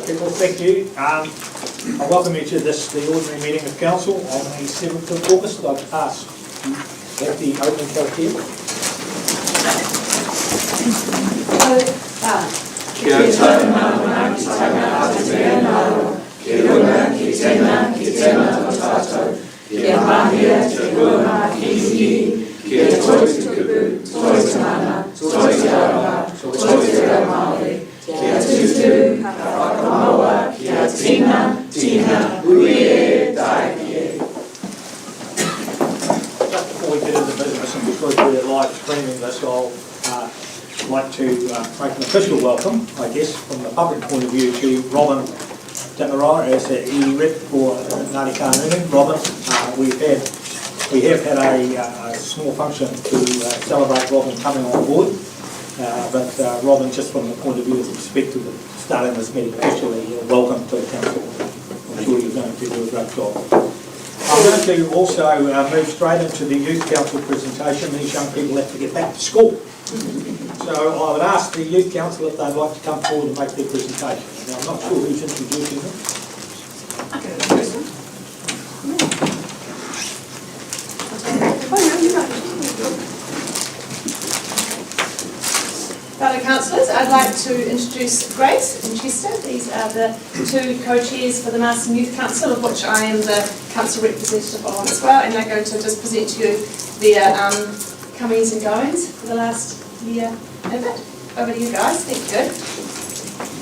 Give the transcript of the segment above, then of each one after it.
people, thank you. I welcome you to the ordinary meeting of council on the 7th of August. I've asked at the opening vote here. Kia tauna mana ki tauna ate naro, ki runga ki tena tō tātou, kia mahia te rua ki, kia toi te kupu, toi te mana, toi te aroha, toi te reo Māori, kia tutu, ka whakamaua, kia tina, uie, daie. Just before we get into business and because we're live streaming this, I'll like to make an official welcome, I guess, from the public point of view to Robin Tamarai as the e-rep for Ngāti Kānunu. Robin, we have had a small function to celebrate Robin coming on board, but Robin, just from the point of view of the perspective of starting this meeting officially, welcome to the council. I'm sure you're going to do a great job. I'm going to also move straight into the Youth Council presentation. These young people have to get back to school. So I would ask the Youth Council if they'd like to come forward and make their presentation. Now, I'm not sure who's introducing them. Okay, that's the first one. Fellow councillors, I'd like to introduce Grace and Chester. These are the two co-chairs for the Masterton Youth Council, of which I am the council representative on as well, and they're going to just present to you their comings and goings for the last year and a bit. Over to you guys, thank you.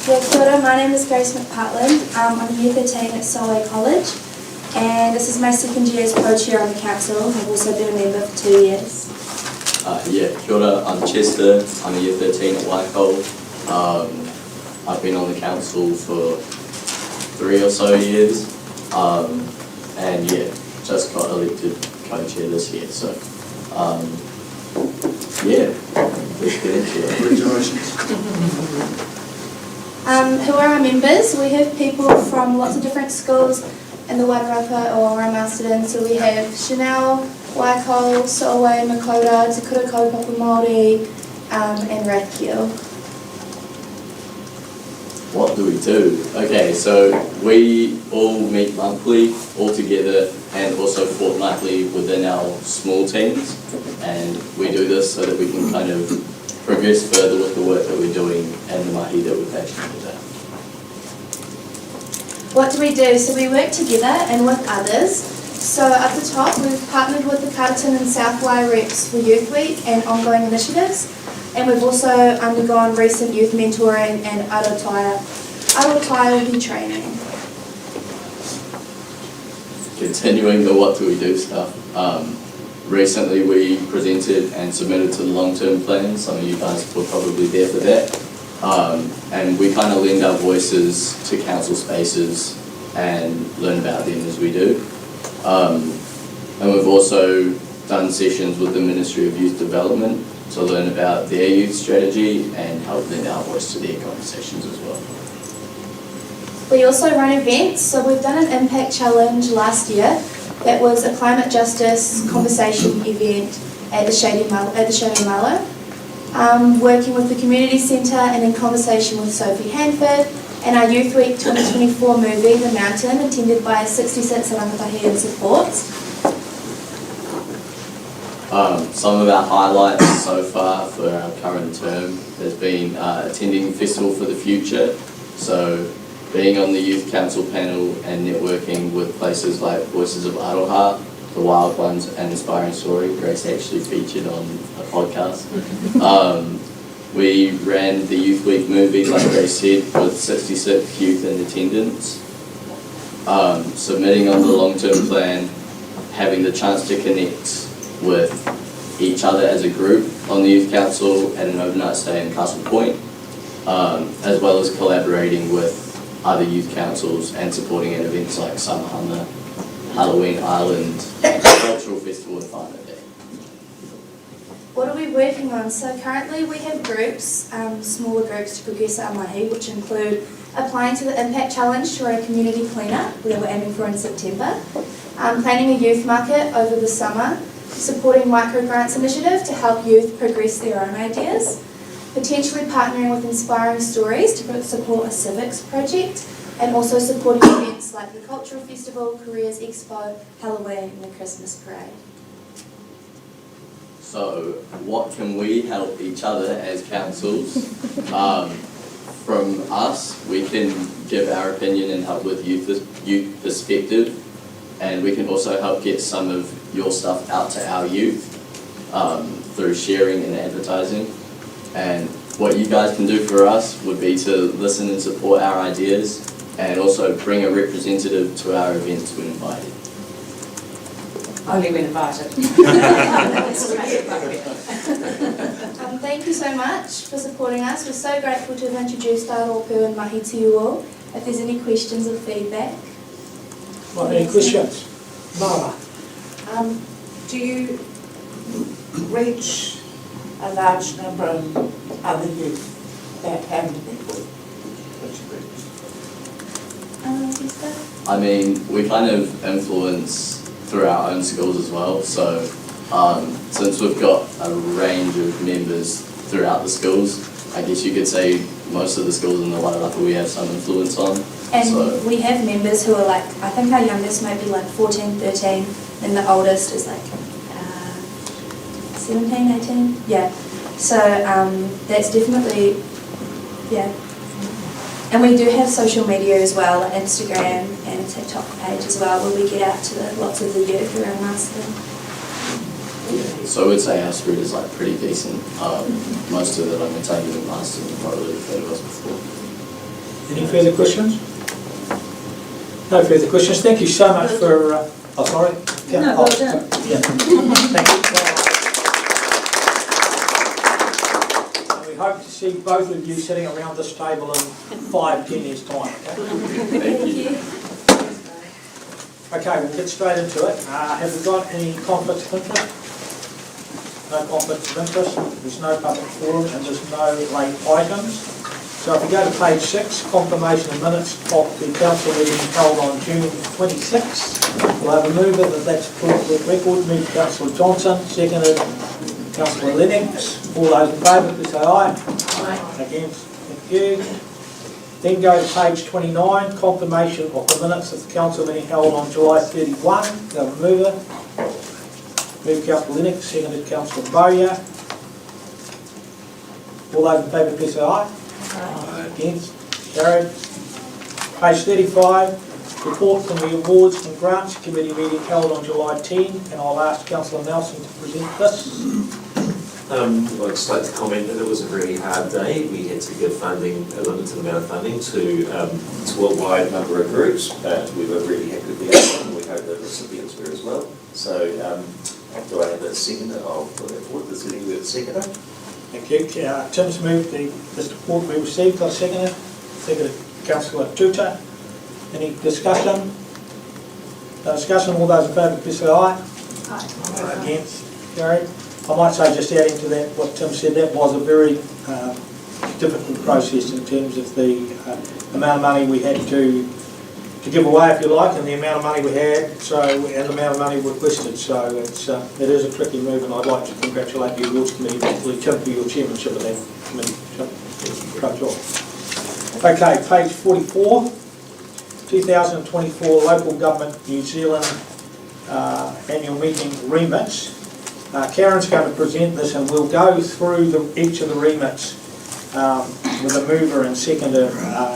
Kia ora, my name is Grace McPartland. I'm year 13 at Solway College, and this is my second year as co-chair on the council. I've also been a member for 2 years. Kia ora, I'm Chester. I'm a year 13 at Waikato. I've been on the council for 3 or so years, and yeah, just got elected co-chair this year. So yeah, let's get into it. Congratulations. Who are our members? We have people from lots of different schools in the Wairarapa or around Masterton. So we have Chanel, Waikato, Solway, Makota, Te Kura Kaupapa Māori, and Rathkiel. What do we do? Okay, so we all meet monthly, all together, and also fortnightly within our small teams. And we do this so that we can kind of progress further with the work that we're doing and the mahi that we're passionate about. What do we do? So we work together and with others. So at the top, we've partnered with the Masterton and South Wai reps for Youth Week and ongoing initiatives. And we've also undergone recent youth mentoring and arotaia training. Continuing the what do we do stuff. Recently we presented and submitted to the long-term plan. Some of you guys were probably there for that. And we kind of lend our voices to council spaces and learn about them as we do. And we've also done sessions with the Ministry of Youth Development to learn about their youth strategy and help lend our voice to their conversations as well. We also run events, so we've done an impact challenge last year that was a climate justice conversation event at the Shady Malo, working with the community centre and in conversation with Sophie Hanford, and our Youth Week 2024 movie, The Mountain, attended by 66 rangatahi and supports. Some of our highlights so far for our current term has been attending Festival for the Future, so being on the Youth Council panel and networking with places like Voices of Aroha, The Wild Ones and Inspiring Story. Grace actually featured on a podcast. We ran the Youth Week movie, like Grace said, with 66 youth in attendance. Submitting on the long-term plan, having the chance to connect with each other as a group on the Youth Council at an overnight stay in Castle Point, as well as collaborating with other youth councils and supporting at events like Summer Hana, Halloween Island, Cultural Festival and Whānau Day. What are we working on? So currently we have groups, smaller groups to progress our mahi, which include applying to the Impact Challenge to run a community clean-up that we're aiming for in September, planning a youth market over the summer, supporting microgrants initiative to help youth progress their own ideas, potentially partnering with Inspiring Stories to support a civics project, and also supporting events like the Cultural Festival, Careers Expo, Halloween and the Christmas Parade. So, what can we help each other as councils? From us, we can give our opinion and help with youth perspective, and we can also help get some of your stuff out to our youth through sharing and advertising. And what you guys can do for us would be to listen and support our ideas, and also bring a representative to our events when invited. Only when invited. Thank you so much for supporting us. We're so grateful to have introduced our Rōpū and Mahi to you all. If there's any questions or feedback. Right, any questions? Mara? Do you reach a large number of other youth that haven't been? I mean, we kind of influence through our own schools as well, so since we've got a range of members throughout the schools, I guess you could say most of the schools in the Wairarapa we have some influence on. And so we have members who are like, I think our youngest might be like 14, 13, and the oldest is like 17, 18, yeah. So that's definitely, yeah. And we do have social media as well, like Instagram and a TikTok page as well, where we get out to lots of the youth around Masterton. So I would say our spread is like pretty decent. Most of it I've been taking in Masterton have probably heard of us before. Any further questions? No further questions. Thank you so much for, oh sorry. Yeah. No, well done. Yeah. Thank you. And we hope to see both of you sitting around this table in 5-10 years' time. Okay? Thank you. Okay, we'll get straight into it. Have we got any conflicts of interest? No conflicts of interest. There's no public forum and there's no late items. So if we go to page 6, confirmation of minutes of the council meeting held on June 26th. We'll have a mover that's approved with record. Moved Councillor Johnson, seconded Councillor Lennox. All those in favour, please say aye. Aye. Against? Thank you. Then go to page 29, confirmation of the minutes of the council meeting held on July 31. Have a mover. Moved Councillor Lennox, seconded Councillor Bowyer. All those in favour, please say aye. Against? Carried. Page 35, report from the Awards and Grants Committee meeting held on July 10, and I'll ask Councillor Nelson to present this. I'd just like to comment that it was a very hard day. We had to give funding, a limited amount of funding to a wide number of groups, but we were really happy with the outcome, and we hope the recipients were as well. So, do I have a seconder? I'll put that forward. Does anyone have a seconder? Thank you. Tim's moved this report we received. I seconded. Seconded Councillor Tuta. Any discussion? No discussion. All those in favour, please say aye. Aye. Against? Carried. I might say, just adding to that, what Tim said, that was a very difficult process in terms of the amount of money we had to give away, if you like, and the amount of money we had, so and the amount of money requested. So it is a tricky move, and I'd like to congratulate the Awards Committee, particularly Tim, for your chairmanship of that committee. Great job. Okay, page 44, 2024 Local Government New Zealand Annual Meeting Remits. Karen's going to present this, and we'll go through each of the remits with a mover and seconder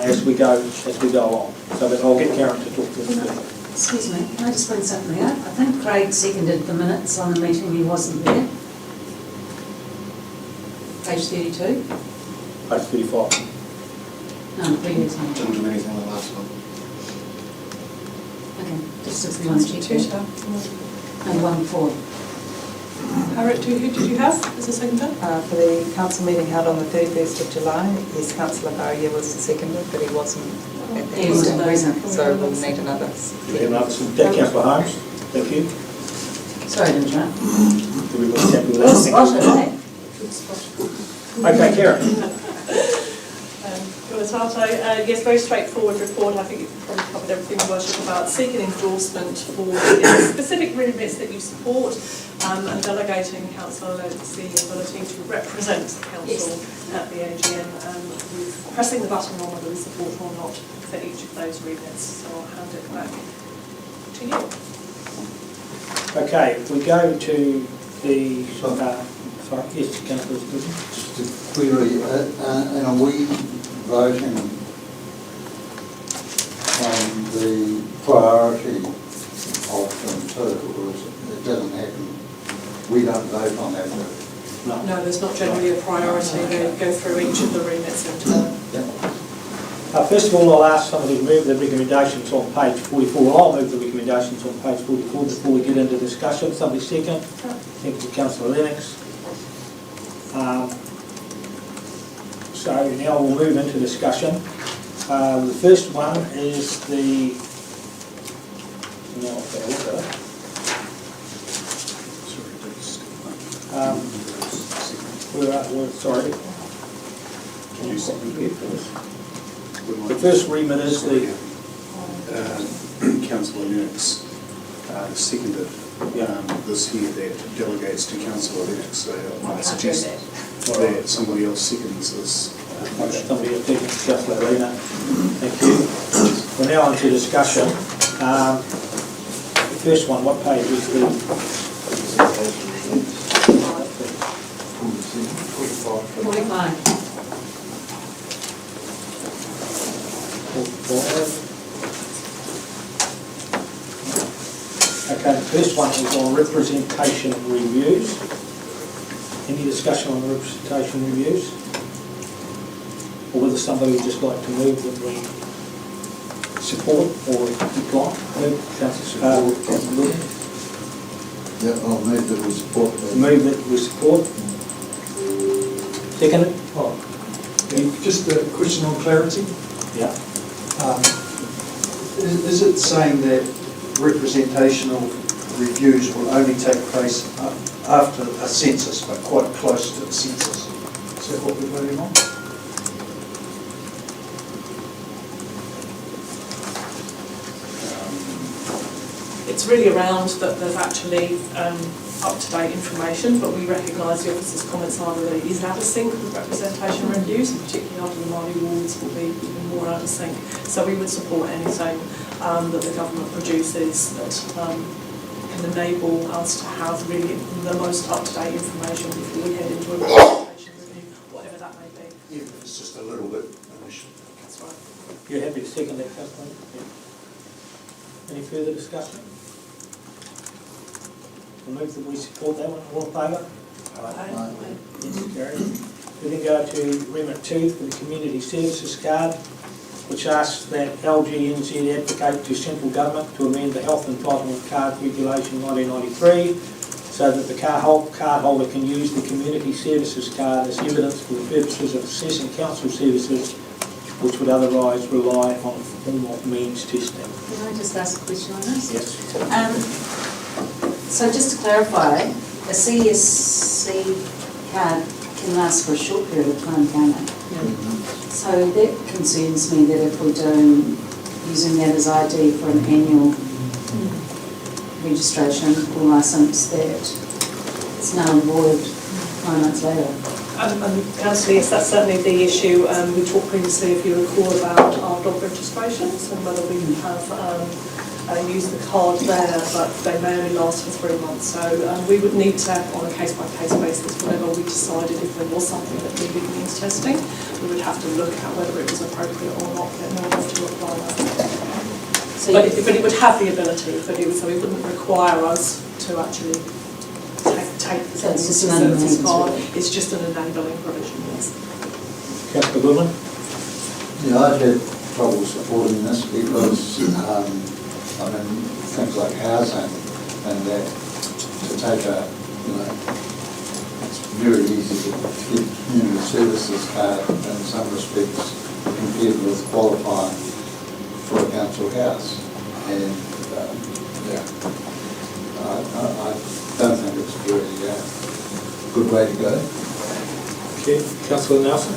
as we go along. So that I'll get Karen to talk to us. Excuse me, can I just bring something out? I think Craig seconded the minutes on the meeting, he wasn't there. Page 32. Page 35. No, the previous one. Didn't do anything on the last one. Okay, just as the one checked. And one before. Harriet, who did you have as a seconder? For the council meeting held on the 31st of July, yes, Councillor Bowyer was the seconder, but he wasn't at the He wasn't meeting, present. so we'll need another. Councillor Holmes. Thank you. Sorry to interrupt. Everybody's happy with Well that? spotted, eh? Okay, Karen. Kia tato. Yes, very straightforward report. I think you've probably covered everything, Your Worship, about seeking endorsement for the specific remits that you support and delegating council the ability to represent the council at the AGM, with pressing the button on whether we support or not for each of those remits. So I'll hand it back to you. Okay, if we go to the, sorry, yes, Councillor Stephen. Just a query, and are we voting on the priority option too, or is it doesn't happen? We don't vote on that, do we? No, there's not generally a priority. They go through each of the remits in turn. First of all, I'll ask somebody to move the recommendations on page 44. I'll move the recommendations on page 44 before we get into discussion. Somebody second. Thank you, Councillor Lennox. So now we'll move into discussion. The first one is the... Now I've got to look at it. Sorry. Can you second it first? The first remit is the... Councillor Lennox seconded this here that delegates to Councillor Lennox, so I suggest that somebody else seconds this. Somebody else seconds, Councillor Lena. Thank you. We're now on to discussion. The first one, what page is the... 45. Okay, the first one is on representation reviews. Any discussion on representation reviews? Or whether somebody would just like to move that we support or decline? Move, Councillor Williams. Yeah, I'll move that we support that. Move that we support. Second? Just a question on clarity. Yeah. Is it saying that representational reviews will only take place after a census, but quite close to the census? Is that what we're voting on? It's really around that there's actually up-to-date information, but we recognise the officer's comments are that it is out of sync with representation reviews, and particularly after the Māori wards will be even more out of sync. So we would support anything that the government produces that can enable us to have really the most up-to-date information before we head into a representation review, whatever that may be. Even if it's just a little bit initially. That's right. You're happy to second that, Councillor? Yeah. Any further discussion? We'll move that we support that one. All in favour? Aye. Yes, carried. We then go to Remit 2 for the Community Services Card, which asks that LGNZ advocate to central government to amend the Health Entitlement Card Regulation 1993 so that the cardholder can use the Community Services Card as evidence for the purposes of assessing council services which would otherwise rely on a form of means testing. Can I just ask a question on this? Yes. So just to clarify, a CSC card can last for a short period of time, can't it? So that concerns me that if we're using that as ID for an annual registration or licence, that it's null and void 9 months later. Councillor, yes, that's certainly the issue. We talked previously, if you recall, about our dog registrations and whether we have used the card there, but they may only last for 3 months. So we would need to, on a case-by-case basis, whenever we decided if there was something that needed means testing, we would have to look at whether it was appropriate or not in order to apply that. So But it would have the ability, so it wouldn't require us to actually take the So it's just an services enabling card. provision. It's just an enabling provision, yes. Councillor Goodman? Yeah, I've had trouble supporting this because, I mean, things like housing and that, to take a, it's very easy to get community services card in some respects compared with qualifying for a council house. And, I don't think it's a very good way to go. Okay, Councillor Nelson?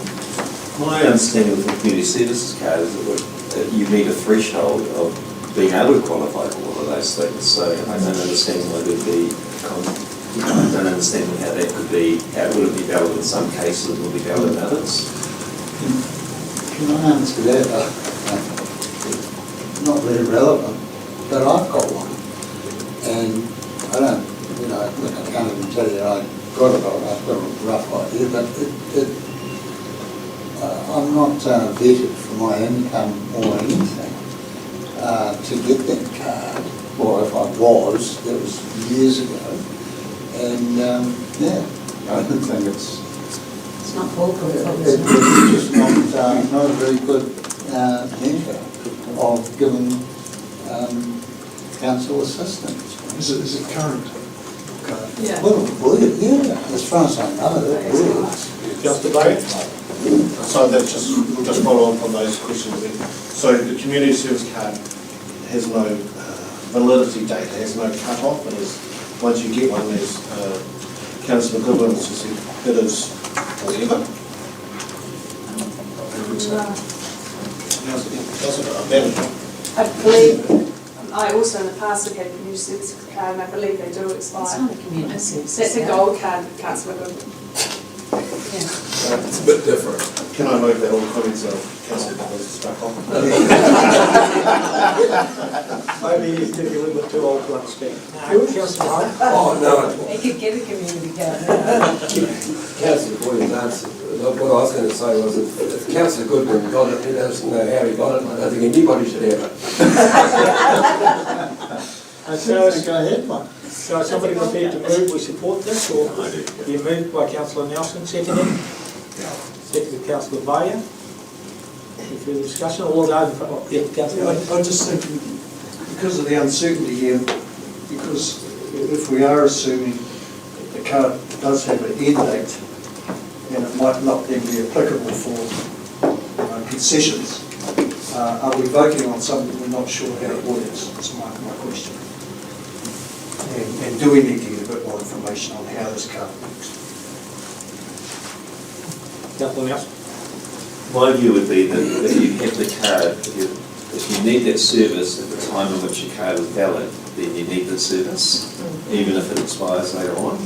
My understanding of the community services card is that you meet a threshold of being able to qualify for all of those things. So I don't understand why there'd be, I don't understand how that could be, how would it be valid in some cases and would be valid in others? Can I answer that? Not very relevant, but I've got one. And I don't, look, I can't even tell you I got it, I've got a rough idea, but I'm not vetted for my income or anything to get that card. Or if I was, that was years ago. And I don't think it's not foolproof, it's just not a very good measure of giving council assistance. Is it current? Yeah. Well, yeah, as far as I know, that works. Councillor Bay? So that's we'll just follow up on those questions then. So the community service card has no validity date, it has no cut-off, and once you get one, there's Councillor Goodwin also said it is forever. I believe, I also in the past have had a community service card, and I believe they do expire. It's not a community service. That's a gold card, Councillor Goodwin. It's a bit different. Can I move that all comments of Councillor Goodwin's stuck on? Maybe he's getting a little bit too old to understand. Councillor Hyde? Oh, no, They could get a community card. Councillor Boyd's answer, what I was going to say was if Councillor Goodwin got it, he doesn't know how he got it, I don't think anybody should have it. Go ahead, Mike. So is somebody prepared to move, we support this, or you moved by Councillor Nelson, seconded? Seconded Councillor Bayer. Any further discussion? All those in favour? Yeah, Councillor Bayer. I just think because of the uncertainty here, because if we are assuming the card does have an end date, and it might not then be applicable for concessions, are we voting on something we're not sure how it works? That's my question. And do we need to get a bit more information on how this card works? Councillor Nelson? My view would be that if you have the card, if you need that service at the time in which your card is valid, then you need the service, even if it expires later on.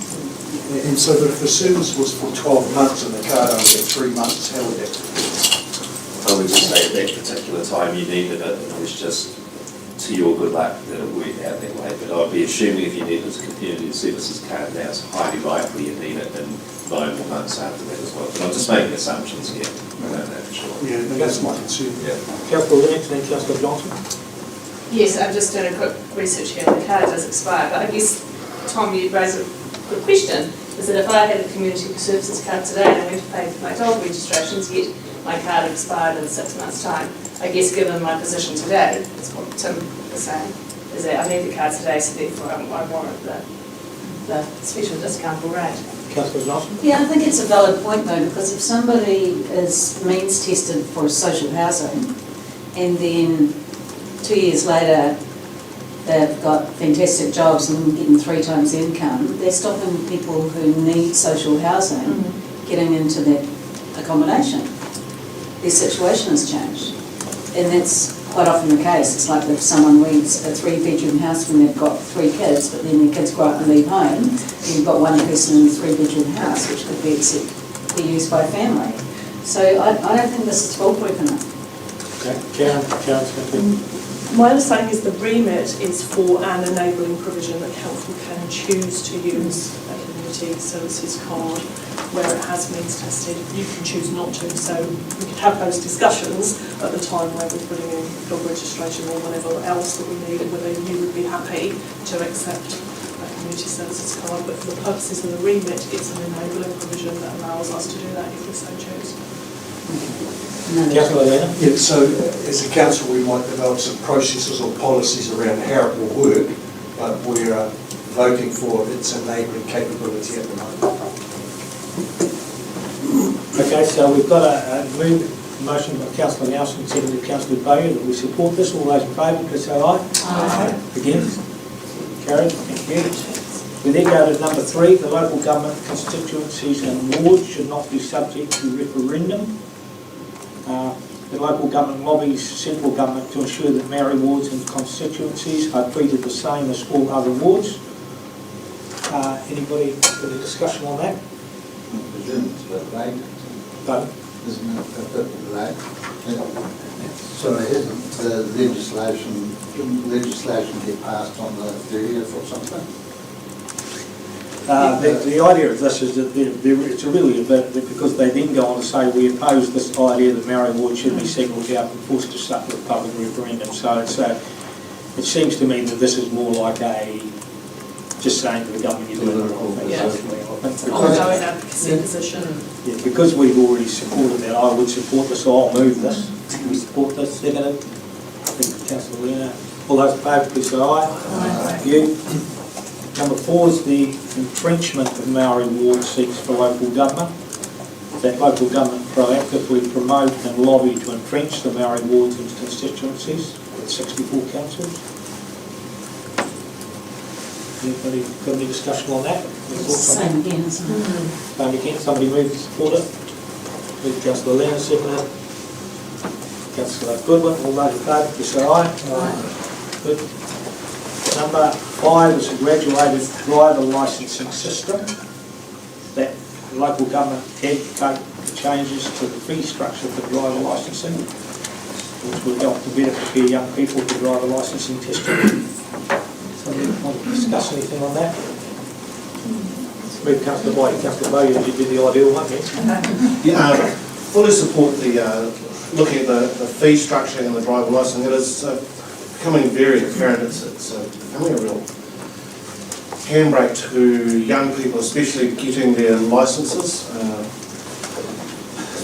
And so that if the service was for 12 months and the card only had 3 months, how would that work? I would just say at that particular time you needed it, and it was just to your good luck that it worked out that way. But I'd be assuming if you need this community services card now, it's highly likely you need it in 9 more months after that as well. But I'm just making assumptions here. I don't know for sure. Yeah, that's my concern. Yeah. Councillor Lennox and then Councillor Johnson. Yes, I've just done a quick research here, and the card does expire, but I guess, Tom, you raised a good question, is that if I had a community services card today and I went to pay for my dog registrations, yet my card expired in 6 months' time, I guess given my position today, that's what Tim was saying, is that I need the card today, so therefore I warrant the special discount rate. Councillor Johnson? Yeah, I think it's a valid point though, because if somebody is means tested for social housing and then 2 years later they've got fantastic jobs and getting 3 times the income, they're stopping people who need social housing getting into that accommodation. Their situation has changed. And that's quite often the case. It's like if someone rents a 3-bedroom house when they've got 3 kids, but then their kids grow up and leave home, then you've got one person in a 3-bedroom house, which could be used by a family. So I don't think this is foolproof enough. Okay, Karen's going to... My understanding is the remit is for an enabling provision that council can choose to use a community services card where it has means tested. You can choose not to, so we could have those discussions at the time where we're putting in dog registration or whatever else that we need, and whether you would be happy to accept a community services card. But for the purposes of the remit, it's an enabling provision that allows us to do that if we so choose. Councillor Lena? Yeah, so as a council we might develop some processes or policies around how it will work, but we're voting for its enabling capability at the moment. Okay, so we've got a motion by Councillor Nelson, seconded by Councillor Bayer, that we support this. All those in favour, please say aye. Aye. Against? Carried. Thank you. We then go to number 3, the local government constituencies and wards should not be subject to referendum. The local government lobbies central government to ensure that Maori wards and constituencies are treated the same as all other wards. Anybody got a discussion on that? I presume it's a bit late. Pardon? Isn't it a bit late? So isn't the legislation get passed on the 30th or something? The idea of this is that it's really a bit, because they then go on to say we oppose this idea that Maori ward should be singled out and forced to suffer a public referendum. So it seems to me that this is more like just saying to the government you're doing the wrong thing. Yeah. Because, Ongoing advocacy position. yeah, because we've already supported that, I would support this, so I'll move this. We support this, seconded. I think Councillor Lena. All those in favour, please say aye. Thank you. Number 4 is the entrenchment of Maori ward seats for local government. That local government proactively promote and lobby to entrench the Maori wards and constituencies with 64 councils. Anybody got any discussion on that? Same again, isn't it? Same again, somebody move to support it? Move Councillor Lena, seconded. Councillor Goodwin, all those in favour, please say aye. Aye. Good. Number 5 is a graduated driver licensing system. That local government advocate the changes to the fee structure for driver licensing, which will help to better prepare young people for driver licensing testing. Somebody want to discuss anything on that? Move Councillor White, Councillor Bowyer, you did the ideal one, yes? Yeah, fully support the looking at the fee structure and the driver licensing. It is becoming very apparent. It's becoming a real handbrake to young people, especially getting their licences.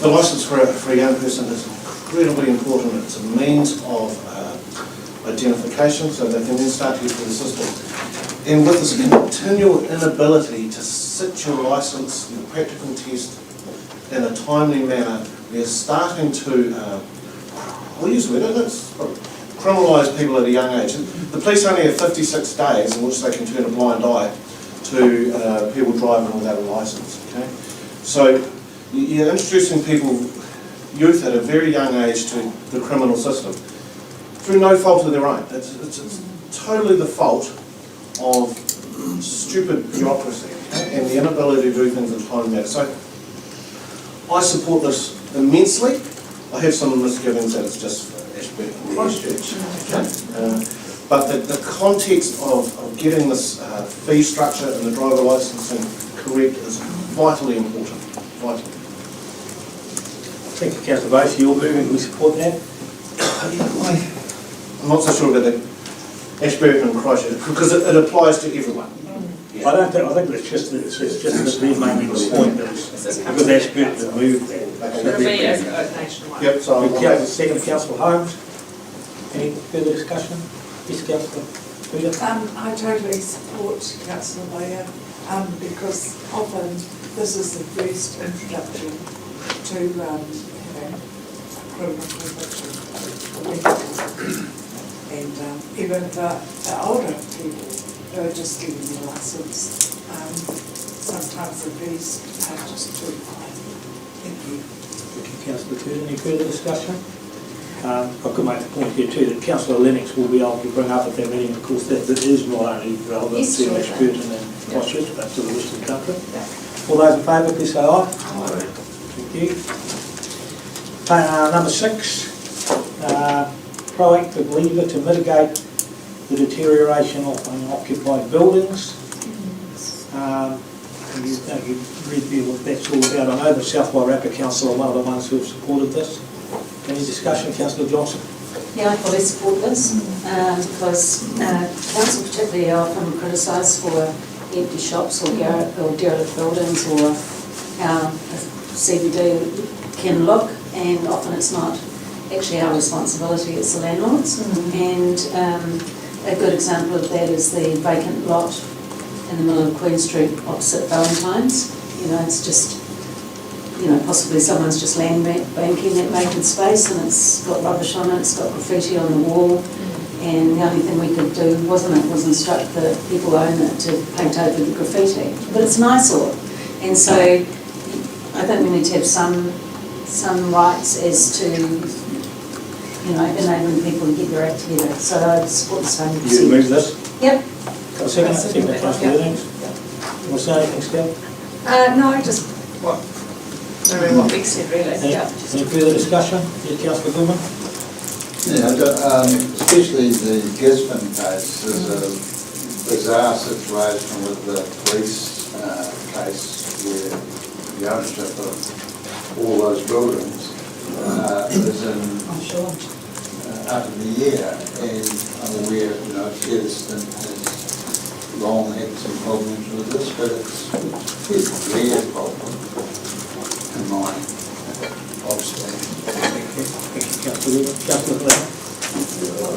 The licence for a young person is incredibly important. It's a means of identification, so they can then start to use the system. And with this continual inability to sit your licence, your practical test, in a timely manner, we're starting to, we'll use the word, criminalise people at a young age. The police only have 56 days in which they can turn a blind eye to people driving without a licence. Okay? So you're introducing people, youth at a very young age, to the criminal system through no fault of their own. It's totally the fault of stupid bureaucracy, okay? And the inability to do things in a timely manner. So I support this immensely. I have some misgivings that it's just Ashburton and Christchurch, okay? But the context of getting this fee structure and the driver licensing correct is vitally important. Vitally. Thank you, Councillor Bates. You're moving, we support that. I'm not so sure about the Ashburton and Christchurch because it applies to everyone. I think it's just that they're making the point that because Ashburton have moved there. It'll be nationwide. Yep, so Second, Councillor Holmes. Any further discussion? Yes, Councillor Peter. I totally support Councillor Bowyer because often this is the first introduction to having a criminal conviction. And even the older people who are just getting their licence, sometimes the fees are just too high. Thank you. Thank you, Councillor Tudor. Any further discussion? I could make the point here too that Councillor Lennox will be able to bring up at their meeting, of course, that is not only relevant to Ashburton and Christchurch, but to the rest of the country. All those in favour, please say aye. Aye. Thank you. Number 6, proactive lever to mitigate the deterioration of unoccupied buildings. You read what that's all about. I know the South Wairarapa Council are one of the ones who have supported this. Any discussion, Councillor Johnson? Yeah, I fully support this because council particularly are often criticised for empty shops or derelict buildings, or how CBD can look, and often it's not actually our responsibility, it's the landlords. And a good example of that is the vacant lot in the middle of Queen Street opposite Valentine's. You know, it's just, you know, possibly someone's just land banking that vacant space, and it's got rubbish on it, it's got graffiti on the wall, and the only thing we could do was instruct the people who own it to paint over the graffiti. But it's an eyesore, and so I think we need to have some some rights as to, enabling people to get their act together. So I support the same. You move this? Yep. Got a second? Second, Councillor Lennox. Want to say anything, Steph? No, just what Vic said really. Any further discussion? Yeah, Councillor Goodman? Especially the Gisborne case, there's a bizarre situation with the police case where the ownership of all those buildings is in up in the air, and I'm aware, Masterton has long had some problems with this, but it's a rare problem in my observation.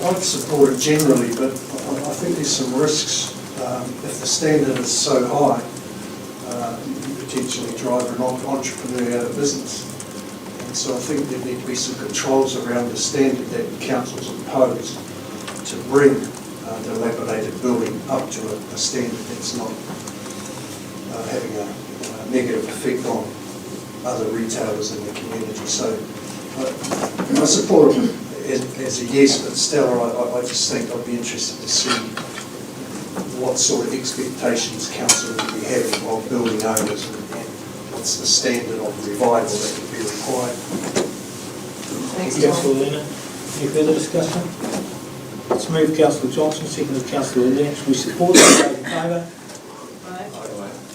I'd support it generally, but I think there's some risks. If the standard is so high, you potentially drive an entrepreneur out of business. And so I think there need to be some controls around the standard that councils impose to bring the dilapidated building up to a standard that's not having a negative effect on other retailers in the community. So I support it as a yes, but still I just think I'd be interested to see what sort of expectations council would be having of building owners and what's the standard of revival that would be required. Thanks, Councillor Lennon. Any further discussion? Let's move Councillor Johnson, seconded Councillor Lennox. We support it. Those in favour? Aye.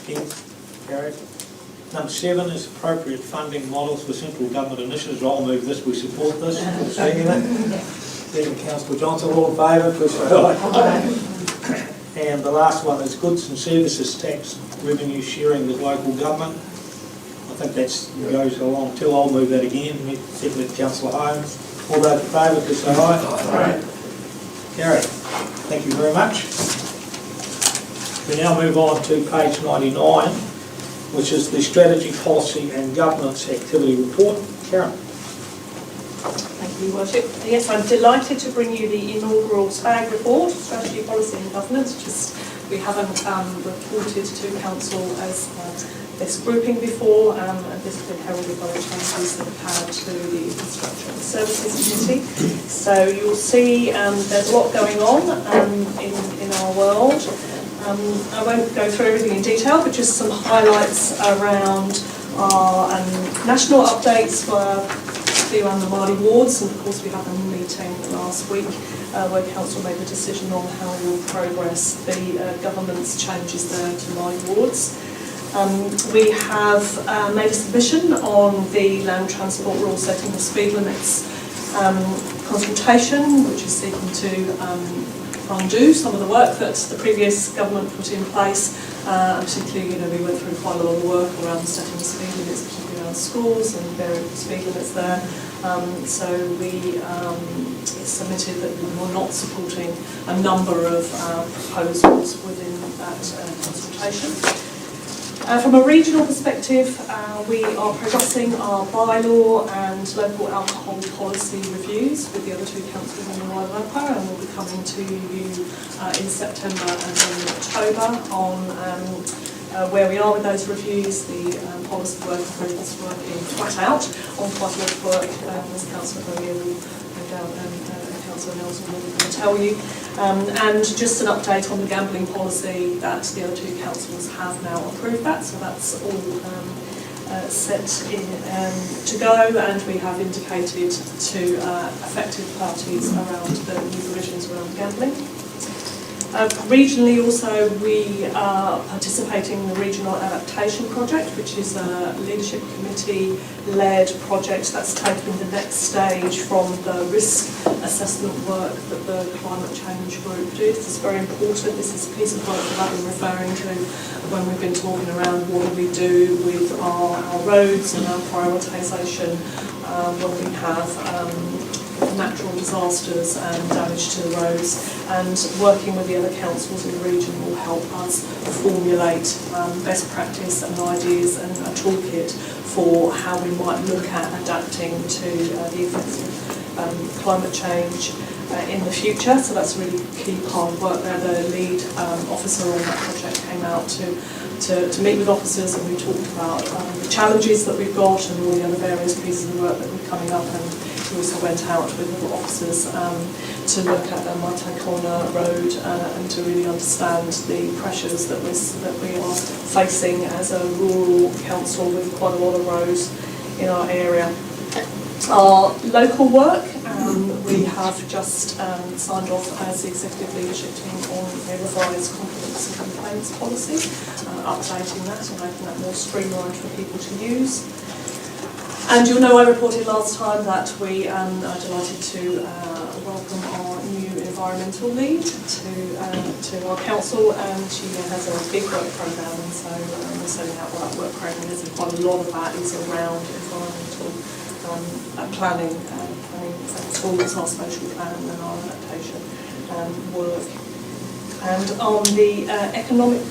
Against? Carried. Number 7 is appropriate funding models for central government initiatives. I'll move this. We support this. Second, Councillor Johnson. All in favour, please say aye. And the last one is goods and services tax revenue sharing with local government. I think that goes along too. I'll move that again. Seconded Councillor Holmes. All those in favour, please say aye. Aye. Carried. Thank you very much. We now move on to page 99, which is the Strategy, Policy and Governance Activity Report. Karen. Thank you, Your Worship. Yes, I'm delighted to bring you the inaugural SPAG report, Strategy, Policy and Governance. We haven't reported to Council as this grouping before, and this has been heralded by the changes that have had to the Infrastructure and Services Committee. So you'll see there's a lot going on in our world. I won't go through everything in detail, but just some highlights around our national updates around the Māori wards, and of course we had a meeting last week where Council made a decision on how we'll progress the government's changes there to Māori wards. We have made a submission on the land transport rule setting the speed limits consultation, which is seeking to undo some of the work that the previous government put in place. Particularly, we went through quite a lot of work around setting the speed limits, particularly around schools and various speed limits there. So we submitted that we were not supporting a number of proposals within that consultation. From a regional perspective, we are progressing our bylaw and local alcohol policy reviews with the other two councils in the Wairarapa, and we'll be coming to you in September and then in October on where we are with those reviews. The policy work group is working flat out on quite a lot of work, as Councillor Bowyer will no doubt and Councillor Nelson will tell you. And just an update on the gambling policy that the other two councils have now approved that, so that's all set in to go, and we have indicated to affected parties around the new provisions around gambling. Regionally also, we are participating in the Regional Adaptation Project, which is a leadership committee-led project that's taking the next stage from the risk assessment work that the climate change group do. This is very important. This is a piece of work that I've been referring to when we've been talking around what do we do with our roads and our prioritisation when we have natural disasters and damage to the roads, and working with the other councils in the region will help us formulate best practice and ideas and a toolkit for how we might look at adapting to the effects of climate change in the future. So that's a really key part of work there. The lead officer on that project came out to to meet with officers, and we talked about the challenges that we've got and all the other various pieces of work that we're coming up, and we also went out with the officers to look at the Masterton Road and to really understand the pressures that we are facing as a rural council with quite a lot of roads in our area. Our local work, we have just signed off as the executive leadership team on a revised confidence and complaints policy, updating that and making that more streamlined for people to use. And you'll know I reported last time that we are delighted to welcome our new environmental lead to our council, and she has a big work programme, and so we're setting out what that work programme is, and quite a lot of that is around environmental planning towards our spatial plan and our adaptation work. And on the economic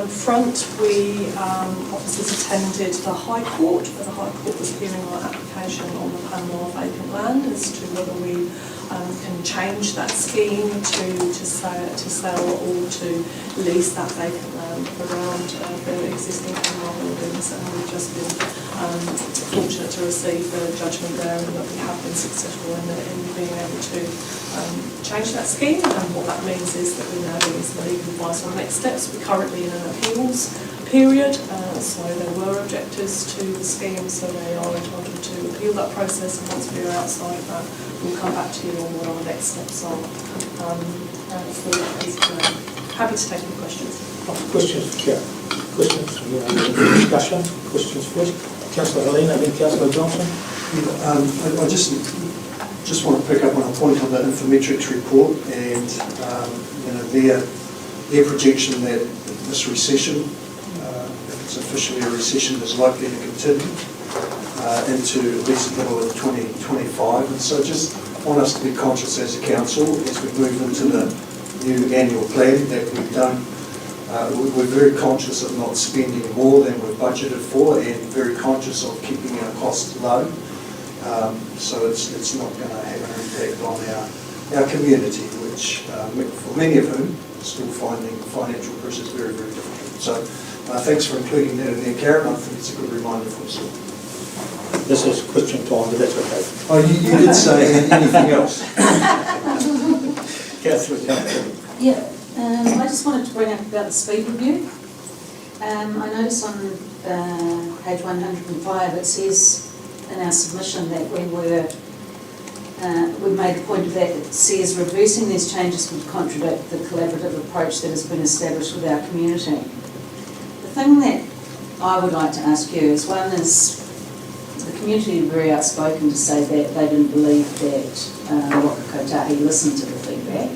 front, we officers attended the High Court, where the High Court was hearing our application on the Panama vacant land as to whether we can change that scheme to sell or to lease that vacant land around the existing Panama buildings, and we've just been fortunate to receive the judgment there, and that we have been successful in being able to change that scheme. And what that means is that we now give some legal advice on next steps. We're currently in an appeals period, so there were objectors to the scheme, so they are entitled to appeal that process, and once we are outside of that, we'll come back to you on what our next steps are for that piece of land. Happy to take any questions. Questions, Chair? Questions? Discussion? Questions first? Councillor Helena, then Councillor Johnson. I just want to pick up on a point on the Infometrics report, and their projection that this recession, if it's officially a recession, is likely to continue into at least the middle of 2025. And so just want us to be conscious as a council as we move into the new annual plan that we've done. We're very conscious of not spending more than we've budgeted for, and very conscious of keeping our costs low. So it's not going to have an impact on our community, which for many of whom are still finding financial pressures very, very difficult. So thanks for including that in there, Karen. I think it's a good reminder for us all. This is question time, but that's okay. Oh, you did say anything else? Councillor Johnson. Yeah, I just wanted to bring up about the speed review. I noticed on page 105 it says in our submission that we made a point of that. It says reversing these changes would contradict the collaborative approach that has been established with our community. The thing that I would like to ask you is, one is, the community were very outspoken to say that they didn't believe that Waka Kotahi listened to the feedback.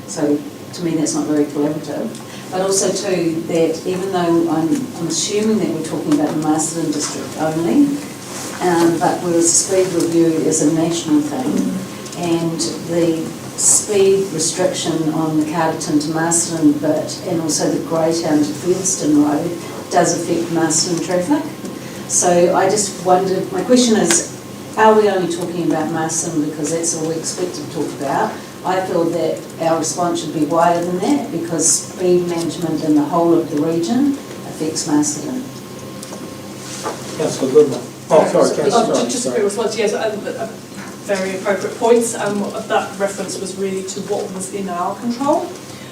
So to me that's not very collaborative. But also too, that even though I'm assuming that we're talking about the Masterton district only, but whereas the speed review is a national thing, and the speed restriction on the Carterton to Masterton bit, and also the Greytown to Featherston Road, does affect Masterton traffic. So I just wondered, my question is, are we only talking about Masterton because that's all we expect to talk about? I feel that our response should be wider than that, because speed management in the whole of the region affects Masterton. Councillor Goodman. Oh, sorry, Councillor. Just a quick response, yes, very appropriate points. That reference was really to what was in our control,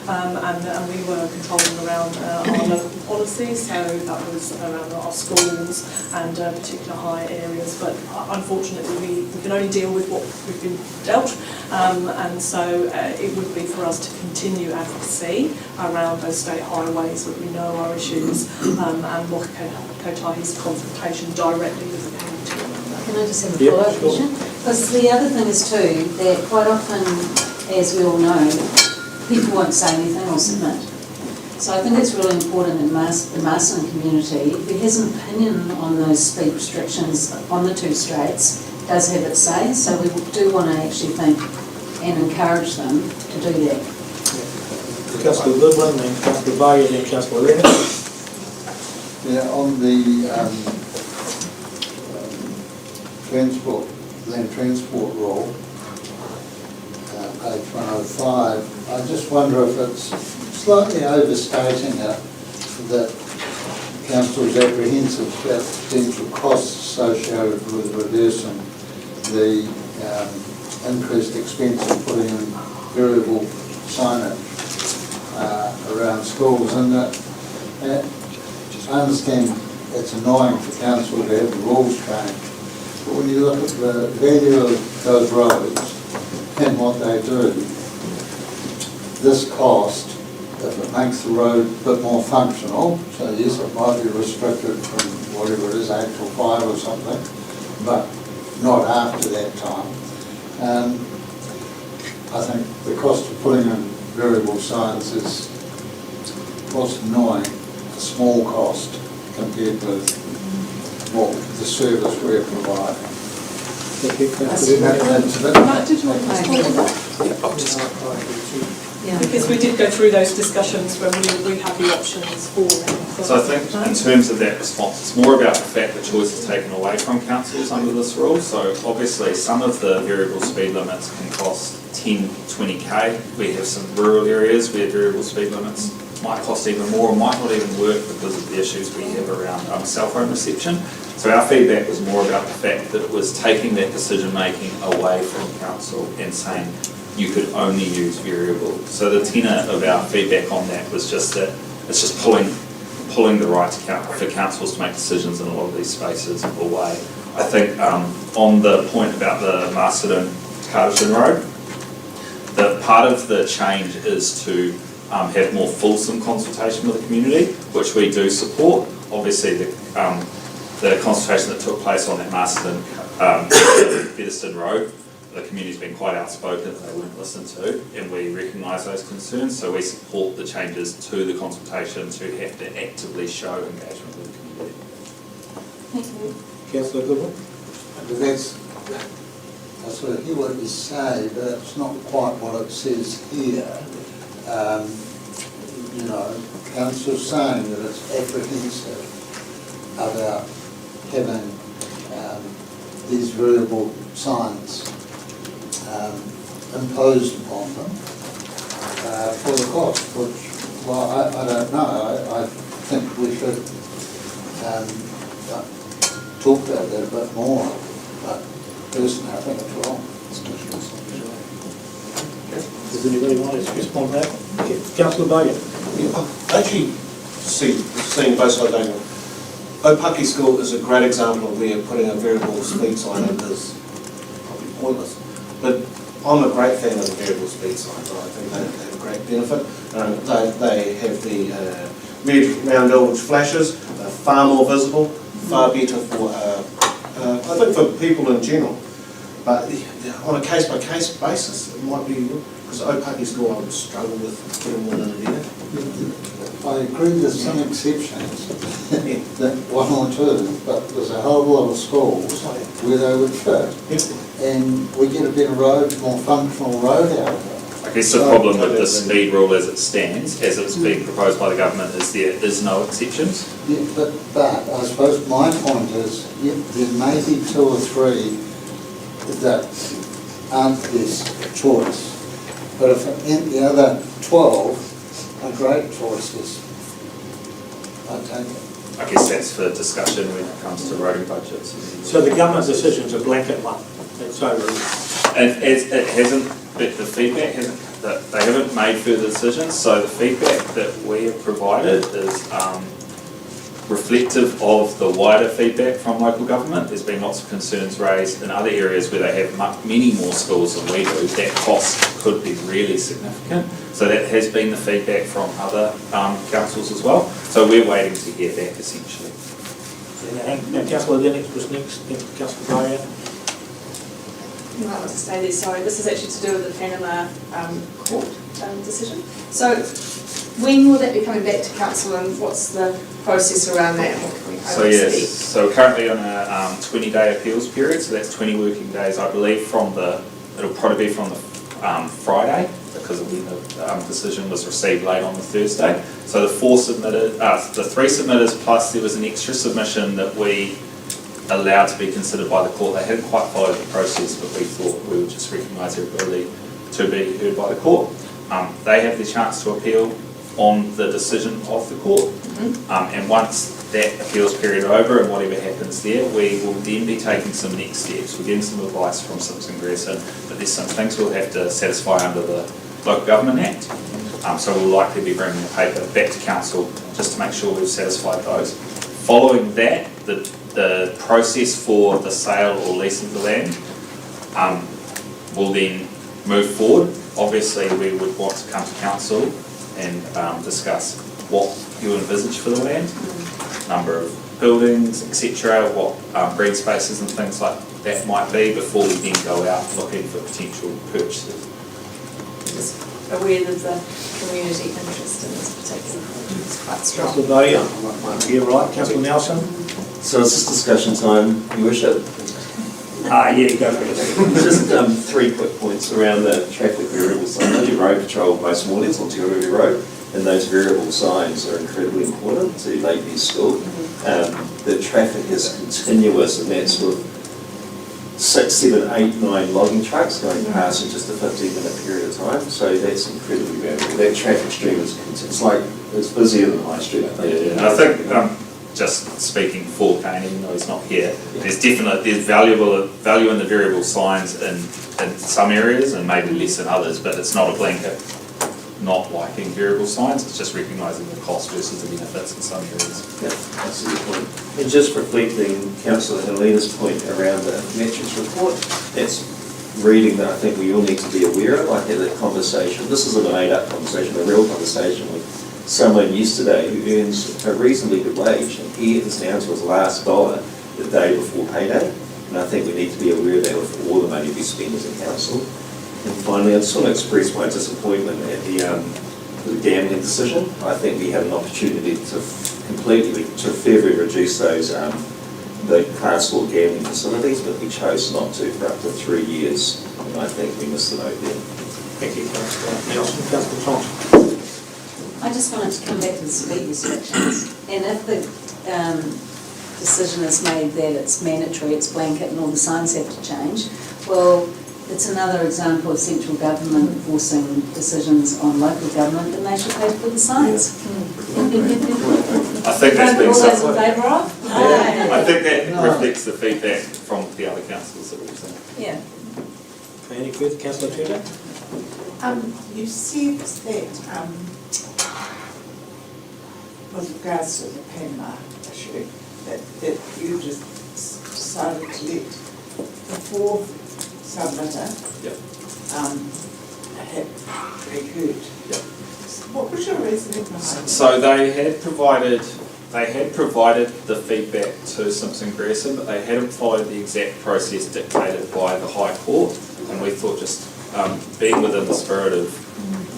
and we were controlling around our local policies, so that was around our schools and particular high areas. But unfortunately, we can only deal with what we've been dealt, and so it would be for us to continue advocacy around those state highways that we know are issues, and Waka Kotahi's confrontation directly with the community around that. Can I just have a follow-up question? Because the other thing is too, that quite often, as we all know, people won't say anything or submit. So I think it's really important that the Masterton community, if it has an opinion on those speed restrictions on the two straits, does have its say. So we do want to actually think and encourage them to do that. Councillor Goodwin, then Councillor Bay, and then Councillor Lennon. Yeah, on the land transport rule, page 105, I just wonder if it's slightly overstating it, that council is apprehensive about the potential costs associated with reducing the increased expense of putting in variable signage around schools, and I understand it's annoying for council to have the rules changed, but when you look at the value of those roads and what they do, this cost, if it makes the road a bit more functional, so yes, it might be restricted from whatever it is, 8 till 5 or something, but not after that time. I think the cost of putting in variable signs is, whilst annoying, a small cost compared with what the service we're providing. Thank you. Matt, did you want to respond to that? Because we did go through those discussions when we had the options for it. So I think in terms of that response, it's more about the fact that choice is taken away from councils under this rule. So obviously some of the variable speed limits can cost 10, 20k. We have some rural areas where variable speed limits might cost even more or might not even work because of the issues we have around cell phone reception. So our feedback was more about the fact that it was taking that decision making away from council and saying you could only use variable. So the tenor of our feedback on that was just that it's just pulling the right for councils to make decisions in a lot of these spaces away. I think on the point about the Masterton Carterton Road, the part of the change is to have more fulsome consultation with the community, which we do support. Obviously the consultation that took place on that Masterton Featherston Road, the community's been quite outspoken that they wouldn't listen to, and we recognise those concerns, so we support the changes to the consultation to have to actively show engagement with the community. Thank you. Councillor Goodwin? I sort of hear what you say, but it's not quite what it says here. You know, council's saying that it's apprehensive about having these variable signs imposed upon them for the cost, which, well, I don't know. I think we should talk about that a bit more, but personally I think it's wrong. Does anybody want to respond to that? Councillor Bowyer? I actually seeing both sides of it. Opaki School is a great example of where putting a variable speed sign in is probably pointless. But I'm a great fan of the variable speed signs. I think they have a great benefit. They have the red round orange flashes, they're far more visible, far better for, I think for people in general. But on a case-by-case basis, it might be, because Opaki School I would struggle with putting one in there. I agree there's some exceptions, that one or two, but there's a whole lot of schools where they would fit. And we get a better road, more functional road out of it. I guess the problem with the speed rule as it stands, as it's being proposed by the government, is there is no exceptions. Yeah, but I suppose my point is, there may be 2 or 3 that aren't this choice. But if the other 12 are great choices, I take it. I guess that's for discussion when it comes to roading budgets. So the government decision's a blanket one, that's over. And it hasn't, but the feedback hasn't, they haven't made further decisions, so the feedback that we have provided is reflective of the wider feedback from local government. There's been lots of concerns raised in other areas where they have many more schools than we do. That cost could be really significant. So that has been the feedback from other councils as well. So we're waiting to hear back essentially. And Councillor Lennox was next, then Councillor Bowyer. You might want to stay there, sorry. This is actually to do with the Panama court decision. So when will that be coming back to council and what's the process around that? And what can we So yes, so we're currently on a 20-day appeals period, so that's 20 working days, I believe, it'll probably be from the Friday, because when the decision was received late on the Thursday. So the 3 submitters plus there was an extra submission that we allowed to be considered by the court. They hadn't quite followed the process, but we thought we would just recognise their ability to be heard by the court. They have the chance to appeal on the decision of the court, and once that appeals period over and whatever happens there, we will then be taking some next steps. We're getting some advice from Simpson Grierson, but there's some things we'll have to satisfy under the Local Government Act. So we'll likely be bringing the paper back to council just to make sure we've satisfied those. Following that, the process for the sale or lease of the land will then move forward. Obviously, we would want to come to council and discuss what you envisage for the land, number of buildings, etc., what green spaces and things like that might be before we then go out looking for potential purchases. Just aware that the community interest in this particular project is quite strong. Councillor Bowyer, yeah, right. Councillor Nelson? So it's just discussion time, Your Worship. Yeah, go for it. Just 3 quick points around the traffic variable signs. I do road patrol most mornings on Te Ururu Road, and those variable signs are incredibly important to Lakeview School. The traffic is continuous, and that's sort of 6, 7, 8, 9 logging trucks going past in just a 15-minute period of time. So that's incredibly valuable. That traffic stream is it's busier than the High Street, I think. Yeah, and I think just speaking for Kane, even though he's not here, there's value in the variable signs in some areas and maybe less in others, but it's not a blanket not liking variable signs, it's just recognising the cost versus the benefits in some areas. Yeah, that's a good point. And just reflecting Councillor Helena's point around the metrics report, that's reading that I think we all need to be aware of. I had a conversation, this isn't a made-up conversation, a real conversation with someone yesterday who earns a reasonably good wage, and he is down to his last dollar the day before payday. And I think we need to be aware of that with all the money we spend as a council. And finally, I just want to express my disappointment at the gambling decision. I think we had an opportunity to further reduce those the class 4 gambling facilities, but we chose not to for up to 3 years, and I think we missed the note there. Thank you, Councillor Nelson. Councillor Thompson. I just wanted to come back to the speed restrictions, and if the decision is made that it's mandatory, it's blanket, and all the signs have to change, well, it's another example of central government forcing decisions on local government, and they should pay for the signs. I think that's been all those in favour of? I think that reflects the feedback from the other councillors that we've seen. Yeah. Any further, Councillor Tudor? You said that with regards to the Panama issue, that you just decided to let the 4th submitter be heard. Yep. What was your reasoning behind that? So they had provided the feedback to Simpson Grierson, but they hadn't followed the exact process dictated by the High Court, and we thought just being within the spirit of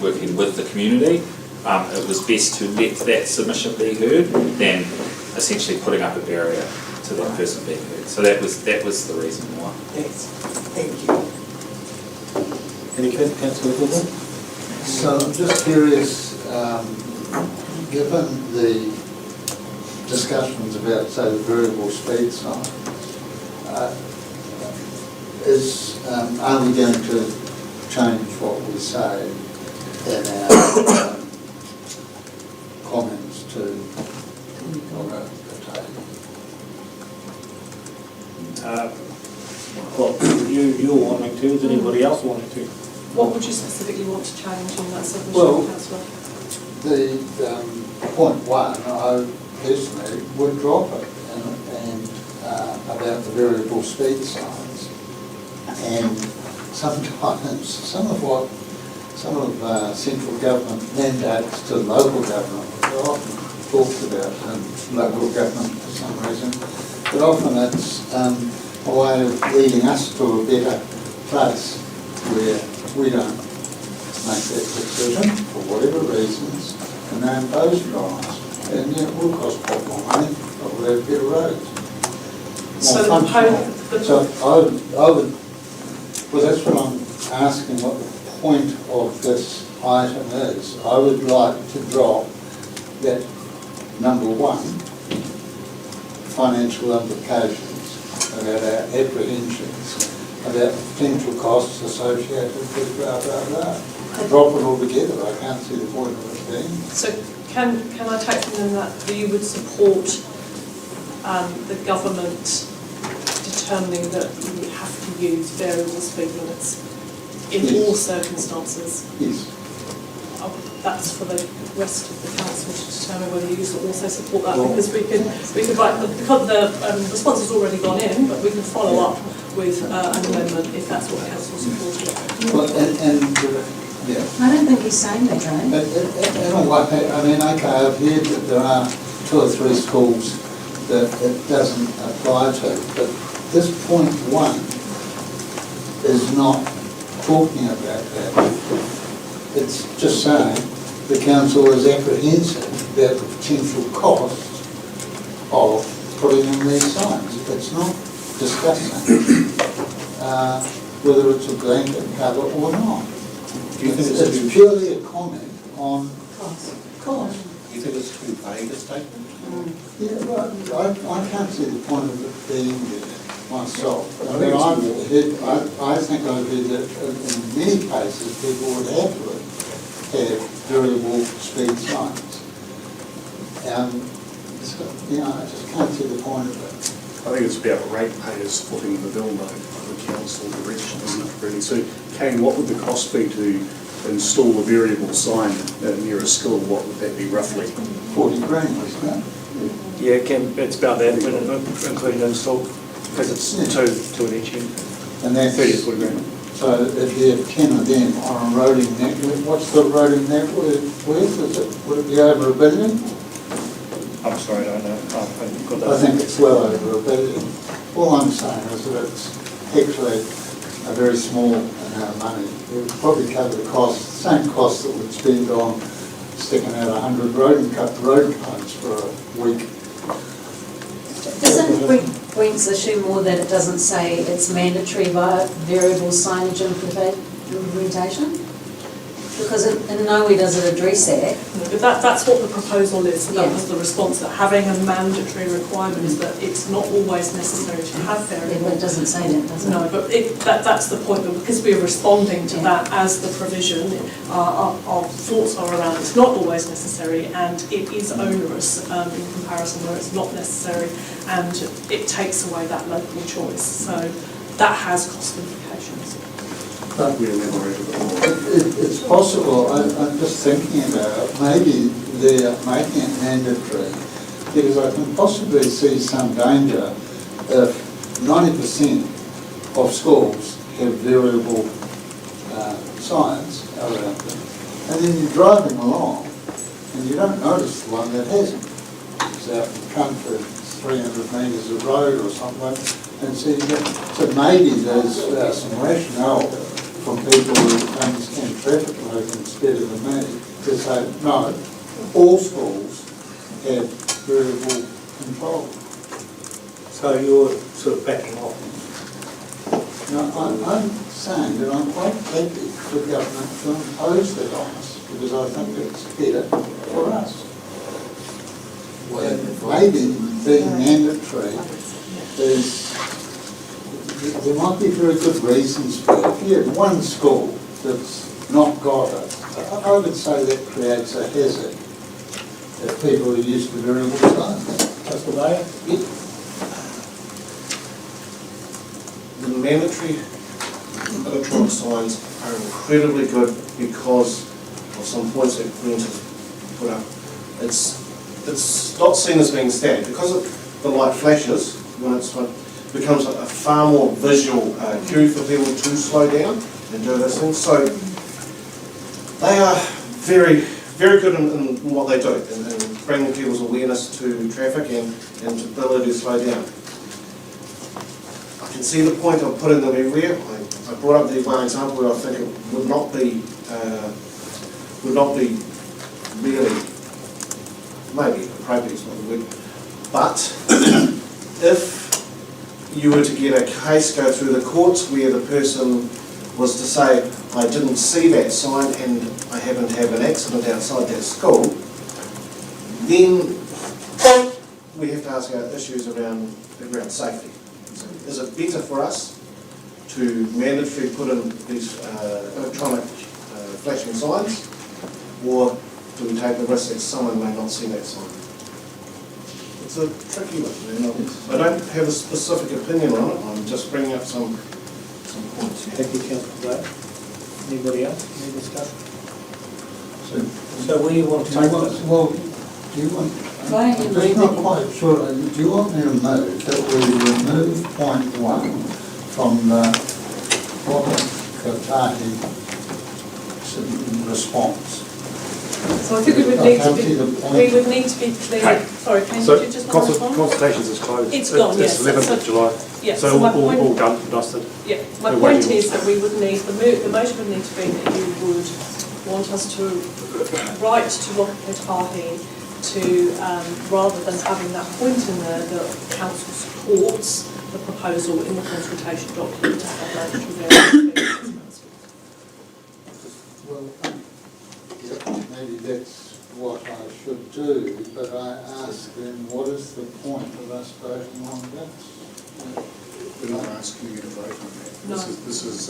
working with the community, it was best to let that submission be heard than essentially putting up a barrier to that person being heard. So that was the reason why. Yes, thank you. Any further, Councillor Goodwin? So I'm just curious, given the discussions about, say, the variable speed sign, are we going to change what we say in our comments to Well, you're wanting to, is anybody else wanting to? What would you specifically want to change in that submission, Well, Councillor? The point 1, I personally would drop it, and about the variable speed signs. And sometimes some of central government mandates to local government, which are often talked about in local government for some reason, but often it's a way of leading us to a better place where we don't make that decision for whatever reasons, and they impose it on us. And it will cost a lot more money, but we'll have better roads. So So I would, well, that's what I'm asking, what the point of this item is. I would like to drop that number 1, financial implications, about our apprehensions, about the potential costs associated with blah, blah, blah. Drop it all together, I can't see the point of it being. So can I take from them that you would support the government determining that we have to use variable speed limits in Yes. all circumstances. Yes. That's for the rest of the council to determine whether you also support that, Well, because we could write, because the response has already gone in, but we can follow up with an amendment if that's what council supports. Well, yeah. I don't think he's saying that, Ray. In a way, I mean, okay, I've heard that there are 2 or 3 schools that it doesn't apply to, but this point 1 is not talking about that. It's just saying the council is apprehensive about the potential cost of putting in these signs. It's not discussing whether it's a blanket cover or not. Do you think It's purely a comment on Cost. Do you think it's too vague a statement? Yeah, well, I can't see the point of it being there myself. I I think I've heard that in many cases people would happily have variable speed signs. So, I just can't see the point of it. I think it's about ratepayers footing the bill though, by the council direction, isn't it really? So, Kane, what would the cost be to install a variable sign near a school? What would that be roughly? 40 grand, isn't it? Yeah, it's about that, including install, because it's two at each end. And that's 30 to 40 grand. So if you have 10 of them on a roading network, what's the roading network worth? Would it be over $1 billion? I'm sorry, I don't know. I've got that. I think it's well over $1 billion. All I'm saying is that it's actually a very small amount of money. It would probably cover the cost, the same cost that we'd spend on sticking out 100 road cones for a week. Doesn't Brent's issue more that it doesn't say it's mandatory via variable signage implementation? Because in no way does it address that. But that's what the proposal is, and that Yeah. was the response, that having a mandatory requirement is that it's not always necessary to have Yeah, variable. but it doesn't say that, does it? No, but that's the point, that because we're responding to that as the provision, our thoughts are around it's not always necessary and it is onerous in comparison where it's not necessary, and it takes away that local choice. So that has cost implications. It's possible, I'm just thinking about it, maybe they're making it mandatory because I can possibly see some danger if 90% of schools have variable signs around them, and then you're driving along and you don't notice the one that hasn't. It's out in the country, it's 300 metres of road or something, and so maybe there's some rationale from people who understand traffic movements better than me to say, no, all schools have variable control. So you're sort of backing off. Now, I'm saying that I'm quite happy for government to impose that on us because I think it's better for us. Maybe being mandatory is, there might be very good reasons for it. If you have one school that's not got it, I would say that creates a hazard if people are used to variable signs. Councillor Mayor? The mandatory electronic signs are incredibly good because of some points that Brent has put up. It's not seen as being static because the light flashes when it's becomes a far more visual cue for people to slow down and do those things. So they are very, very good in what they do and bringing people's awareness to traffic and to ability to slow down. I can see the point of putting them everywhere. I brought up the one example where I think it would not be really, maybe appropriate is not the word, but if you were to get a case go through the courts where the person was to say, I didn't see that sign and I happened to have an accident outside that school, then we have to ask our issues around safety. So is it better for us to mandatorily put in these electronic flashing signs, or do we take the risk that someone may not see that sign? it's a tricky one. I don't have a specific opinion on it, I'm just bringing up some points. Thank you, Councillor Blair. Anybody else, any discussion? So where do you want to take this? Well, do you want, Right, I'm just not quite sure, do you want me to move that we remove point 1 from the Kotaki response? So I think we would need to be clear. Okay. Sorry, can So you just want to respond? consultations is closed. It's gone, yes. It's 11th of July. Yes, So so my all point, done, dusted. yeah, my We're point waiting. is that we would need, the motion would need to be that you would want us to write to Rockport to, rather than having that point in there, that council supports the proposal in the consultation document to have mandatory variance. Well, maybe that's what I should do, but I ask then, what is the point of us voting on this? We're not asking you to vote on that. No. This is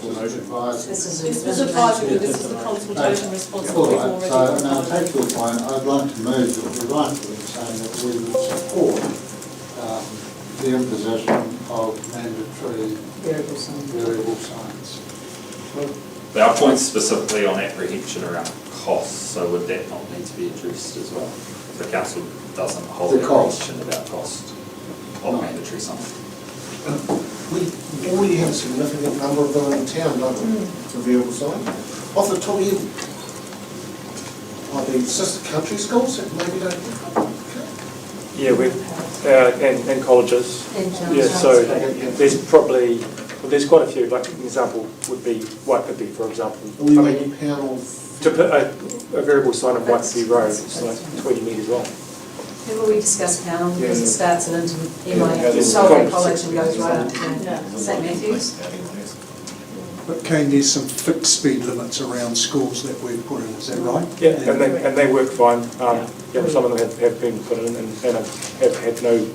This This was advisory, this is the consultation response that All we've right, already so now provided. take your point, I'd like to move that we write to them saying that we would support the imposition of mandatory variable signs. There are points specifically on apprehension around costs, so would that not need to be addressed as well? The council doesn't hold The cost. apprehension about cost of mandatory signs. We already have a significant number of them in town, don't we, for variable sign? Off the top of your, the sister country schools that maybe don't have them? Yeah, and colleges. Yeah, so there's probably, well, there's quite a few, like an example would be Waikapi, for example. Are we I making mean, panel? to put a variable sign on Waikapi Road, it's like 20 metres long. Remember we discussed Pound, because it starts and into Yeah. Solway College and goes right up to St Matthews. But Kane, there's some fixed speed limits around schools that we've put in, is that right? Yeah, and they work fine. Yeah, some of them have been put in and have had no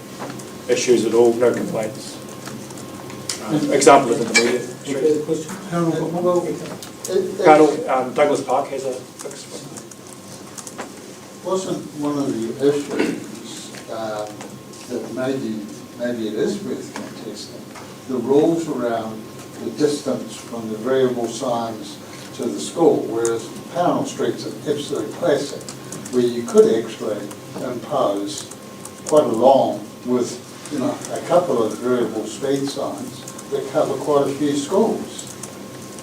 issues at all, no complaints. Example is intermediate street. Panel, Douglas Park has a fixed one. Wasn't one of the issues that maybe it is worth contesting, the rules around the distance from the variable signs to the school, whereas Pownell Street's an absolute classic, where you could actually impose quite a long with, you know, a couple of variable speed signs that cover quite a few schools.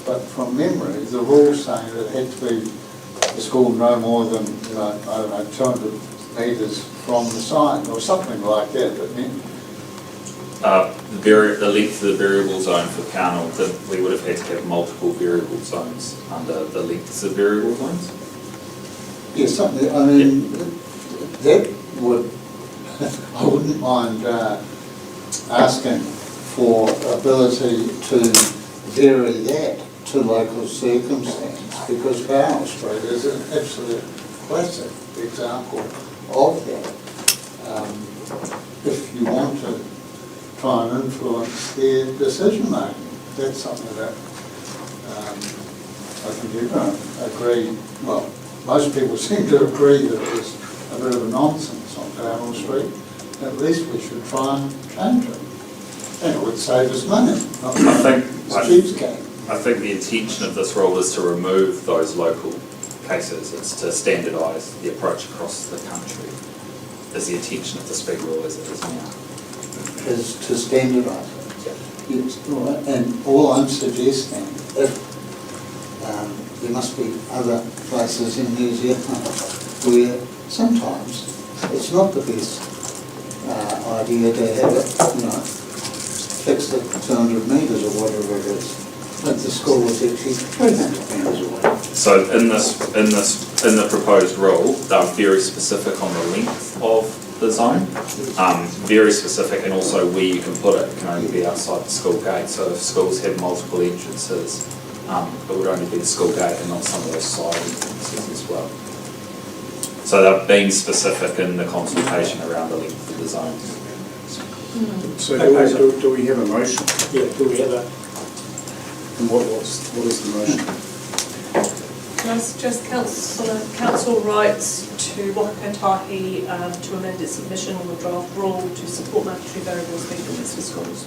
But from memory, the rules saying that it had to be the school no more than, you know, I don't know, 200 metres from the sign or something like that. But The length of the variable zone for Pownell, we would have had to have multiple variable zones under the lengths of variable zones. yeah, something. I mean, that would I wouldn't mind asking for ability to vary that to local circumstance, because Pownell Street is an absolute classic example of that. If you want to try and influence their decision making, that's something that I think you're going to agree, well, most people seem to agree that it was a bit of a nonsense on Pownell Street. At least we should try and change it. And it would save us money, not cheapskate. I think the intention of this rule is to remove those local cases. It's to standardise the approach across the country. Is the intention of the speed rule as it is now. Is to standardise it. Yes, right. And all I'm suggesting, if there must be other places in New Zealand where sometimes it's not the best idea to have it, you know, fixed at 200 metres or whatever it is. But the school was actually 300 metres away. So in the proposed rule, they're very specific on the length of the zone, very specific, and also where you can put it. It can only be outside the school gate. So if schools have multiple entrances, it would only be the school gate and not some of those side entrances as well. So they're being specific in the consultation around the length of the zones. So do we have a motion? Yeah, do we have a? And what is the motion? Can I suggest council writes to Whakatahi to amend its submission on the draft rule to support mandatory variable speed limits for schools?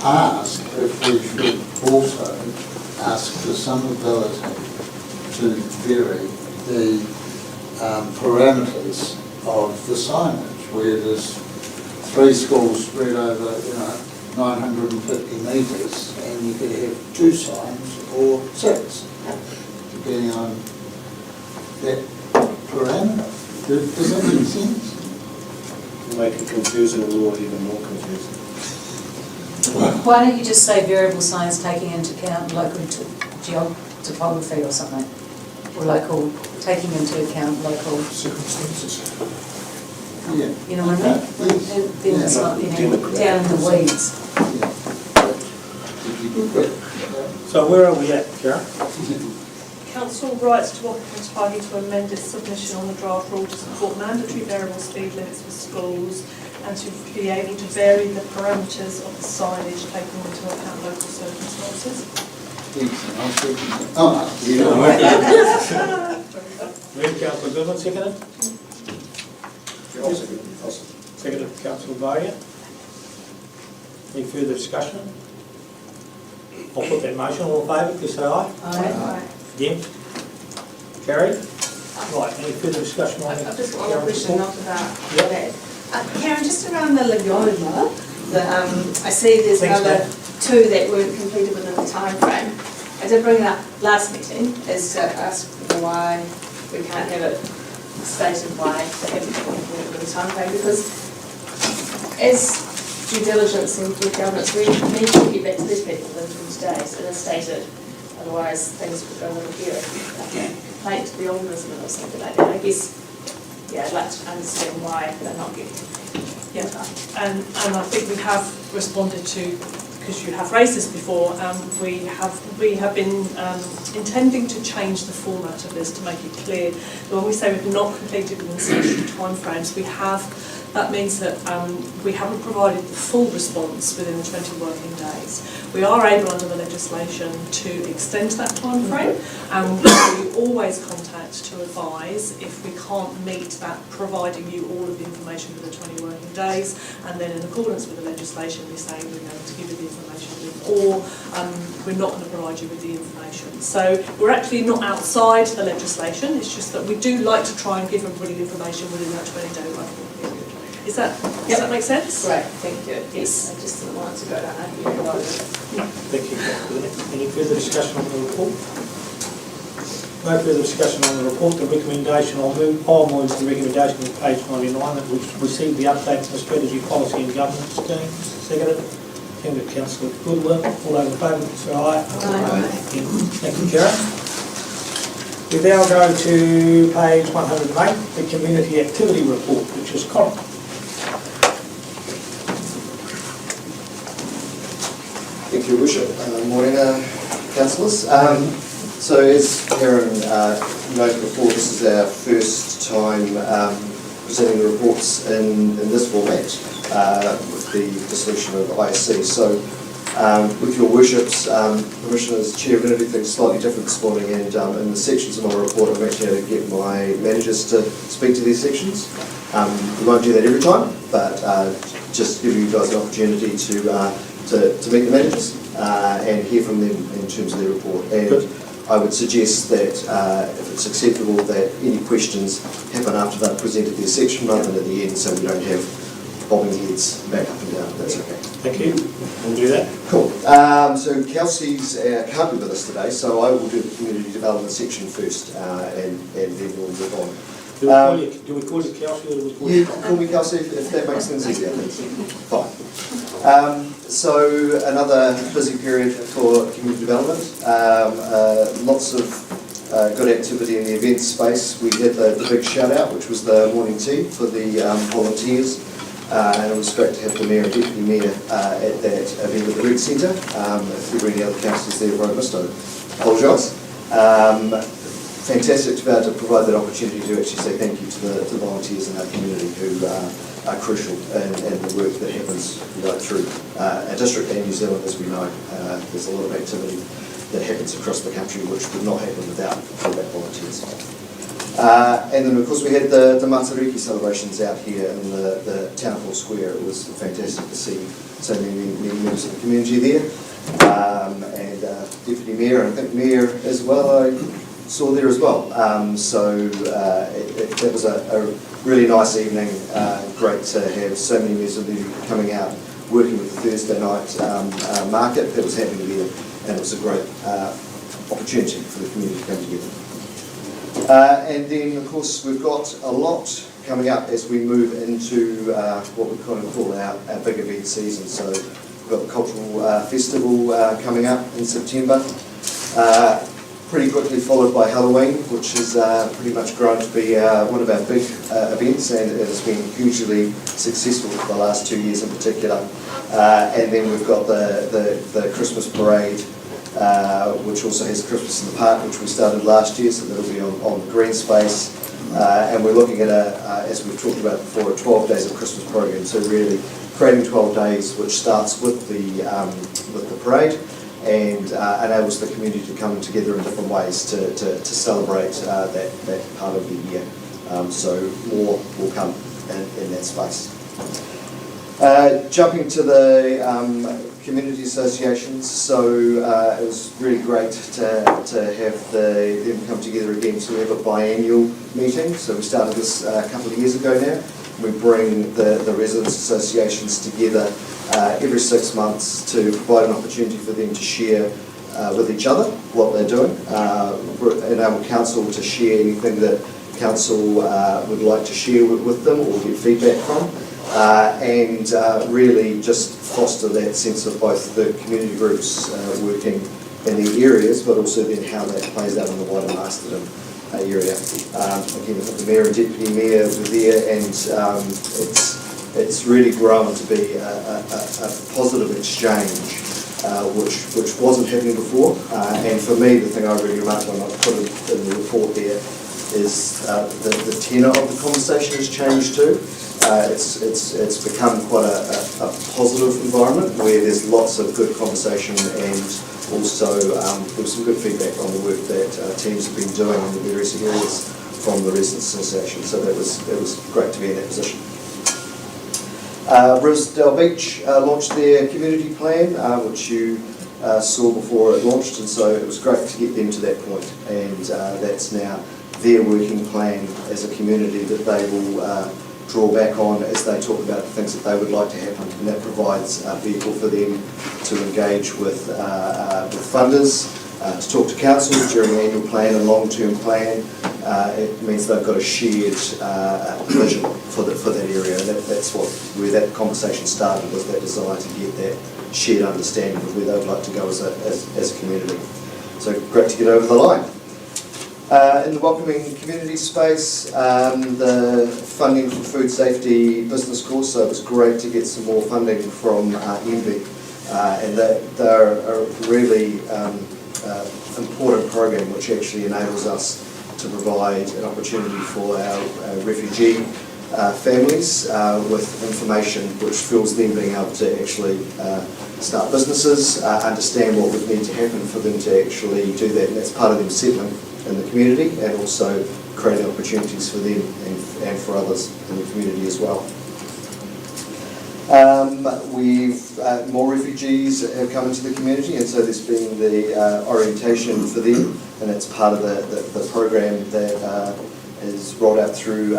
I asked if we should also ask for some ability to vary the parameters of the signage, where there's 3 schools spread over, 950 metres, and you could have 2 signs or 6, depending on that parameter. Does that make sense? Make a confusing law even more confusing. Why don't you just say variable signs taking into account local topography or something? Or local, taking into account local Circumstances. Yeah. You know what I mean? Then it's not, down in the weeds. So where are we at, Karen? Council writes to Whakatahi to amend its submission on the draft rule to support mandatory variable speed limits for schools and to be able to vary the parameters of the signage taking into account local circumstances. Moved Councillor Goodman, seconded? Seconded Councillor Varia. Any further discussion? I'll put that motion. All in favour, please say aye. Aye. Against? Carried? Right, any further discussion on that? I've just got one question after that. Yep. Karen, just around the Legioma, I see there's Thanks, another ma'am. 2 that weren't completed within the time frame. I did bring it up last meeting, is to ask why we can't have it stated why they haven't been completed within the time frame, because as due diligence and good governance, we need to get back to these people within 20 days, and as stated, otherwise things could go over here. Complaint to the ombudsman or something like that. I guess, yeah, I'd like to understand why they're not getting. Yeah, and I think we have responded to, because you have raised this before, we have been intending to change the format of this to make it clear that when we say we've not completed within certain timeframes, that means that we haven't provided the full response within the 20 working days. We are able under the legislation to extend that time frame, and we always contact to advise if we can't meet that, providing you all of the information within 20 working days, and then in accordance with the legislation we say we're going to give you the information or we're not going to provide you with the information. So we're actually not outside the legislation, it's just that we do like to try and give everybody information within that 20-day working period. Does that make sense? Great, thank you. Yes, I just didn't want to go down that road. Thank you. Any further discussion on the report? No further discussion on the report. The recommendation, I'll move the recommendation on page 99 that we receive the update to the strategy, policy and governance schemes. Seconded. Seconded Councillor Goodwin. All those in favour, say aye. Aye. Thank you, Karen. We now go to page 108, the community activity report, which is Colin. Thank you, Worship. Morning, councillors. So as Karen noted before, this is our first time presenting the reports in this format with the dissolution of the ISC. So with your Worships, permission as Chair, we're going to do things slightly different this morning, and in the sections of my report I'm actually going to get my managers to speak to these sections. We won't do that every time, but just give you guys an opportunity to meet the managers and hear from them in terms of their report. And I would suggest that if it's acceptable that any questions happen after they've presented their section rather than at the end, so we don't have bobbing heads back up and down. That's okay. Thank you. We'll do that. Cool. So Kelsey's can't be with us today, so I will do the community development section first, and then we'll move on. Do we call you Kelsey or do we call you Tom? Call me Kelsey if that makes things easier. Fine. So another busy period for community development. Lots of good activity in the event space. We had the big shout out, which was the morning tea for the volunteers. And it was great to have the Mayor and Deputy Mayor at that event at the Rec Centre. If there were any other councillors there who I missed, I apologise. Fantastic to be able to provide that opportunity to actually say thank you to the volunteers in our community who are crucial in the work that happens right through our district and New Zealand. As we know, there's a lot of activity that happens across the country which would not happen without combat volunteers. And then of course we had the Matariki celebrations out here in the Town Hall Square. It was fantastic to see so many members of the community there. And Deputy Mayor, and I think Mayor as well, I saw there as well. That was a really nice evening. Great to have so many members of the coming out, working with the Thursday night market that was happening there, and it was a great opportunity for the community to come together. And then of course we've got a lot coming up as we move into what we kind of call our big event season. So we've got the Cultural Festival coming up in September, pretty quickly followed by Halloween, which is pretty much grown to be one of our big events, and it has been hugely successful for the last 2 years in particular. And then we've got the Christmas parade, which also has Christmas in the Park, which we started last year, so that'll be on the green space. And we're looking at, as we've talked about before, a 12 days of Christmas program, so really creating 12 days, which starts with the parade and enables the community to come together in different ways to celebrate that part of the year. So more will come in that space. Jumping to the community associations, so it was really great to have them come together again. So we have a biannual meeting, so we started this a couple of years ago now. We bring the residents associations together every 6 months to provide an opportunity for them to share with each other what they're doing, enable council to share anything that council would like to share with them or get feedback from. And really just foster that sense of both the community groups working in the areas, but also then how that plays out in the wider Masterton area. Again, the Mayor and Deputy Mayor were there, and it's really grown to be a positive exchange, which wasn't happening before. And for me, the thing I really remarked on, I put it in the report there, is the tenor of the conversation has changed too. It's become quite a positive environment where there's lots of good conversation, and also there was some good feedback on the work that teams have been doing in the various areas from the Residents Association. So it was great to be in that position. Brisdale Beach launched their community plan, which you saw before it launched, and so it was great to get them to that point, and that's now their working plan as a community that they will draw back on as they talk about the things that they would like to happen, and that provides a vehicle for them to engage with funders, to talk to council during the annual plan and long-term plan. It means they've got a shared vision for that area, and that's where that conversation started, was that desire to get that shared understanding of where they'd like to go as a community. So great to get over the line. In the welcoming community space, the funding for food safety business course, so it was great to get some more funding from ENVI, and they're a really important program which actually enables us to provide an opportunity for our refugee families with information which fuels them being able to actually start businesses, understand what would need to happen for them to actually do that, and that's part of them settling in the community, and also creating opportunities for them and for others in the community as well. More refugees have come into the community, and so there's been the orientation for them, and it's part of the program that is rolled out through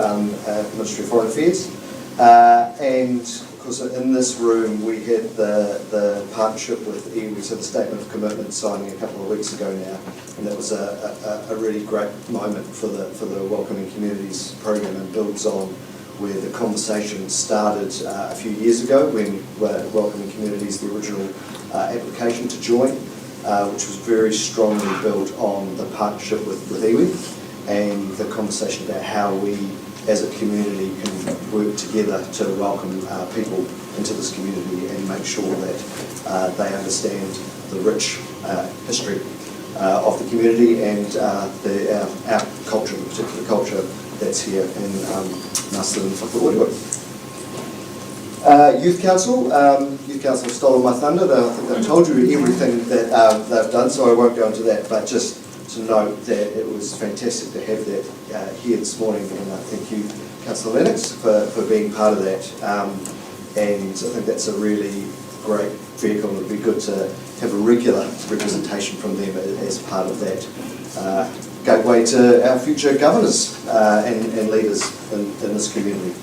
Ministry of Foreign Affairs. And of course, in this room we had the partnership with iwi, so the Statement of Commitment signing a couple of weeks ago now, and that was a really great moment for the Welcoming Communities program, and builds on where the conversation started a few years ago when Welcoming Communities, the original application to join, which was very strongly built on the partnership with iwi, and the conversation about how we as a community can work together to welcome people into this community and make sure that they understand the rich history of the community and our culture, the particular culture that's here in Masterton and Whakaoriwa. Youth Council. Youth Council have stolen my thunder. I think they've told you everything that they've done, so I won't go into that. But just to note that it was fantastic to have that here this morning, and thank you, Councillor Lennox, for being part of that. And I think that's a really great vehicle. It would be good to have a regular representation from them as part of that gateway to our future governors and leaders in this community.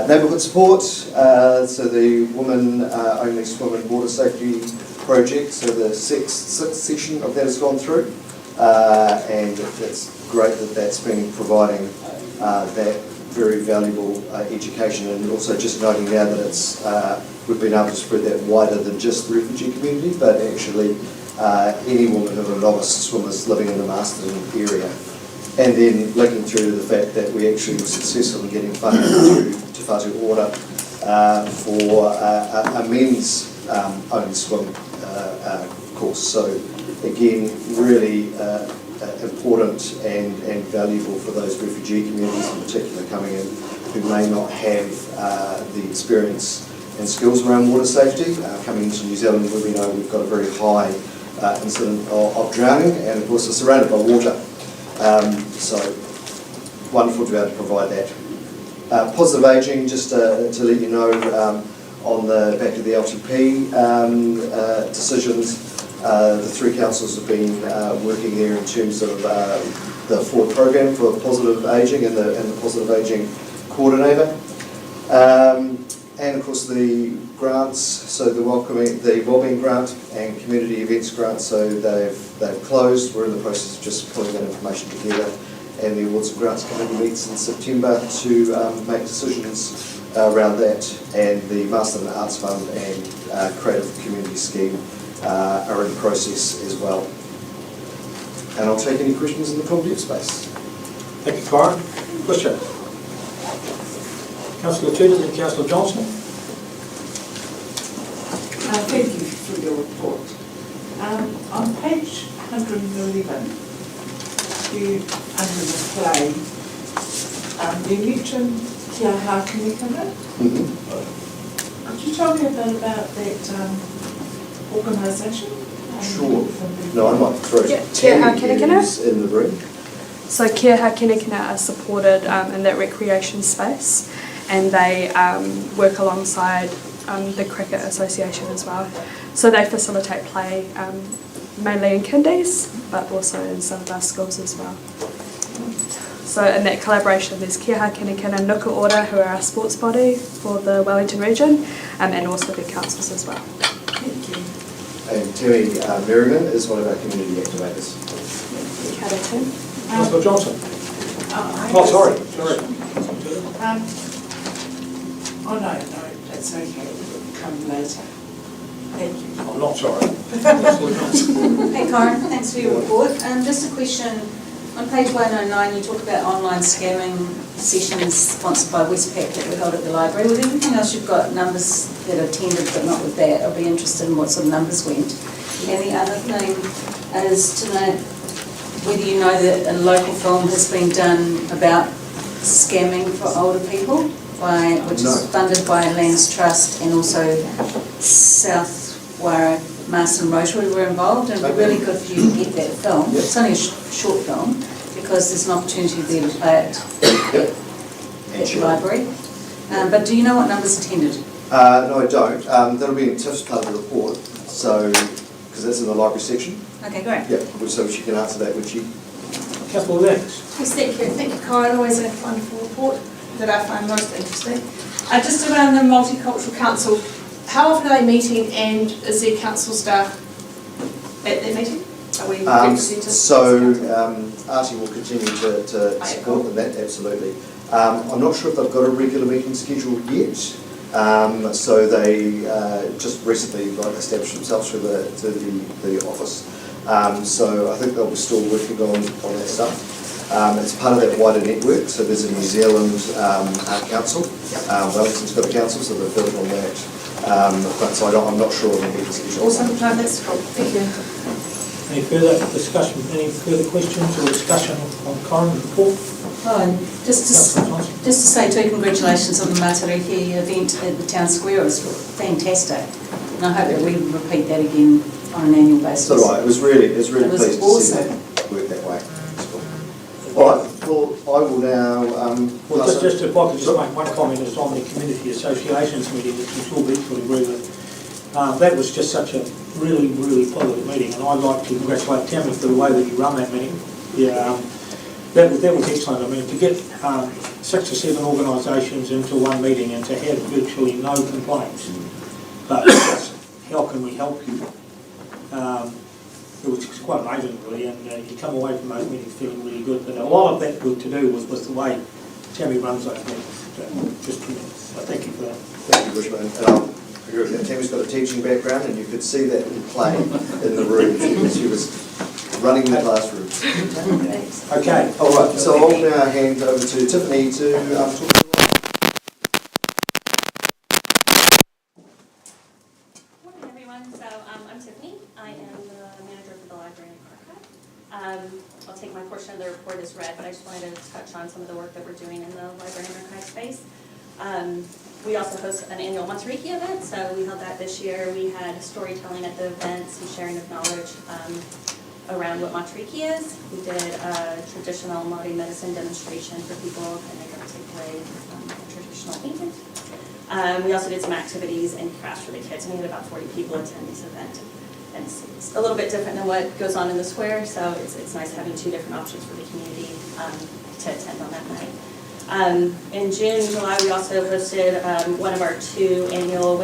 Neighbourhood support, so the Women Only Swim and Water Safety Project, so the sixth session of that has gone through, and it's great that that's been providing that very valuable education, and also just noting now that it's we've been able to spread that wider than just the refugee community, but actually any woman who are novice swimmers living in the Masterton area. And then looking through to the fact that we actually were successful in getting funding through Te Whatu Order for a men's only swim course. So again, really important and valuable for those refugee communities in particular coming in who may not have the experience and skills around water safety. Coming into New Zealand, where we know we've got a very high incident of drowning, and of course it's surrounded by water. So wonderful to be able to provide that. Positive ageing, just to let you know, on the back of the LTP decisions, the three councils have been working there in terms of the forward program for positive ageing and the positive ageing coordinator. And of course the grants, so the wellbeing grant and community events grant, so they've closed. We're in the process of just pulling that information together, and the awards and grants committee meets in September to make decisions around that, and the Masterton Arts Fund and Creative Community Scheme are in process as well. And I'll take any questions in the comedy space. Thank you, Corin. Question? Councillor Tudor and Councillor Johnson. Thank you for your report. On page 111, under the play, you mentioned Kia Hākinekana. Could you tell me a bit about that organisation? Sure. No, I might throw Kia Hākinekana in the room. So Kia Hākinekana are supported in that recreation space, and they work alongside the Cricket Association as well. So they facilitate play mainly in kindies, but also in some of our schools as well. So in that collaboration, there's Kia Hākinekana and Nuka Ora, who are our sports body for the Wellington region, and also the councils as well. Thank you. And Terry Merriman is one of our community activators. Councillor Johnson. Sorry. Oh, no, that's okay. It'll come later. Thank you. I'm not sorry. Hey Corin, thanks for your report. Just a question. On page 109, you talk about online scamming sessions sponsored by Westpac that were held at the library. With everything else, you've got numbers that are attended, but not with that. I'll be interested in what sort of numbers went. And the other thing is to know whether you know that a local film has been done about scamming for older people, which is funded by Lands Trust, and also South Warra Masterton Rotary were involved, and it'd be really good for you to get that film. Yep. It's only a short film, because there's an opportunity there to play it at the library. But do you know what numbers attended? No, I don't. That'll be in Tiff's part of the report, so because that's in the library section. Okay, great. Yeah, so she can answer that, would she? Councillor Lennox. Yes, thank you, Corin. Always a wonderful report that I find most interesting. Just around the Multicultural Council, how often are they meeting, and is there council staff at their meeting? Are we represented? Artie will continue to support them that, absolutely. I'm not sure if they've got a regular meeting schedule yet. So they just recently established themselves through the office. So I think they'll be still working on that stuff. It's part of that wider network, so there's a New Zealand Art Council. Wellington's got a council, so they're building on that. But so I'm not sure on the meeting schedule. Awesome, that's cool. Thank you. Any further discussion, any further questions or discussion on Corin's report? Oh, and just to say too, congratulations on the Matariki event at the town square. It was fantastic. And I hope that we repeat that again on an annual basis. So right, it was really It was pleased awesome. to see that work that way. All right, well, I will now. Well, just if I could just make one comment, is on the community associations meeting, which I'm sure Beach would agree with. That was just such a really, really positive meeting, and I'd like to congratulate Tammy for the way that you run that meeting. Yeah, that was excellent. I mean, to get 6 or 7 organisations into one meeting and to have virtually no complaints, but just, how can we help you? It was quite amazing, really, and you come away from those meetings feeling really good. But a lot of that good to do was the way Tammy runs those meetings. So, just tremendous. So thank you for that. Thank you, Bushman. And I agree with that. Tammy's got a teaching background, and you could see that in play in the room. She was running the classroom. Okay. All right. So I'll now hand over to Tiffany to talk about. Morning, everyone. So I'm Tiffany. I am the manager for the library and archive. I'll take my portion of the report as read, but I just wanted to touch on some of the work that we're doing in the library and archive space. We also host an annual Matariki event, so we held that this year. We had storytelling at the event, some sharing of knowledge around what Matariki is. We did a traditional Māori medicine demonstration for people, and they got to take away a traditional painting. We also did some activities and crafts for the kids, and we had about 40 people attend this event. And it's a little bit different than what goes on in the square, so it's nice having 2 different options for the community to attend on that night. In June and July, we also hosted one of our 2 annual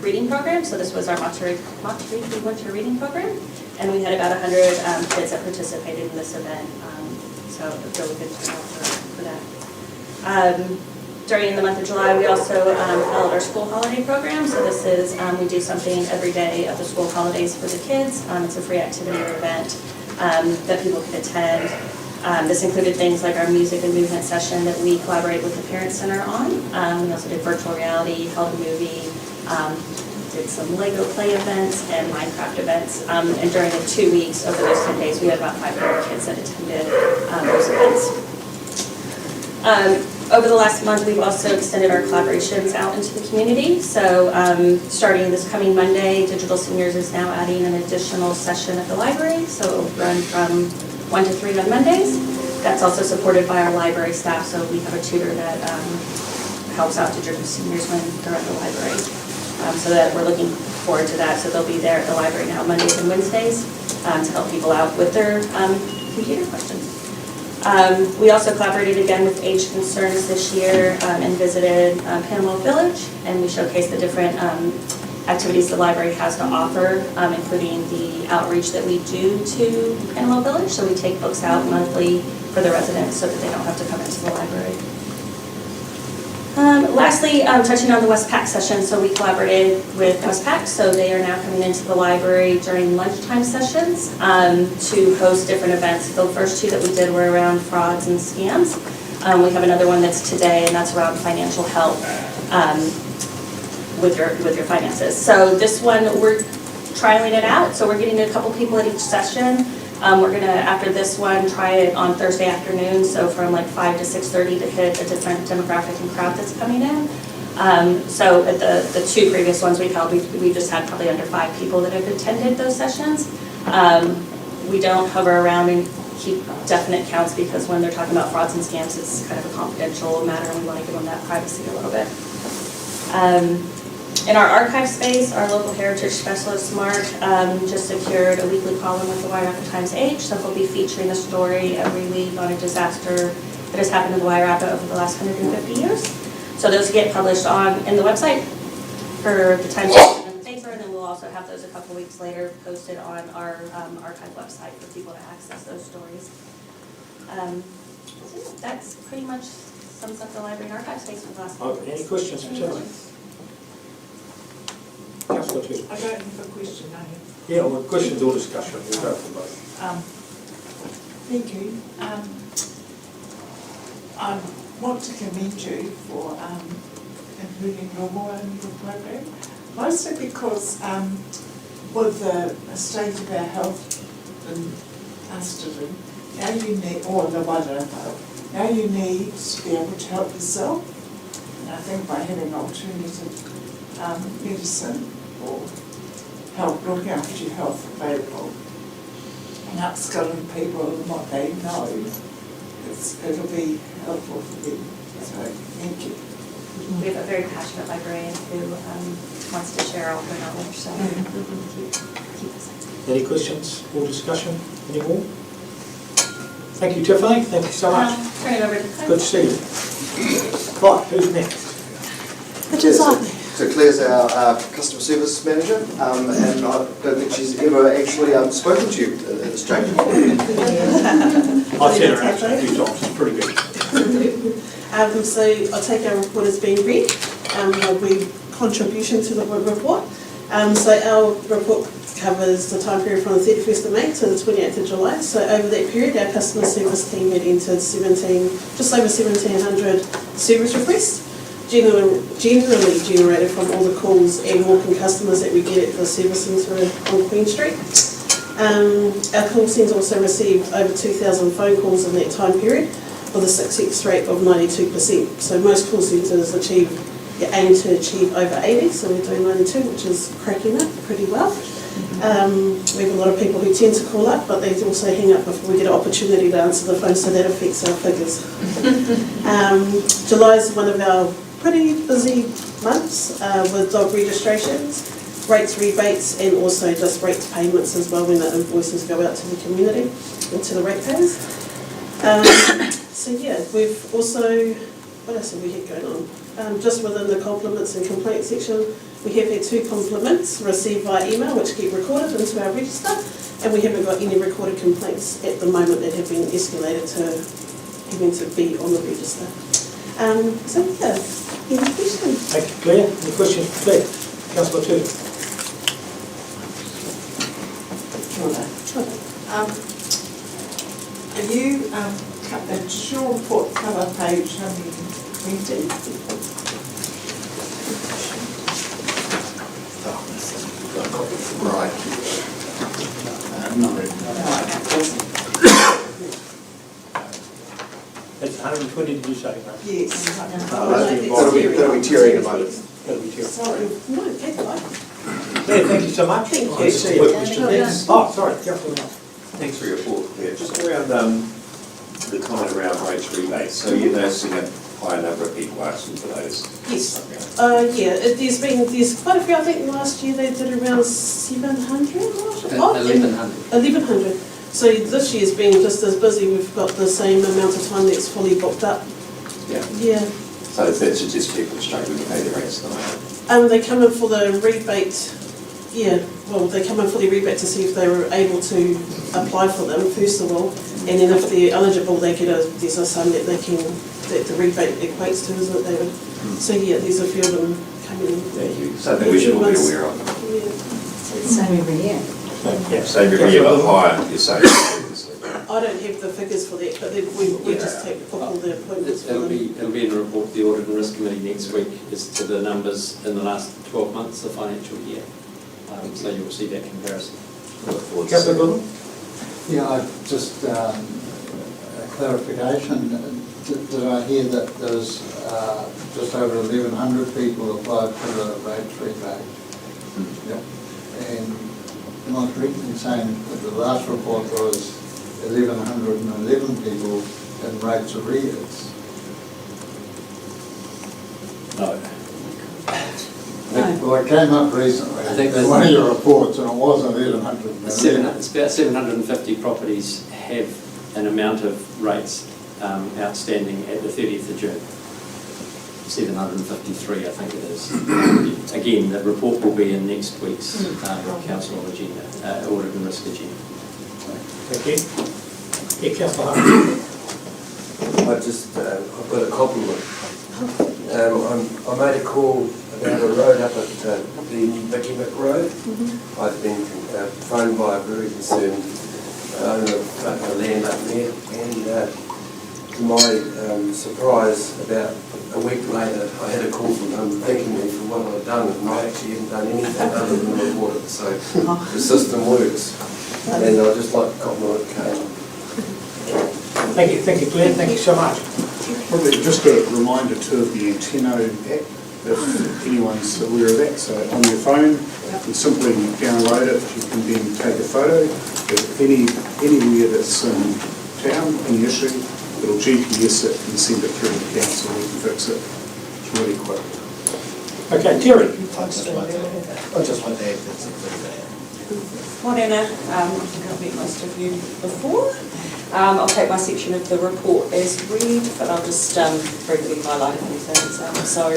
reading programs. So this was our Matariki Winter Reading Program, and we had about 100 kids that participated in this event. So a really good turnout for that. During the month of July, we also held our school holiday program. So this is, we do something every day of the school holidays for the kids. It's a free activity or event that people can attend. This included things like our music and movement session that we collaborate with the Parent Center on. We also did virtual reality, held a movie, did some Lego play events and Minecraft events. And during the 2 weeks over those 10 days, we had about 500 kids that attended those events. Over the last month, we've also extended our collaborations out into the community. So starting this coming Monday, Digital Seniors is now adding an additional session at the library. So it'll run from 1 to 3 on Mondays. That's also supported by our library staff. So we have a tutor that helps out Digital Seniors when they're at the library. So that we're looking forward to that. So they'll be there at the library now Mondays and Wednesdays to help people out with their computer questions. We also collaborated again with Age Concerns this year and visited Panama Village, and we showcased the different activities the library has to offer, including the outreach that we do to Panama Village. So we take books out monthly for the residents so that they don't have to come into the library. Lastly, touching on the Westpac session, so we collaborated with Westpac, so they are now coming into the library during lunchtime sessions to host different events. The first 2 that we did were around frauds and scams. We have another one that's today, and that's around financial help with your finances. So this one, we're trialing it out, so we're getting a couple people at each session. We're going to, after this one, try it on Thursday afternoon, so from like 5 to 6:30 to hit a different demographic and crowd that's coming in. So at the 2 previous ones we've held, we just had probably under 5 people that have attended those sessions. We don't hover around and keep definite counts because when they're talking about frauds and scams, it's kind of a confidential matter and we want to give them that privacy a little bit. In our archive space, our local heritage specialist, Mark, just secured a weekly column with the Wairarapa Times-Age, so he'll be featuring a story every week on a disaster that has happened in the Wairarapa over the last 150 years. So those get published in the website for the Times-Age and the paper, and then we'll also have those a couple weeks later posted on our archive website for people to access those stories. So yeah, that's pretty much sums up the library and archive space for the last couple Okay, any questions for Tiffany? Councillor Tudor. I don't have a question, I have. Yeah, well, questions or discussion, we'll go for both. Thank you. I want to commend you for including Romo in your program, mostly because with the state of our health in Masterton, our unique, or the Wairarapa, Now you need to be able to help yourself. And I think by having alternative medicine or help looking after your health available and upskilling people in what they know, it'll be helpful for them. So thank you. We have a very passionate librarian who wants to share all her knowledge, so keep us up. Any questions or discussion anymore? Thank you, Tiffany. Thank you so much. Turn it over to Claire. Good to see you. Right, who's next? It is on. So Claire's our customer service manager, and I don't think she's ever actually spoken to you at this change. I've seen her actually a few times. It's pretty good. So I'll take our report as being read. We contribution to the report. So our report covers the time period from the 31st of May to the 28th of July. So over that period, our customer service team had entered just over 1,700 service requests, generally generated from all the calls and walk-in customers that we get at the service centre on Queen Street. Our call centre also received over 2,000 phone calls in that time period with a success rate of 92%. So most call centres aim to achieve over 80, so we're doing 92, which is cracking it pretty well. We have a lot of people who tend to call up, but they also hang up before we get an opportunity to answer the phone, so that affects our figures. July is one of our pretty busy months with dog registrations, rates, rebates, and also just rates payments as well when the invoices go out to the community and to the ratepayers. So yeah, we've also, what else have we had going on? Just within the compliments and complaints section, we have had 2 compliments received via email which get recorded into our register, and we haven't got any recorded complaints at the moment that have been escalated to having to be on the register. So yeah, any questions? Thank you, Claire. Any questions for Claire? Councillor Tudor. Are you, does your report cover page 120? Right. Not really. It's 120, did you say? No? Yes. That'll be tearing in a moment. That'll be tearing. Sorry. No, take it away. Yeah, thank you so much. Thank Good to see you. Oh, sorry. Thanks for your report, Claire. Just around the comment around rates rebates, so you're noticing a higher number of people asking for those? Yes. There's quite a few. I think last year they did around 700. 1,100. So this year's been just as busy. We've got the same amount of time that's fully booked up. Yeah. Yeah. So that suggests people are struggling to pay their rates at the moment? They come in for the rebate. Yeah, well, they come in for the rebate to see if they were able to apply for them, first of all, and then if they're eligible, they get there's a sum that the rebate equates to, isn't it, David? So yeah, there's a few of them coming in. Thank you. Something we should all be aware of. Yeah. Same every year. Yeah, same every year, but higher, you're saying. I don't have the figures for that, but we just book all the appointments for them. It'll be in the report to the Audit and Risk Committee next week as to the numbers in the last 12 months of the financial year. So you'll see that comparison. Councillor Goodall? Yeah, just a clarification. Did I hear that there's just over 1,100 people applied for the rate rebate? Yeah. And am I correct in saying that the last report was 1,111 people in rates arrears? No. Well, it came up recently in one of your reports, and it wasn't 1,111. It's about 750 properties have an amount of rates outstanding at the 30th of June. 753, I think it is. Again, the report will be in next week's council agenda, audit and risk agenda. Thank you. Yeah, Councillor Hart. I've got a compliment. I made a call about a road up at the Vicky Mick Road. I've been phoned by a very concerned owner of land up there, and to my surprise, about a week later, I had a call from him thanking me for what I'd done, and I actually hadn't done anything other than report it. So the system works, and I'd just like to compliment Kane. Thank you, Claire, thank you so much. Probably just a reminder too of the Antenno app, if anyone's aware of that. So on your phone, you simply download it, you can then take a photo of anywhere that's in town, any issue, it'll GPS it and send it through to the council, we can fix it. It's really quick. Okay, Terry. I just want to add that's a bit Morena, I think I've met most of you before. I'll take my section of the report as read, but I'll just briefly highlight a few things. So,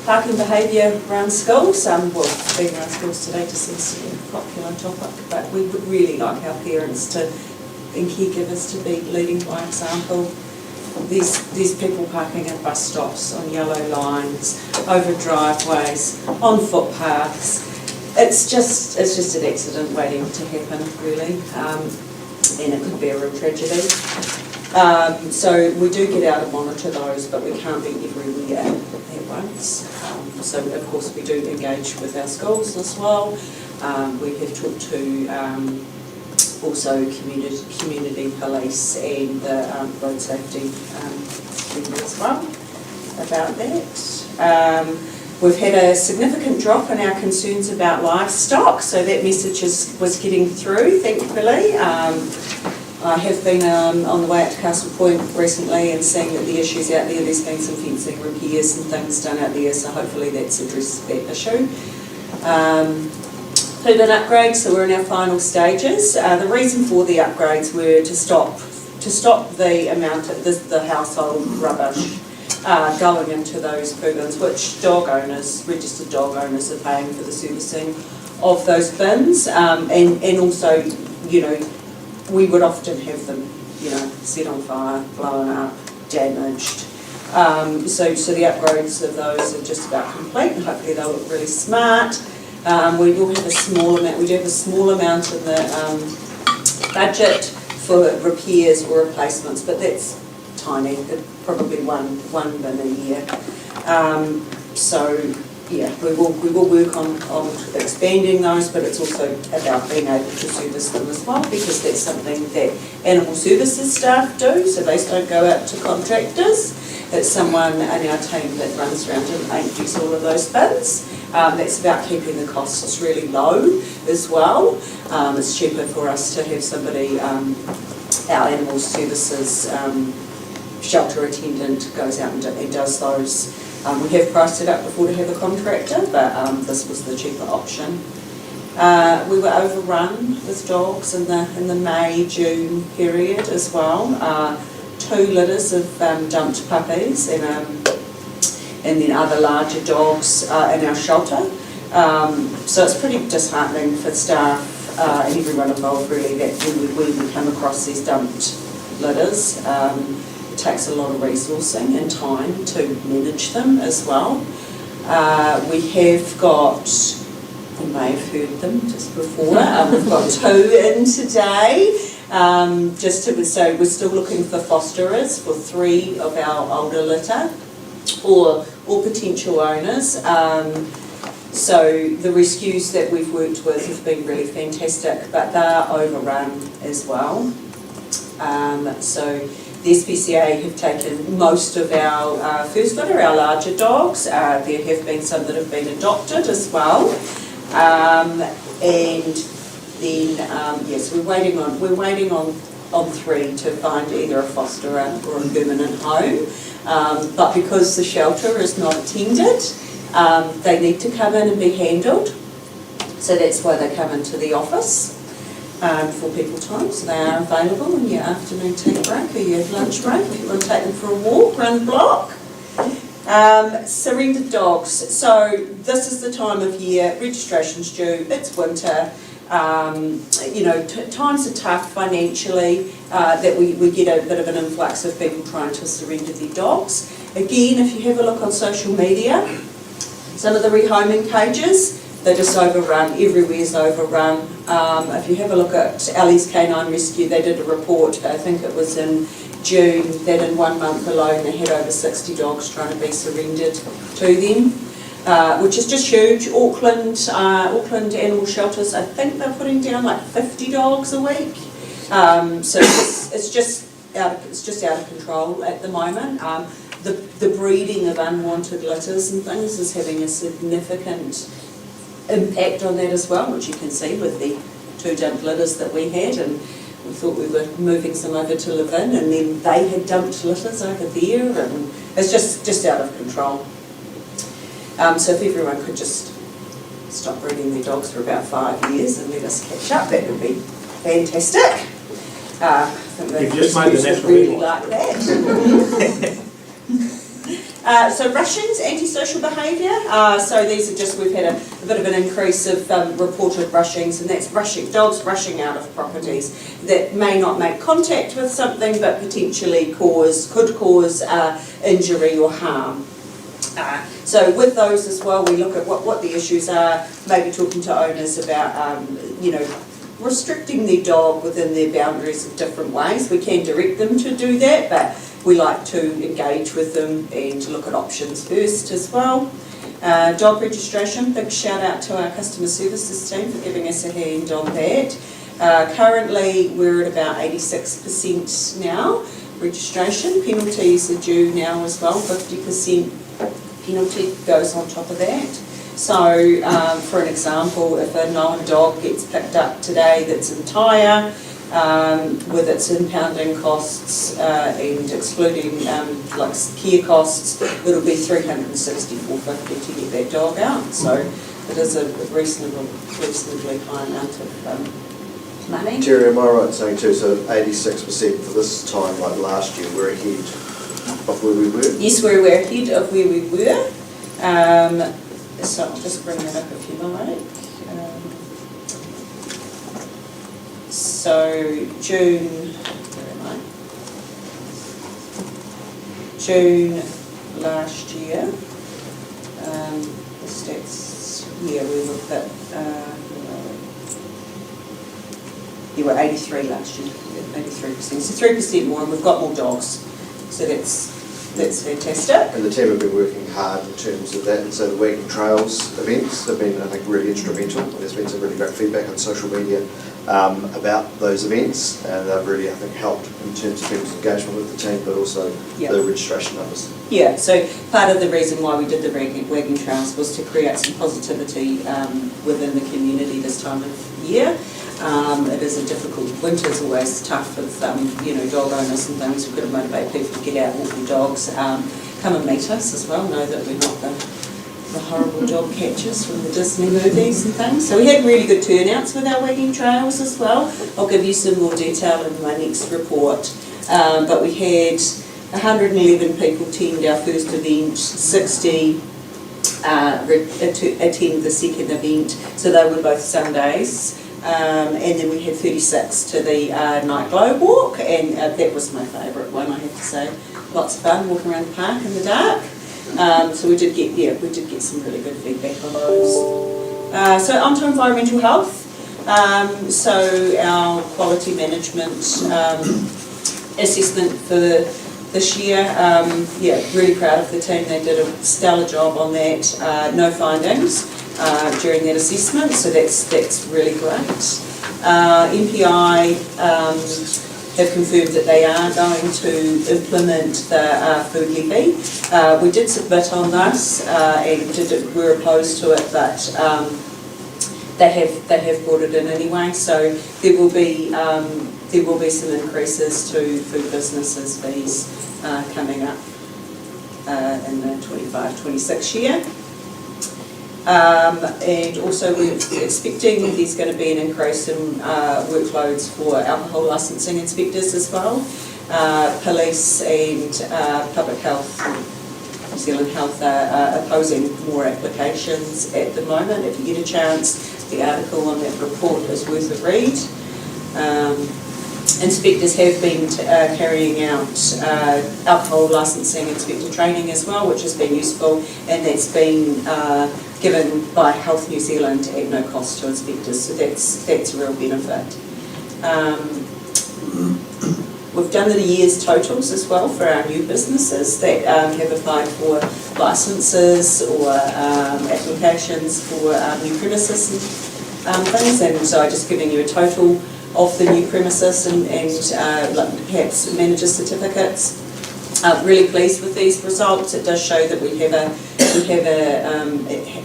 parking behaviour around schools. Well, being around schools today just seems to be a popular topic, but we would really like our parents and caregivers to be leading by example. These people parking at bus stops, on yellow lines, over driveways, on footpaths. It's just an accident waiting to happen, really, and it could be a real tragedy. So we do get out and monitor those, but we can't be everywhere at once. So of course we do engage with our schools as well. We have talked to also community police and the road safety people as well about that. We've had a significant drop in our concerns about livestock, so that message was getting through, thankfully. I have been on the way up to Castle Point recently and seeing that the issues out there, there's been some fencing repairs and things done out there, so hopefully that's addressed that issue. Poo-bin upgrades, so we're in our final stages. The reason for the upgrades were to stop the amount of the household rubbish going into those poo bins, which registered dog owners are paying for the servicing of those bins, and also, you know, we would often have them, you know, set on fire, blown up, damaged. So the upgrades of those are just about complete, and hopefully they'll look really smart. We will have a small amount. We do have a small amount in the budget for repairs or replacements, but that's tiny. Probably one bin a year. So yeah, we will work on expanding those, but it's also about being able to service them as well, because that's something that animal services staff do, so they don't go out to contractors. It's someone in our team that runs around and empties all of those bins. That's about keeping the costs really low as well. It's cheaper for us to have somebody, our animal services shelter attendant goes out and does those. We have priced it up before to have a contractor, but this was the cheaper option. We were overrun with dogs in the May-June period as well. 2 litters of dumped puppies and then other larger dogs in our shelter. So it's pretty disheartening for staff and everyone involved really that when we come across these dumped litters. It takes a lot of resourcing and time to manage them as well. We have got, you may have heard them just before, we've got 2 in today. So we're still looking for fosterers for 3 of our older litter or potential owners. So the rescues that we've worked with have been really fantastic, but they're overrun as well. So the SPCA have taken most of our first litter, our larger dogs. There have been some that have been adopted as well. And then, yes, we're waiting on 3 to find either a fosterer or a permanent home. But because the shelter is not attended, they need to come in and be handled. So that's why they come into the office. For people time, so they are available in your afternoon tea break or your lunch break if you want to take them for a walk around the block. Surrendered dogs. So this is the time of year, registration's due, it's winter, you know, times are tough financially, that we get a bit of an influx of people trying to surrender their dogs. Again, if you have a look on social media, some of the rehoming pages, they're just overrun, everywhere's overrun. If you have a look at Ellie's Canine Rescue, they did a report, I think it was in June, that in 1 month alone they had over 60 dogs trying to be surrendered to them, which is just huge. Auckland Animal Shelters, I think they're putting down like 50 dogs a week. So it's it's just out of control at the moment. The breeding of unwanted litters and things is having a significant impact on that as well, which you can see with the 2 dumped litters that we had, and we thought we were moving some over to live in, and then they had dumped litters over there, and it's just out of control. So if everyone could just stop breeding their dogs for about 5 years and let us catch up, that would be fantastic. I think You've just made the national really like that. So rushings, antisocial behaviour. So these are just, we've had a bit of an increase of reported rushings, and that's dogs rushing out of properties that may not make contact with something but potentially could cause injury or harm. So with those as well, we look at what the issues are, maybe talking to owners about, restricting their dog within their boundaries in different ways. We can direct them to do that, but we like to engage with them and to look at options first as well. Dog registration, big shout out to our customer services team for giving us a hand on that. Currently we're at about 86% now registration. Penalties are due now as well, 50% penalty goes on top of that. So, for an example, if a known dog gets picked up today that's entire, with its impounding costs and excluding like care costs, it'll be $364.50 to get that dog out. So it is a reasonably high amount of money. Terry, am I right in saying too, so 86% for this time, like last year, we're ahead of where we were? Yes, we're ahead of where we were. So I'll just bring that up if you like. So June, where am I? June last year, the stats, yeah, we looked at, you were 83 last year, 83%, so 3% more, and we've got more dogs, so that's fantastic. And the team have been working hard in terms of that, and so the Wagging Trails events have been, I think, really instrumental. There's been some really great feedback on social media about those events, and they've really, I think, helped in terms of people's engagement with the team, but also the registration numbers. Yeah, so part of the reason why we did the Wagging Trails was to create some positivity within the community this time of year. It is a difficult, winter's always tough with dog owners and things. We've got to motivate people to get out and walk their dogs, come and meet us as well, know that we're not the horrible dog catchers from the Disney movies and things. So we had really good turnouts with our Wagging Trails as well. I'll give you some more detail in my next report. But we had 111 people attend our first event, 60 attend the second event, so they were both Sundays. And then we had 36 to the night globe walk, and that was my favourite one, I have to say. Lots of fun walking around the park in the dark. So we did get some really good feedback on those. So on to environmental health. So our quality management assessment for this year, really proud of the team. They did a stellar job on that. No findings during that assessment, so that's really great. MPI have confirmed that they are going to implement the food levy. We did submit on this and we're opposed to it, but they have brought it in anyway. So there will be some increases to food businesses fees coming up in the 25-26 year. And also we're expecting there's going to be an increase in workloads for alcohol licensing inspectors as well. Police and Public Health, New Zealand Health are opposing more applications at the moment. If you get a chance, the article on that report is worth a read. Inspectors have been carrying out alcohol licensing inspector training as well, which has been useful, and that's been given by Health New Zealand at no cost to inspectors, so that's a real benefit. We've done the year's totals as well for our new businesses that have applied for licences or applications for new premises and things, and so I'm just giving you a total of the new premises and like perhaps manager certificates. Really pleased with these results. It does show that we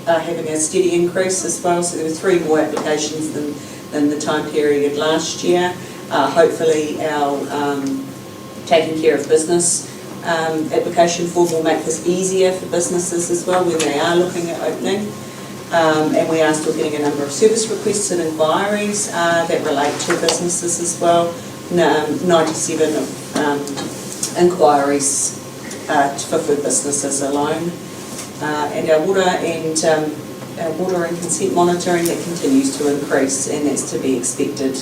are having a steady increase as well. So there were 3 more applications than the time period last year. Hopefully our taking care of business application form will make this easier for businesses as well when they are looking at opening. And we are still getting a number of service requests and inquiries that relate to businesses as well. 97 inquiries for food businesses alone. And our water and consent monitoring, that continues to increase, and that's to be expected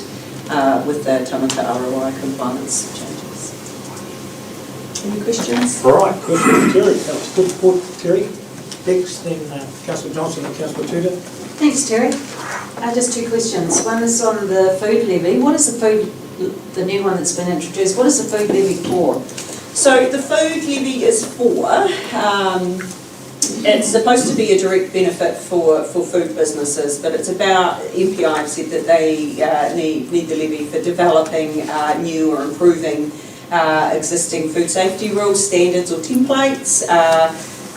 with the Tamata ROI compliance changes. Any questions? Right, questions, Terry. That was good report, Terry. Next, then Councillor Johnson and Councillor Tudor. Thanks, Terry. Just 2 questions. One is on the food levy. What is the new one that's been introduced, what is the food levy for? So the food levy is for, it's supposed to be a direct benefit for food businesses, but it's about, MPI have said that they need the levy for developing new or improving existing food safety rules, standards or templates,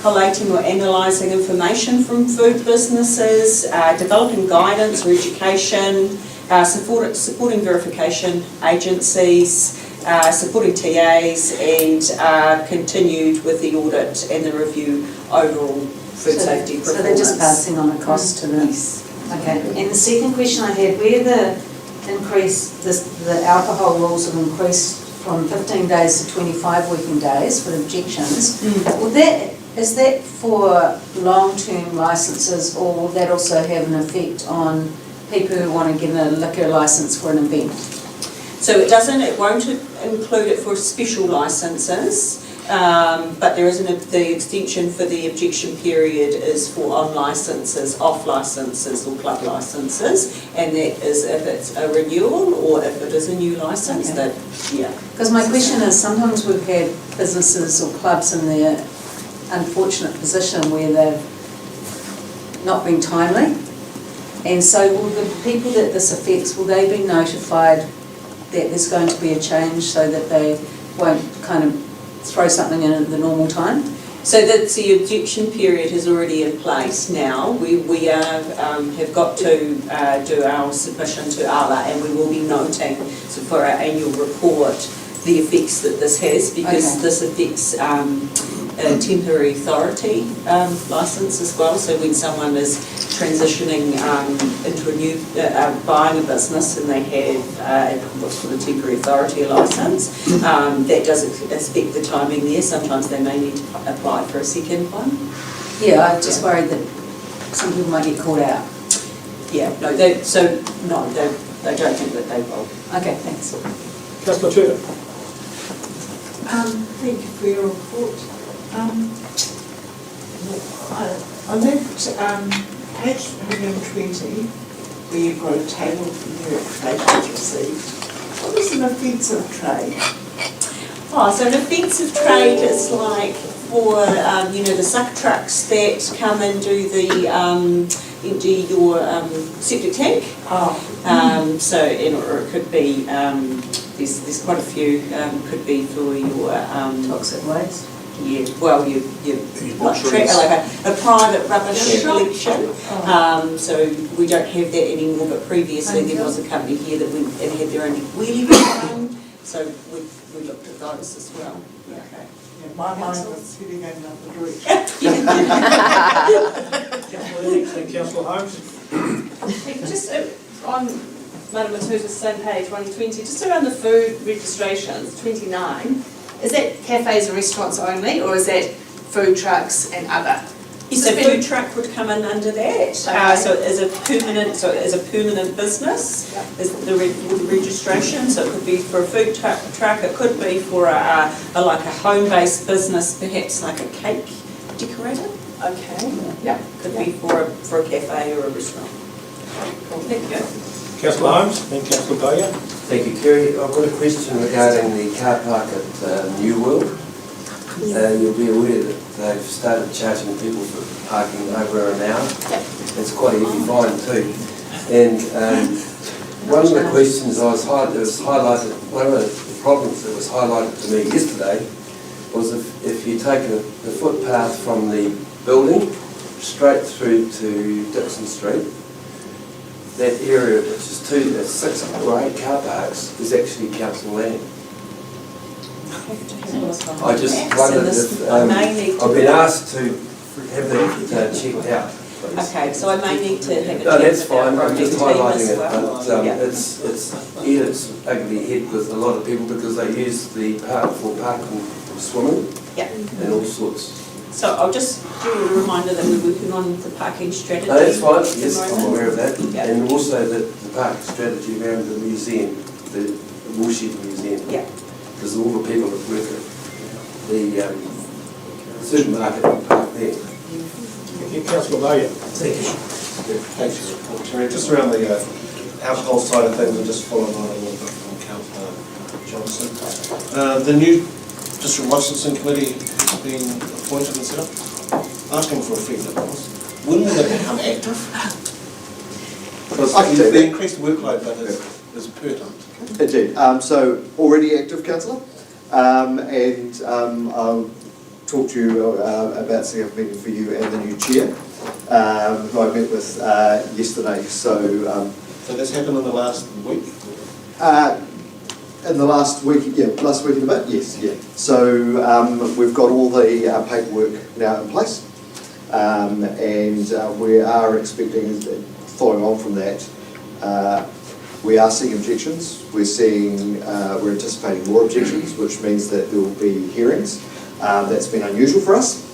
collating or analysing information from food businesses, developing guidance or education, supporting verification agencies, supporting TAs, and continued with the audit and the review overall food safety performance. So they're just passing on a cost to them? Yes. Okay, and the second question I had, where the alcohol rules have increased from 15 days to 25 working days for objections, is that for long-term licences, or will that also have an effect on people who want to get a liquor licence for an event? So it won't include it for special licences, but there is the extension for the objection period is for on licences, off licences or club licences, and that is if it's a renewal or if it is a new licence. Okay. Because my question is, sometimes we've had businesses or clubs in their unfortunate position where they've not been timely, and so will the people that this affects, will they be notified that there's going to be a change so that they won't kind of throw something in at the normal time? So that the objection period is already in place now. We have got to do our submission to ALA, and we will be noting, so for our annual report, the effects that this has, because this affects a temporary authority licence as well. So when someone is transitioning into a new, buying a business and they have what's called a temporary authority licence, that does affect the timing there. Sometimes they may need to apply for a second one. Yeah, I'm just worried that some people might get caught out. Yeah, no, they don't think that they will. Okay, thanks. Councillor Tudor. Thank you for your report. I left page 120, where you've got a table of new applications received. What is an offensive trade? So an offensive trade is like for the suck trucks that come and do the empty your septic tank. So or it could be there's quite a few. Could be for your toxic waste. Yeah, well, you like a private rubbish collection. So we don't have that anymore, but previously there was a company here that went and had their own wheelie bin. So we looked at those as well. Yeah. Okay. Yeah, my mind was heading in another direction. Councillor Holmes. Just on Madam Matuta's same page, 120, just around the food registrations, 29. Is that cafes and restaurants only, or is that food trucks and other? Yes, a food truck would come in under that. So as a permanent business, is the registration. So it could be for a food truck. It could be for a home-based business, perhaps like a cake decorator. Okay. Yeah. Could be for a cafe or a restaurant. Thank you. Councillor Holmes, then Councillor Goya. Thank you, Kerry. I've got a question regarding the car park at New World. You'll be aware that they've started charging people for parking over an hour. It's quite a heavy fine too. And One of the questions that was highlighted, one of the problems that was highlighted to me yesterday was if you take the footpath from the building straight through to Dixon Street, that area, which is 6 or 8 car parks, is actually council land. I just wondered if, I've been asked to have that checked out, please. Okay, so I may need to have it. No, that's fine, I'm project just team highlighting as it, well. but Yeah. it's eaten its ugly head with a lot of people because they use the park for parking, swimming, Yeah. and all sorts. So I'll just do a reminder that we're working on the parking strategy. No, that's fine, at the yes, I'm moment. aware of that. Yeah. And also the park strategy around the museum, the Woolshed Museum. Yeah. Because all the people that work at the supermarket park there. Thank you, Councillor Mayor. Thank you. Thanks for your report, Terry. Just around the alcohol side of things, and just following on a little bit from Councillor Johnson. The new District Licensing Committee has been appointed and set up. Asking for a fee, of course. When will they become active? Because I can do the that. increased workload that is pertinent. Indeed. So already active, councillor, and I'll talk to you about setting up a meeting for you and the new chair, who I met with yesterday. So that's happened in the last week? In the last week, yeah, last week and a bit, yes, yeah. So we've got all the paperwork now in place, and we are expecting, following on from that, we are seeing objections. We're anticipating more objections, which means that there will be hearings. That's been unusual for us,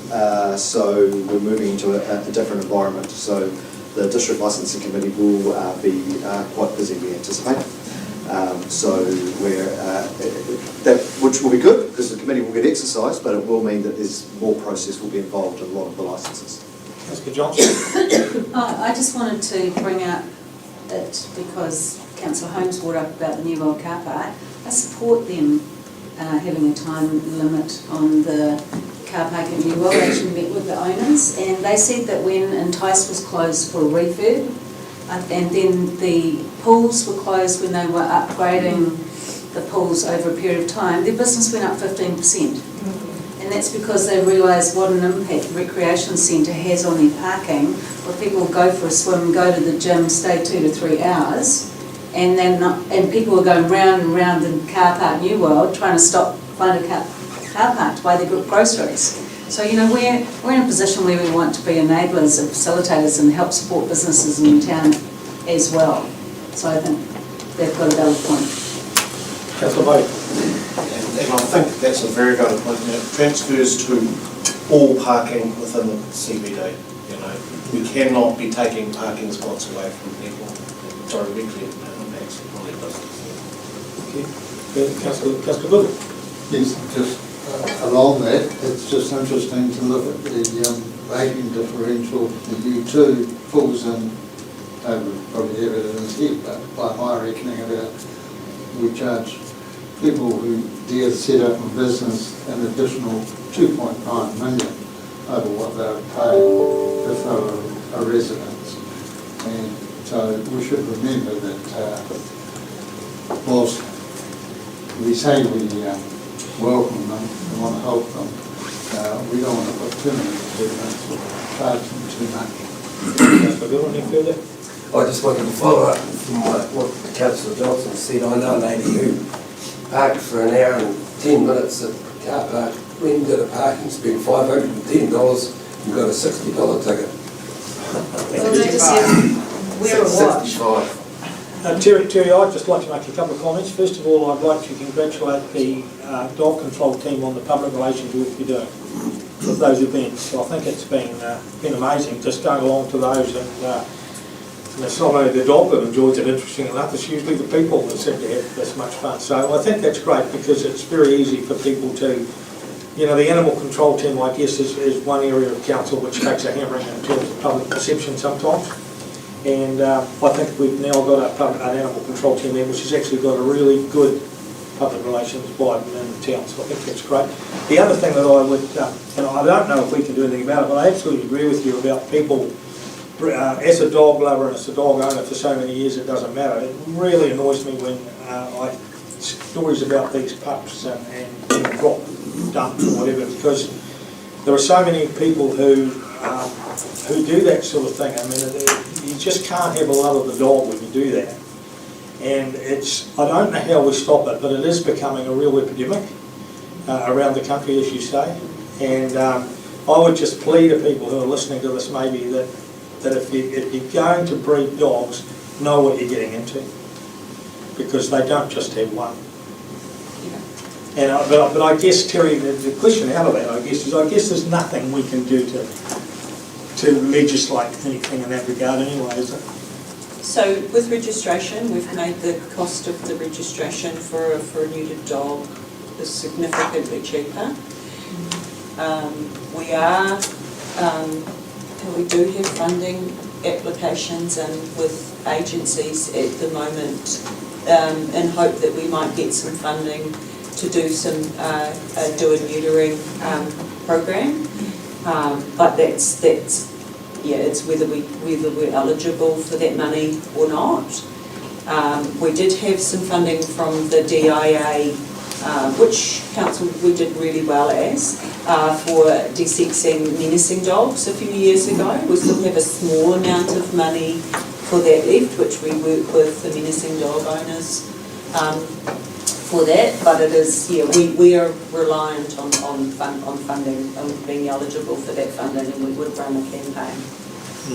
so we're moving into a different environment. So the District Licensing Committee will be quite busy, we anticipate. So which will be good because the committee will get exercise, but it will mean that there's more process will be involved in a lot of the licences. Councillor Johnson. I just wanted to bring out it because Councillor Holmes brought up about the New World Car Park. I support them having a time limit on the car park at New World. I actually met with the owners and they said that when Entice was closed for a refurb, and then the pools were closed when they were upgrading the pools over a period of time, their business went up 15%. And that's because they realised what an impact the recreation centre has on their parking, where people go for a swim, go to the gym, stay 2 to 3 hours, and people are going round and round the car park New World trying to find a car park to buy their groceries. So, you know, we're in a position where we want to be enablers and facilitators and help support businesses in town as well. So I think they've got a valid point. Councillor Boyd. And I think that's a very valid point. It transfers to all parking within the CBD. You know, we cannot be taking parking spots away from people directly impacts on their business. Okay. Councillor Good. Yes, just along that, it's just interesting to look at the rating differential. The U2 falls in, probably have it in his head, but by my reckoning about, we charge people who dare set up a business an additional 2.9 million over what they would pay if they were a resident. And so we should remember that whilst we say we welcome them, we want to help them, we don't want to put too many impediments or charge them too much. Any further? I just wanted to follow up from what Councillor Johnson said. I know a lady who parked for an hour and 10 minutes at the car park, went to the parking, spent $510 and got a $60 ticket. Well, they just said, wear a watch. 65. Terry, I'd just like to make a couple of comments. First of all, I'd like to congratulate the dog control team on the public relations work you're doing with those events. So I think it's been amazing just going along to those and it's not only the dog that enjoys it, interesting enough, it's usually the people that seem to have this much fun. So I think that's great because it's very easy for people to, you know, the animal control team, I guess, is one area of council which takes a hammering in terms of public perception sometimes. And I think we've now got an animal control team there which has actually got a really good public relations vibe in the town, so I think that's great. The other thing that I would, and I don't know if we can do anything about it, but I absolutely agree with you about people as a dog lover and as a dog owner for so many years, it doesn't matter. It really annoys me when stories about these pups and being dropped, dumped or whatever, because there are so many people who do that sort of thing. I mean, you just can't have a love of the dog when you do that. And I don't know how we stop it, but it is becoming a real epidemic around the country, as you say. And I would just plead to people who are listening to this maybe that if you're going to breed dogs, know what you're getting into, because they don't just have one. And but I guess, Terry, the question out of that, I guess there's nothing we can do to legislate anything in that regard anyway, is it? So with registration, we've made the cost of the registration for a neutered dog is significantly cheaper. We do have funding applications and with agencies at the moment in hope that we might get some funding to do a neutering program. But that's it's whether we're eligible for that money or not. We did have some funding from the DIA, which council we did really well as, for desexing menacing dogs a few years ago. We still have a small amount of money for that left, which we work with the menacing dog owners for that. But it is, we are reliant on funding, on being eligible for that funding, and we would run a campaign. I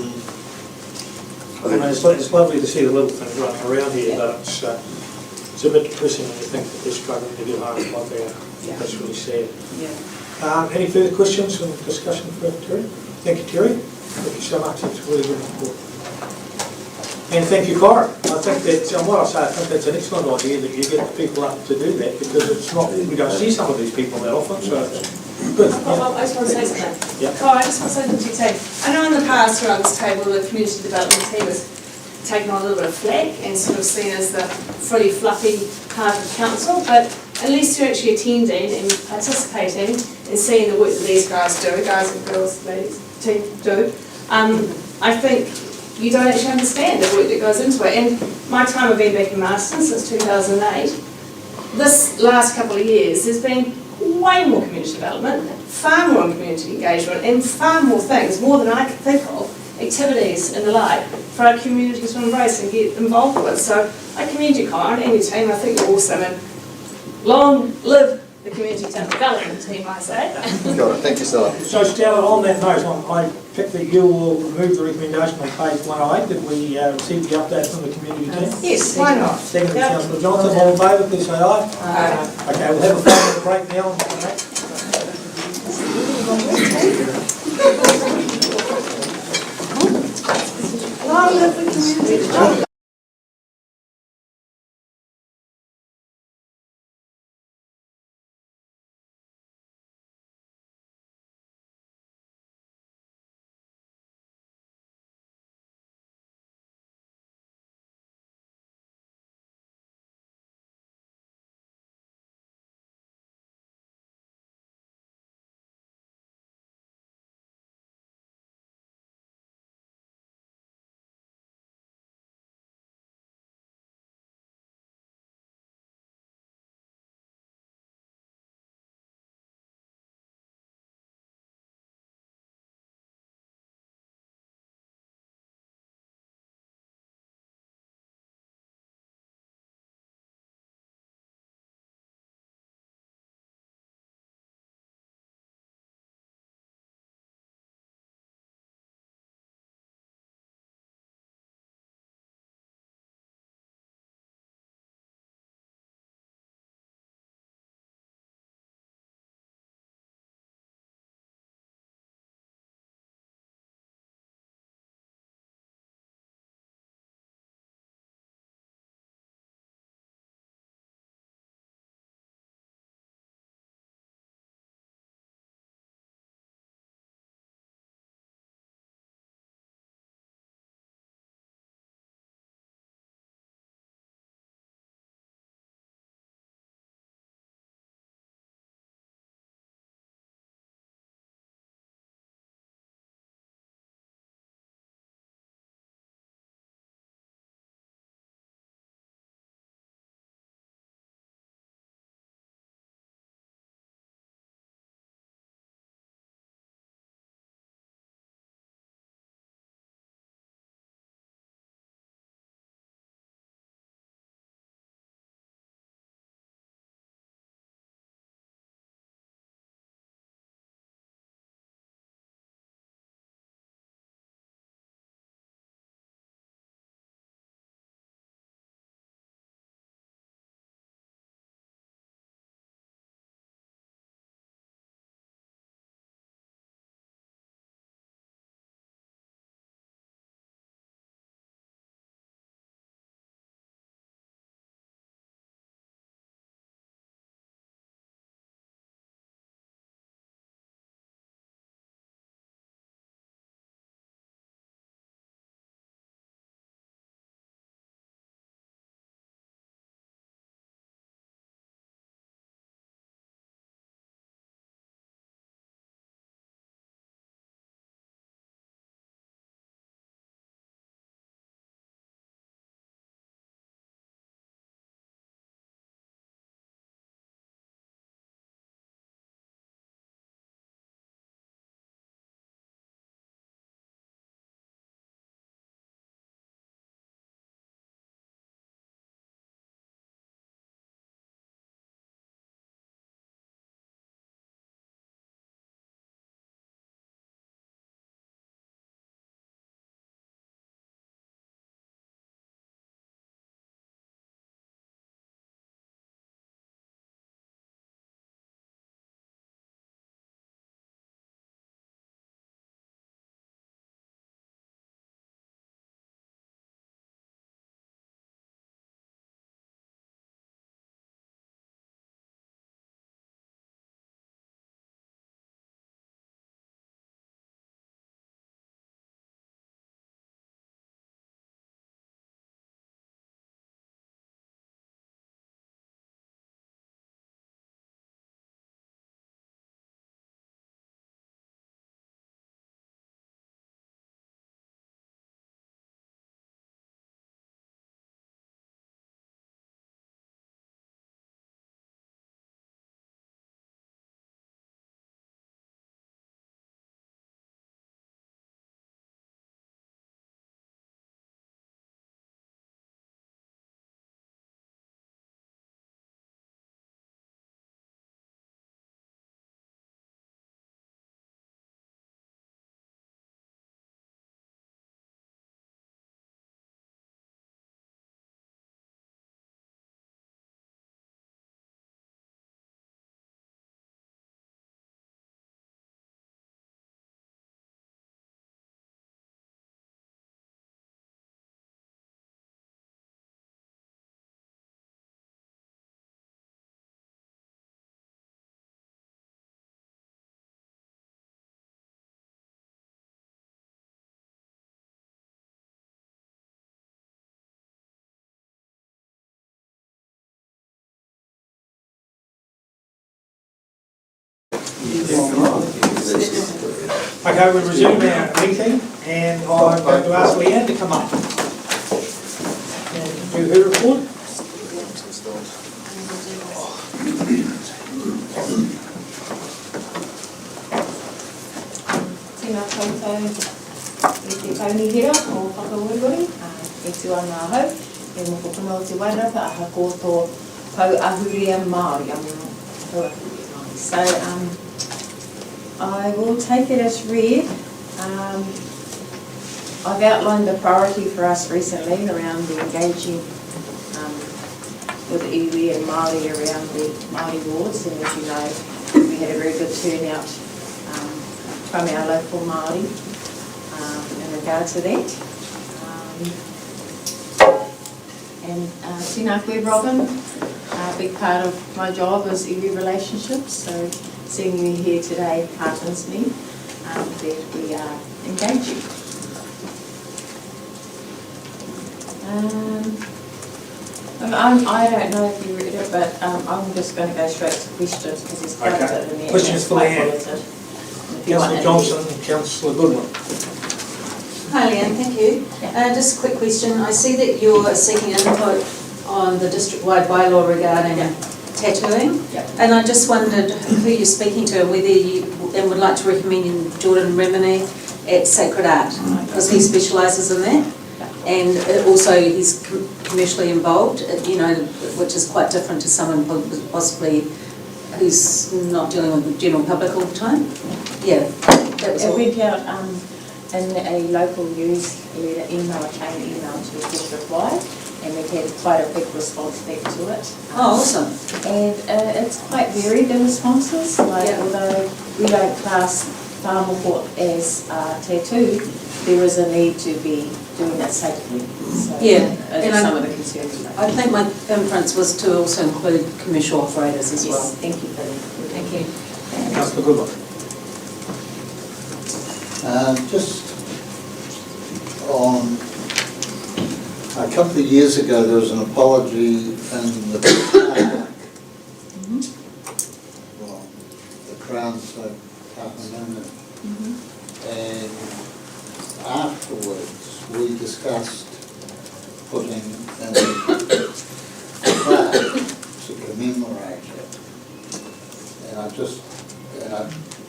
mean, it's lovely to see the little things running around here, but it's a bit depressing when you think that they're struggling to get home like they are. That's really sad. Any further questions and discussion for Terry? Thank you, Terry. Thank you so much. It's really good report. And thank you, Cora. I think I think that's an excellent idea that you get the people up to do that, because we don't see some of these people that often, so it's good. Well, I just want to say something. Yeah. Cora, I just want to say something to you too. I know in the past around this table the community development team has taken on a little bit of flack and sort of seen as the fully fluffy part of the council, but at least you're actually attending and participating and seeing the work that these guys do, guys and girls, ladies, team do. I think you don't actually understand the work that goes into it. And my time of being back in Masterton since 2008, this last couple of years, there's been way more community development, far more community engagement, and far more things, more than I can think of, activities and the like, for our community to embrace and get involved with. So I commend you, Colin, and your team. I think you're awesome. And long live the community development team, I say. Got it. Thank you, Stella. So Stella, on that note, I pick that you will remove the recommendation on page 108. Did we receive the update from the community team? Yes, why not? Second, Councillor Johnson, all in favour, please say aye. Aye. Okay, we'll have a 5-minute break now. Long live the community development. Okay, we'll resume our meeting, and I'm going to ask Leanne to come up and do her report. Tēnā koutou, e te kaunihira o whakaururi, e te wana ahau, e moko tuma o te wairapa aha ko tō pau ahuria Māori, pau ahuria Māori. So I will take it as read. I've outlined the priority for us recently around the engaging with the iwi and Māori around the Māori wards, and as you know, we had a very good turnout from our local Māori in regard to that. Tēnā koe, Robin. A big part of my job is iwi relationships, so seeing you here today heartens me that we are engaging. I don't know if you read it, but I'm just going to go straight to questions because there's quite a bit in there. Questions for Leanne. Councillor Johnson, Councillor Goodwin. Hi Leanne, thank you. Just a quick question. I see that you're seeking input on the district-wide bylaw regarding tattooing. Yep. And I just wondered who you're speaking to, whether you would like to recommend Jordan Remini at Sacred Art, because he specialises in that. And also he's commercially involved, you know, which is quite different to someone possibly who's not dealing with the general public all the time. Yeah, that was all. It went out in a local newsletter email, a chain email to district-wide, and we had quite a big response back to it. Oh, awesome. And it's quite varied, the responses, like although we don't class whāmoko as tattoo, there is a need to be doing it safely. So and some of the concerns. I think my inference was to also include commercial operators as well. Thank you for that. Thank you. Councillor Goodwin. Just on, a couple of years ago there was an apology in the well, the Crown, so Kapanana. And afterwards we discussed putting in a plaque to commemorate it. And I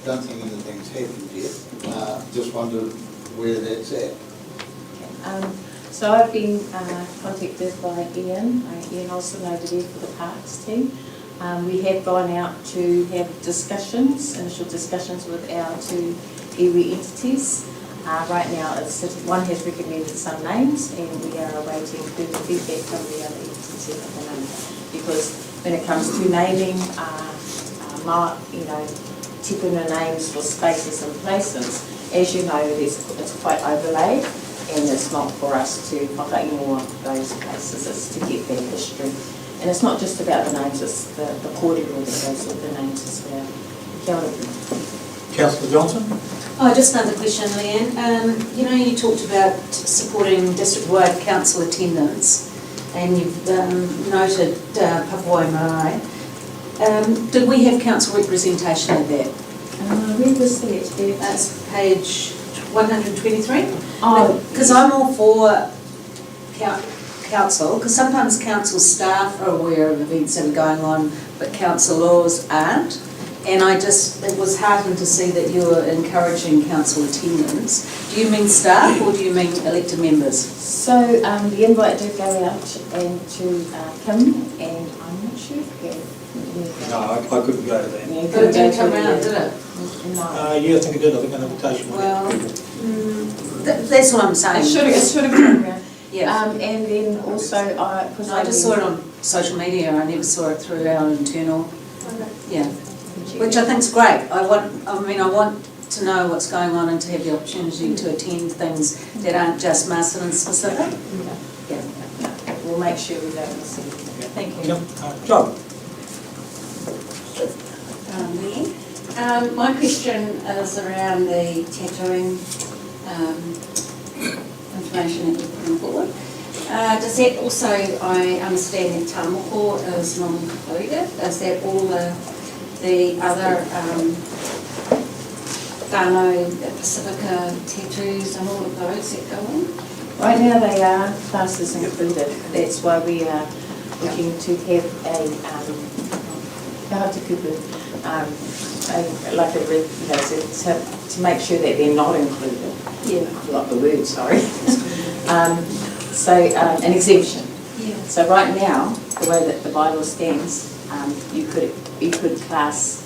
don't think anything's happened yet. Just wondered where that's at. So I've been contacted by Ian Olsen over there for the Parks team. We have gone out to have initial discussions with our two iwi entities. Right now, one has recommended some names, and we are awaiting further feedback from the other entity at the moment. Because when it comes to naming, tipuna names for spaces and places, as you know, it's quite overlaid, and it's not for us to whakaingoa those places, it's to get their history. And it's not just about the names, it's the kōrero that goes with the names as well. Kia ora. Councillor Johnson. Oh, just another question, Leanne. You know, you talked about supporting district-wide council attendance, and you've noted Papuai Marae. Did we have council representation at that? Where was that? That's page 123. Oh, because I'm all for council, because sometimes council staff are aware of events that are going on, but councillors aren't. And it was heartening to see that you were encouraging council attendance. Do you mean staff or do you mean elected members? So the invite did go out and to Kim, and I'm not sure if No, I couldn't go to that. But it didn't come round, did it? No. Yeah, I think it did. I think an invitation went out. Well, that's what I'm saying. It should have come around. Yeah. And then also, because I just saw it on social media. I never saw it through our internal. Yeah. Which I think is great. I want to know what's going on and to have the opportunity to attend things that aren't just Masterton specific. Yeah. We'll make sure we don't miss anything. Thank you. John. My question is around the tattooing information that you've put forward. Does that also, I understand that Tamoko is not included, is that all the other whānau, the Pacifica tattoos and all of those that go on? Right now they are classed as included. That's why we are looking to have to make sure that they're not included. Yeah. Not the word, sorry. An exemption. Yeah. So right now, the way that the bylaw stands, you could class,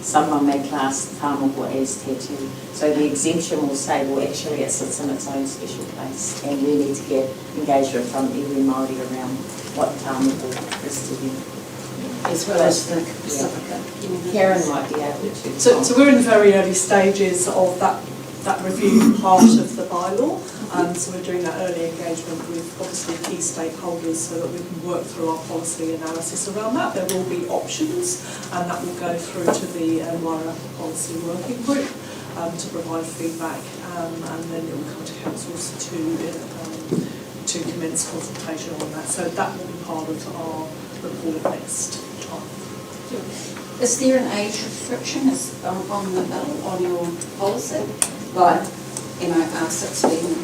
someone may class tāmoko as tattoo. So the exemption will say, well, actually it sits in its own special place, and we need to get engagement from every Māori around what tāmoko is to them. As well as the Pacifica. Karen might be able to. So we're in the very early stages of that review part of the bylaw. So we're doing that early engagement with obviously key stakeholders so that we can work through our policy analysis around that. There will be options, and that will go through to the Wairarapa Policy Working Group to provide feedback, and then it will come to councils to commence consultation on that. So that will be part of our report next time. Is there an age restriction on the bill, on your policy? Like, 16?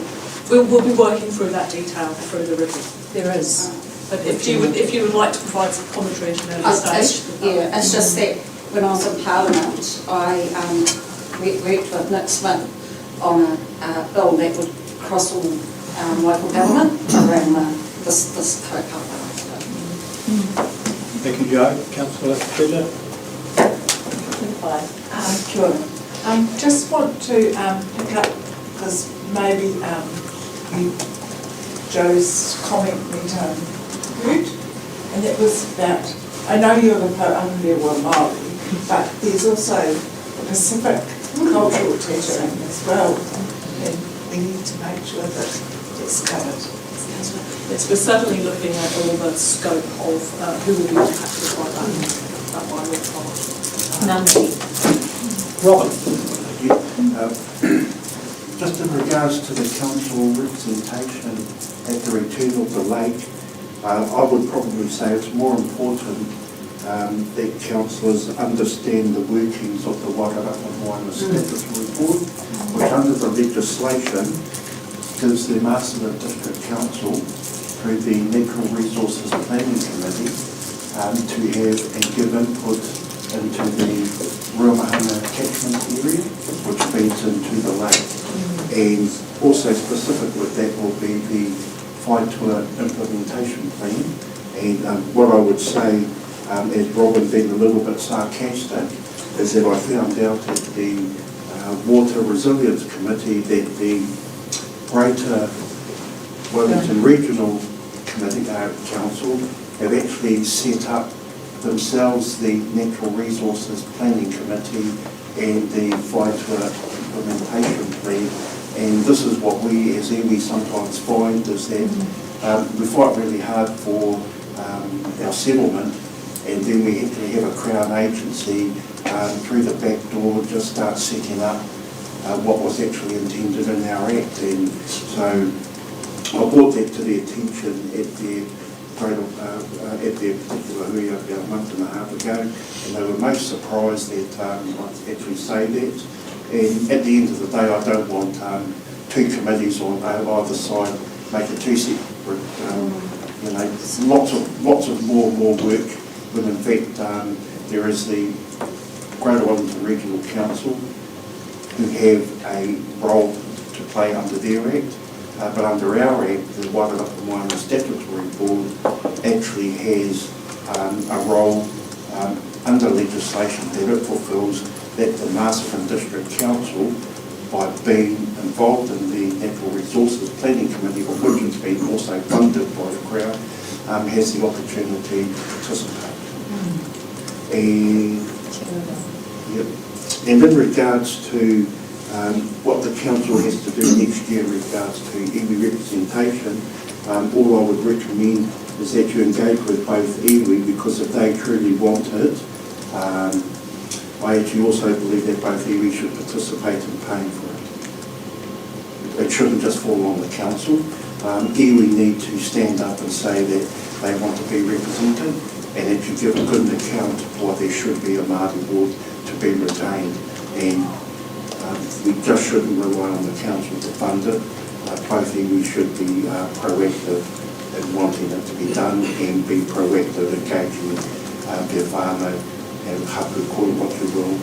We'll be working through that detail through the review. There is. But if you would like to provide some commentary at an early stage. Yeah, it's just that when I was in Parliament, I worked with Nick Smith on a bill that would cross all local government around this kaupapa. Thank you, Joe. Councillor Treasure. Kia ora. Just want to pick up, because maybe Joe's comment went good, and it was about, I know you're the Pouarewa Māori, but there's also the Pacific cultural tattooing as well, and we need to make sure that it's covered. Yes, we're certainly looking at all the scope of who will be impacted by that bylaw part. None. Robin. Thank you. Just in regards to the council representation at the return of the lake, I would probably say it's more important that councillors understand the workings of the Wairarapa Moana Statutory Board, which under the legislation gives the Masterton District Council through the Natural Resources Planning Committee to have and give input into the Ruamahana catchment area, which feeds into the lake. And also specific with that will be the Whaitua implementation plan. And what I would say, as Robin being a little bit sarcastic, is that I found out at the Water Resilience Committee that the Greater Wellington Regional Committee Council have actually set up themselves the Natural Resources Planning Committee and the Whaitua implementation plan. And this is what we as iwi sometimes find, is that we fight really hard for our settlement, and then we actually have a Crown agency through the back door just start setting up what was actually intended in our Act. And so I brought that to their attention at their particular hui about a month and a half ago, and they were most surprised that I actually say that. And at the end of the day, I don't want two committees on either side making two separate, lots of more work, when in fact there is the Greater Wellington Regional Council who have a role to play under their Act, but under our Act, the Wairarapa Moana Statutory Board actually has a role under legislation that it fulfills, that the Masterton District Council, by being involved in the Natural Resources Planning Committee, of which has been also funded by the Crown, has the opportunity to participate. And in regards to what the council has to do next year in regards to iwi representation, all I would recommend is that you engage with both iwi, because if they truly want it, I actually also believe that both iwi should participate in paying for it. It shouldn't just fall on the council. Iwi need to stand up and say that they want to be represented, and that you give a good account of why there should be a Māori board to be retained. And We just shouldn't rely on the council to fund it. Bothly we should be proactive in wanting it to be done and be proactive engaging Te Whānau and hapu koi, what you will,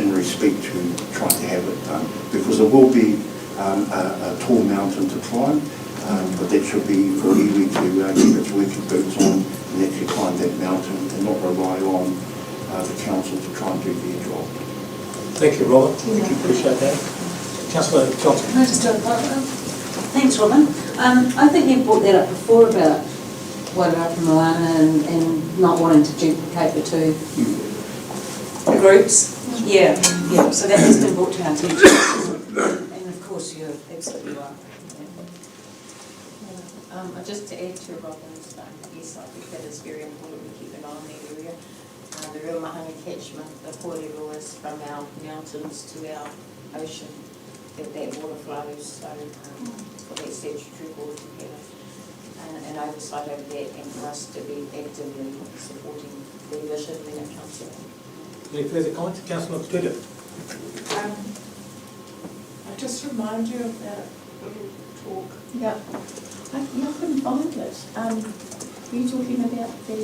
in respect to trying to have it done. Because it will be a tall mountain to climb, but that should be for iwi to get its working boots on and actually climb that mountain and not rely on the council to try and do their job. Thank you, Robert. Thank you, appreciate that. Councillor Johnson. Can I just do a Thanks, Robin. I think you brought that up before about Wairarapa Moana and not wanting to duplicate the two groups. Yeah, so that has been brought to our attention. And of course, you're absolutely right. Just to add to Robin's, yes, I think that is very important to keep an eye on that area. The real Mahanga catchment, the Pōrero rule is from our mountains to our ocean, that water flows, so for that statutory board to have an oversight over that and for us to be actively supporting the vision when it comes to that. Any further comments? Councillor Tudor. I just remind you of that little talk. Yeah. I couldn't find it. Were you talking about the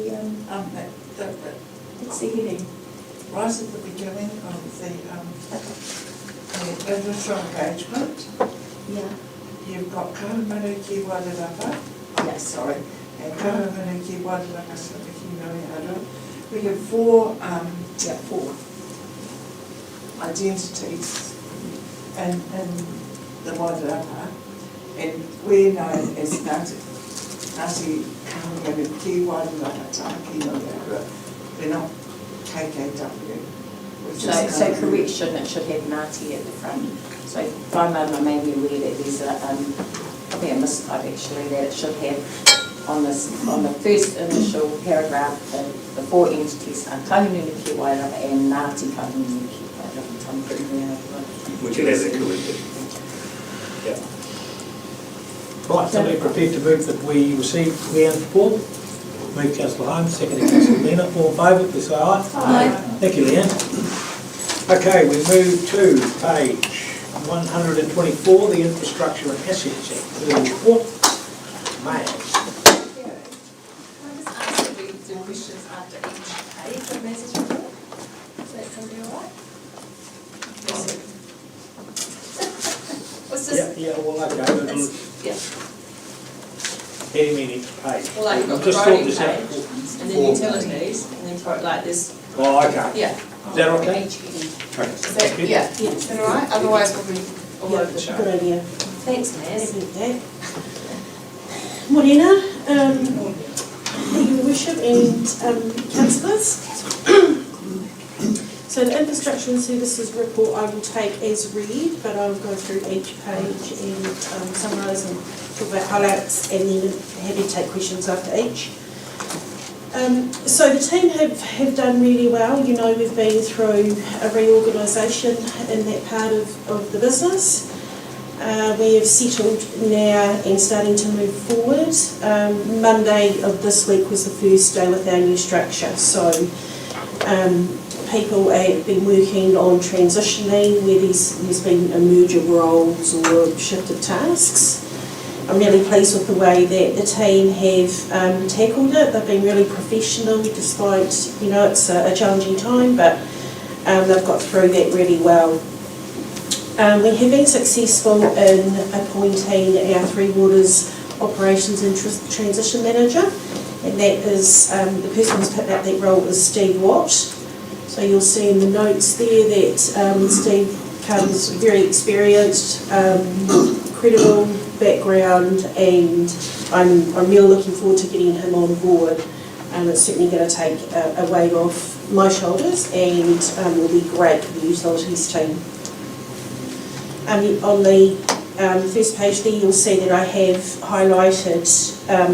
It's the heading. Right at the beginning of the initial engagement. Yeah. You've got Karamanu ki Wairarapa. Yes. Sorry. And Karamanu ki Wairarapa Samiki Noihara. We have four identities in the Wairarapa. And we're known as Ngāti Karamanu ki Wairarapa Tāki Noihara. We're not KKW. So correction, it should have Ngāti at the front. So Whaimama made me aware that there's probably a mistype actually, that it should have on the first initial paragraph, the four entities are Kaununu ki Wairarapa and Ngāti Kaununu ki Wairarapa. I'm pretty We can have that corrected. Yeah. Right, somebody prepared to move that we receive Leanne's report? Move Councillor Holmes, seconded Councillor Lena. All in favour, please say aye. Aye. Thank you, Leanne. Okay, we move to page 124, the Infrastructure and Assets Act. The report. May. Can I just ask that we do questions after each page of Maz's report? Is that going to be all right? What's this? Yeah, well, okay. Yeah. Any each page. Well, like you've got the Just roading sort page, this out. and then utilities, and then put like this. Oh, okay. Yeah. Is that okay? Okay. Is that, yeah, is that all right? Otherwise we'll be all over the show. Good idea. Thanks, Maz. Morena, Your Worship and councillors. So the Infrastructure and Services report I will take as read, but I'll go through each page and summarise and talk about highlights, and then happy to take questions after each. So the team have done really well. You know, we've been through a reorganisation in that part of the business. We have settled now and starting to move forward. Monday of this week was the first day with our new structure. So people have been working on transitioning where there's been a merge of roles or shift of tasks. I'm really pleased with the way that the team have tackled it. They've been really professional despite, you know, it's a challenging time, but they've got through that really well. We have been successful in appointing our Three Waters Operations and Transition Manager, and that is, the person who's picked up that role is Steve Watt. So you'll see in the notes there that Steve comes very experienced, credible background, and I'm really looking forward to getting him on board. It's certainly going to take a weight off my shoulders and will be great for the utilities team. On the first page there you'll see that I have highlighted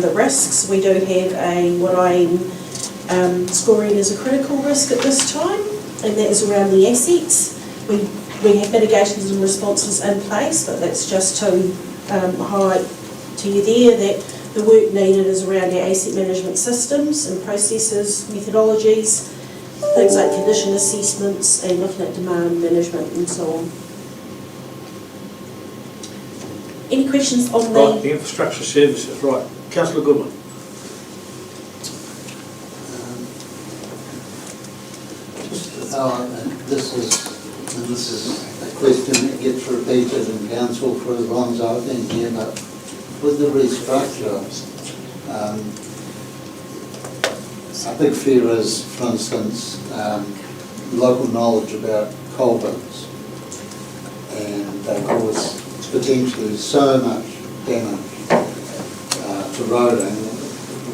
the risks. We do have what I'm scoring as a critical risk at this time, and that is around the assets. We have mitigations and responses in place, but that's just to highlight to you there that the work needed is around our asset management systems and processes, methodologies, things like condition assessments and looking at demand management and so on. questions on Right, the infrastructure services, right. Councillor Goodwin. This is a question that gets repeated in council for as long as I've been here, but with the restructure, a big fear is, for instance, local knowledge about coal bins, and they cause potentially so much damage to roading,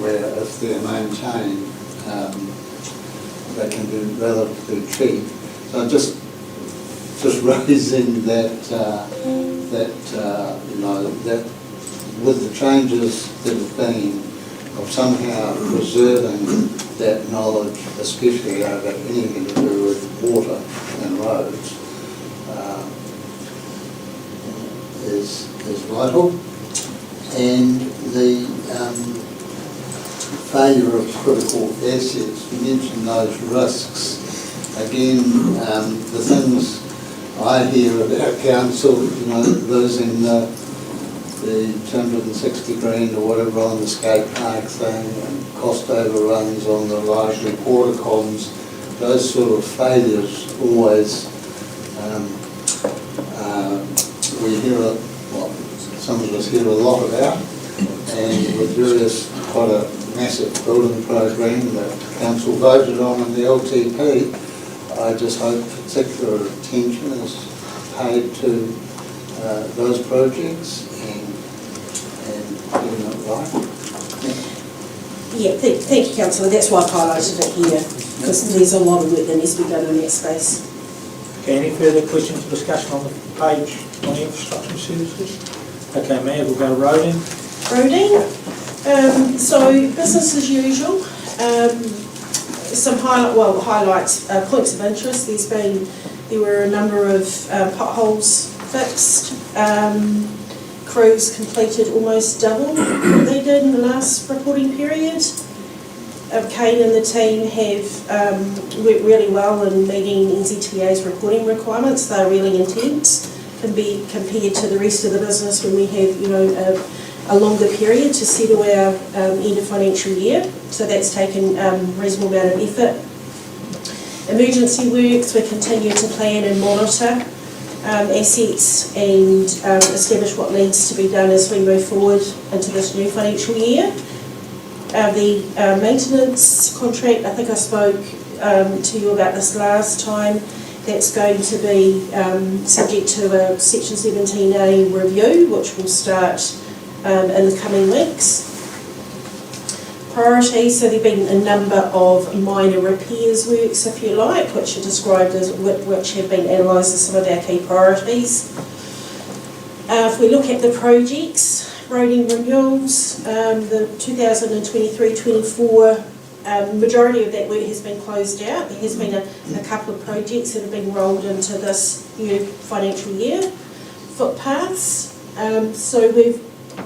where if they're maintained, they can be relatively cheap. So just raising that, you know, that with the changes that have been, of somehow preserving that knowledge, especially over anything to do with water and roads, is vital. And the failure of critical assets, you mentioned those risks. Again, the things I hear about council, you know, losing the 260 grand or whatever on the skate park thing, and cost overruns on the library porta cons, those sort of failures always, we hear, well, some of us hear a lot about, and with various, quite a massive building program that council voted on in the LTP, I just hope particular attention is paid to those projects and getting it right. Yeah, thank you, Councillor. That's why I've highlighted it here, because there's a lot of work that needs to be done in that space. Okay, any further questions or discussion on the page on the infrastructure services? Okay, Mayor, we'll go to roading. Roading. So business as usual. Some highlights, points of interest. There were a number of potholes fixed. Crews completed almost double what they did in the last reporting period. Kane and the team have worked really well in meeting NZTA's reporting requirements. They're really intense, can be compared to the rest of the business when we have, you know, a longer period to settle our end of financial year. So that's taken a reasonable amount of effort. Emergency works, we continue to plan and monitor assets and establish what needs to be done as we move forward into this new financial year. The maintenance contract, I think I spoke to you about this last time, that's going to be subject to a Section 17A review, which will start in the coming weeks. Priorities, so there have been a number of minor repairs works, if you like, which are described as, which have been analysed as some of our key priorities. If we look at the projects, roading renewals, the 2023-24, majority of that work has been closed out. There has been a couple of projects that have been rolled into this new financial year. Footpaths, so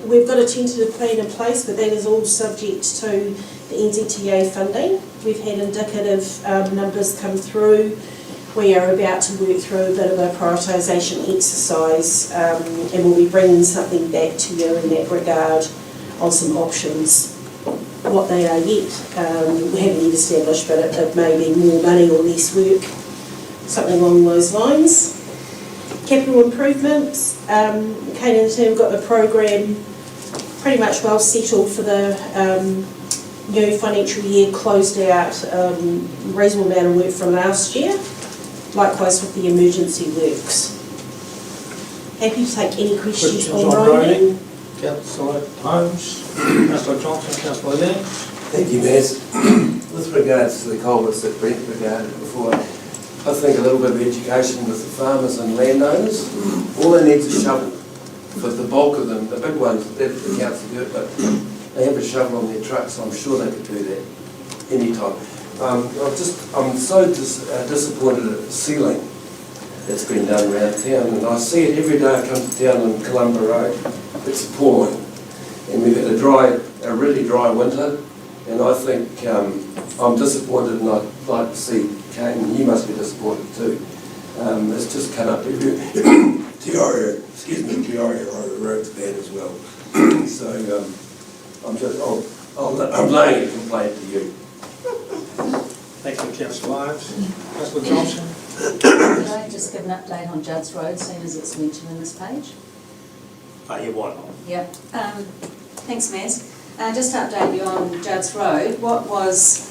we've got a tentative plan in place, but that is all subject to the NZTA funding. We've had indicative numbers come through. We are about to work through a bit of a prioritisation exercise, and we'll be bringing something back to you in that regard on some options. What they are yet, we haven't yet established, but it may be more money or less work, something along those lines. Capital improvements, Kane and the team got the program pretty much well settled for the new financial year, closed out reasonable amount of work from last year. Likewise with the emergency works. Happy to take any questions on roading. Councillor Holmes, Councillor Johnson, Councillor Lennox. Thank you, Mayor. With regards to the culverts that Brent regarded before, I think a little bit of education with the farmers and landowners. All they need is a shovel. For the bulk of them, the big ones, the council do it, but they have a shovel on their trucks, so I'm sure they could do that anytime. I'm so disappointed at the sealing that's been done around town, and I see it every day I come to town on Columba Road. It's appalling. And we've had a really dry winter, and I think I'm disappointed, and I'd like to see Kane, you must be disappointed too. It's just cut up everywhere. Tiaria Road. road's bad as well. So I'm laying a complaint to you. Thank you, Councillor Lyons. Councillor Johnson? Could I just give an update on Judd's Road, seeing as it's mentioned in this page? Yeah, why not? Yep. Thanks, Maz. Just to update you on Judd's Road, what was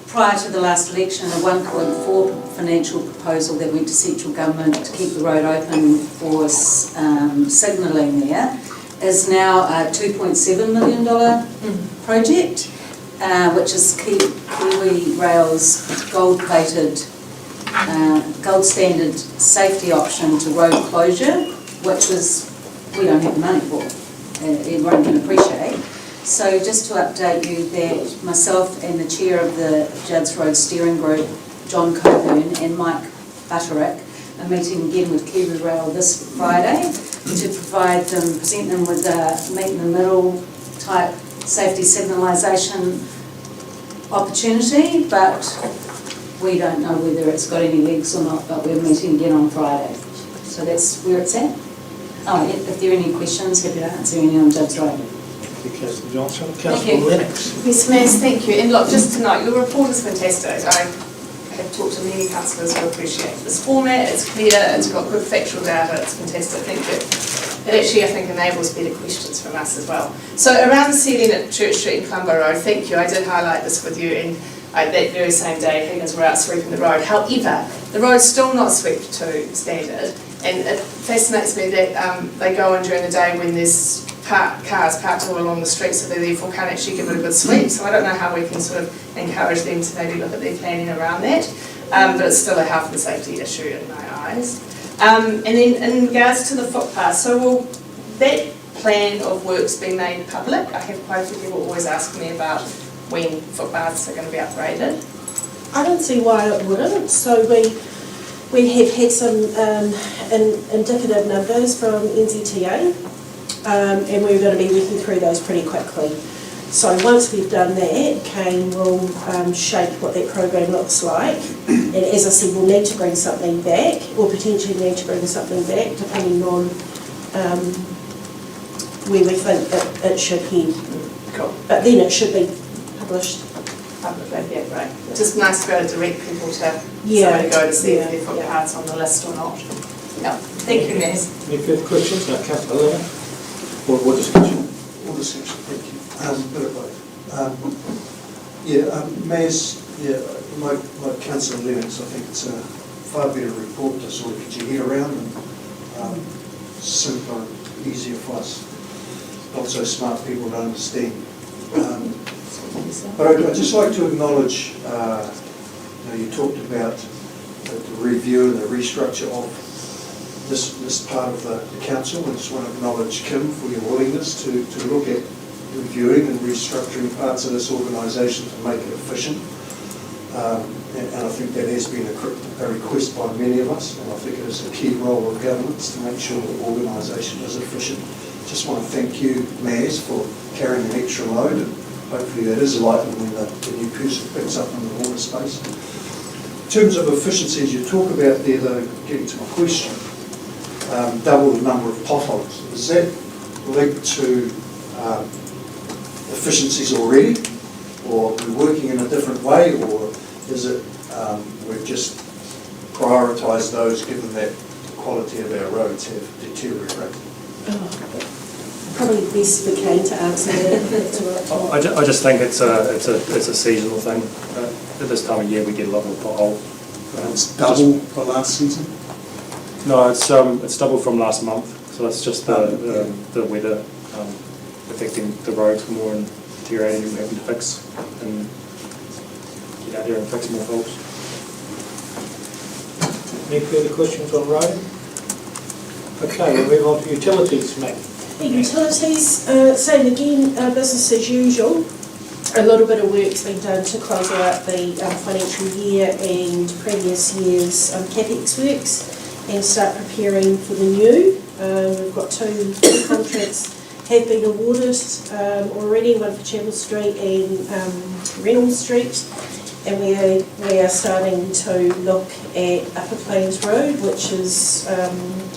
prior to the last election a 1.4 financial proposal that went to central government to keep the road open for signalling there is now a $2.7 million project, which is Kiwi Rail's gold-plated, gold standard safety option to road closure, which we don't have the money for, everyone can appreciate. So just to update you that myself and the chair of the Judd's Road Steering Group, John Coburn, and Mike Butterick are meeting again with Kiwi Rail this Friday to present them with a meet in the middle type safety signalisation opportunity, but we don't know whether it's got any legs or not, but we're meeting again on Friday. So that's where it's at. Oh, if there are any questions, happy to answer any on Judd's Road. Thank you, Councillor Johnson. Councillor Lennox. Yes, Maz, thank you. And look, just to note, your report is fantastic. I have talked to many councillors who appreciate this format. It's clear, it's got good factual data, it's fantastic. Thank you. It actually, I think, enables better questions from us as well. So around the ceiling at Church Street and Clumber Road, thank you. I did highlight this with you, and that very same day, Higgins were out sweeping the road. However, the road's still not swept to standard, and it fascinates me that they go in during the day when there's cars parked all along the street, so they therefore can't actually give it a good sweep. So I don't know how we can sort of encourage them to maybe look at their planning around that, but it's still a health and safety issue in my eyes. And then in regards to the footpath, so will that plan of works be made public? I have quite a few people always ask me about when footpaths are going to be upgraded. I don't see why it wouldn't. So we have had some indicative numbers from NZTA, and we're going to be working through those pretty quickly. So once we've done that, Kane will shape what that program looks like. And as I said, we'll need to bring something back, or potentially need to bring something back, depending on where we think it should head. Cool. But then it should be published. Publicly, yeah, great. It's just nice to be able to direct people to somewhere to go to see if their footpaths on the list or not. Yeah. Thank you, Maz. Any further questions? Councillor Lennox? Or discussion? All discussion, thank you. Bit of both. Maz, like Councillor Lennox, I think it's a far better report to sort of get your head around and simpler, easier for us, not so smart people to understand. But I'd just like to acknowledge, you talked about the review and the restructure of this part of the council. I just want to acknowledge Kim for your willingness to look at reviewing and restructuring parts of this organisation to make it efficient. And I think that has been a request by many of us, and I think it is a key role of governance to make sure the organisation is efficient. Just want to thank you, Maz, for carrying an extra load, and hopefully that is lightened when the new person picks up in the water space. In terms of efficiencies, you talk about there, though, getting to my question, double the number of potholes. Is that linked to efficiencies already, or we're working in a different way, or is it we've just prioritised those given that the quality of our roads have deteriorated? Probably best for Kane to answer that. I just think it's a seasonal thing. At this time of year, we get a lot more pothole. It's double for last season. No, it's double from last month. So it's just the weather affecting the roads more and deteriorating, and having to fix and get out there and fix more faults. Any further questions on road? Okay, we'll move on to utilities, Matt. The utilities, same again, business as usual. A little bit of work's been done to close out the financial year and previous year's CapEx works and start preparing for the new. We've got two contracts have been awarded already, one for Chapel Street and Reynolds Street, and we are starting to look at Upper Plains Road, which is a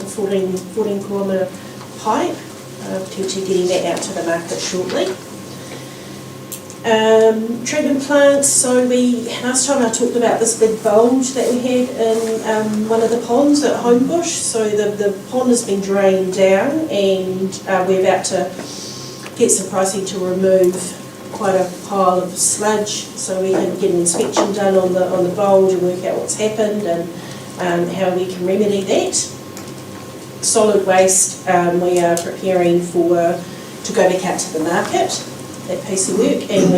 14 kilometre pipe potentially getting that out to the market shortly. Treatment plants, so last time I talked about this big bulge that we had in one of the ponds at Homebush. So the pond has been drained down, and we're about to get some pricing to remove quite a pile of sludge, so we can get an inspection done on the bulge and work out what's happened and how we can remedy that. Solid waste, we are preparing to go back out to the market, that piece of work, and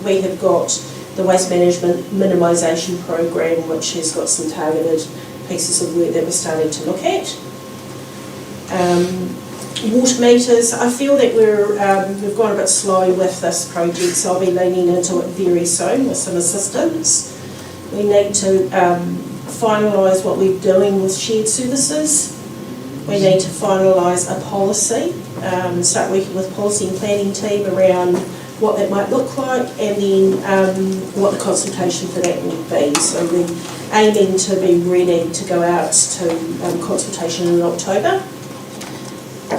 we have got the waste management minimisation program, which has got some targeted pieces of work that we're starting to look at. Water meters, I feel that we've gone a bit slow with this project, so I'll be leaning into it very soon with some assistance. We need to finalise what we're doing with shared services. We need to finalise a policy, start working with policy and planning team around what that might look like, and then what the consultation for that will be. So we're aiming to be ready to go out to consultation in October.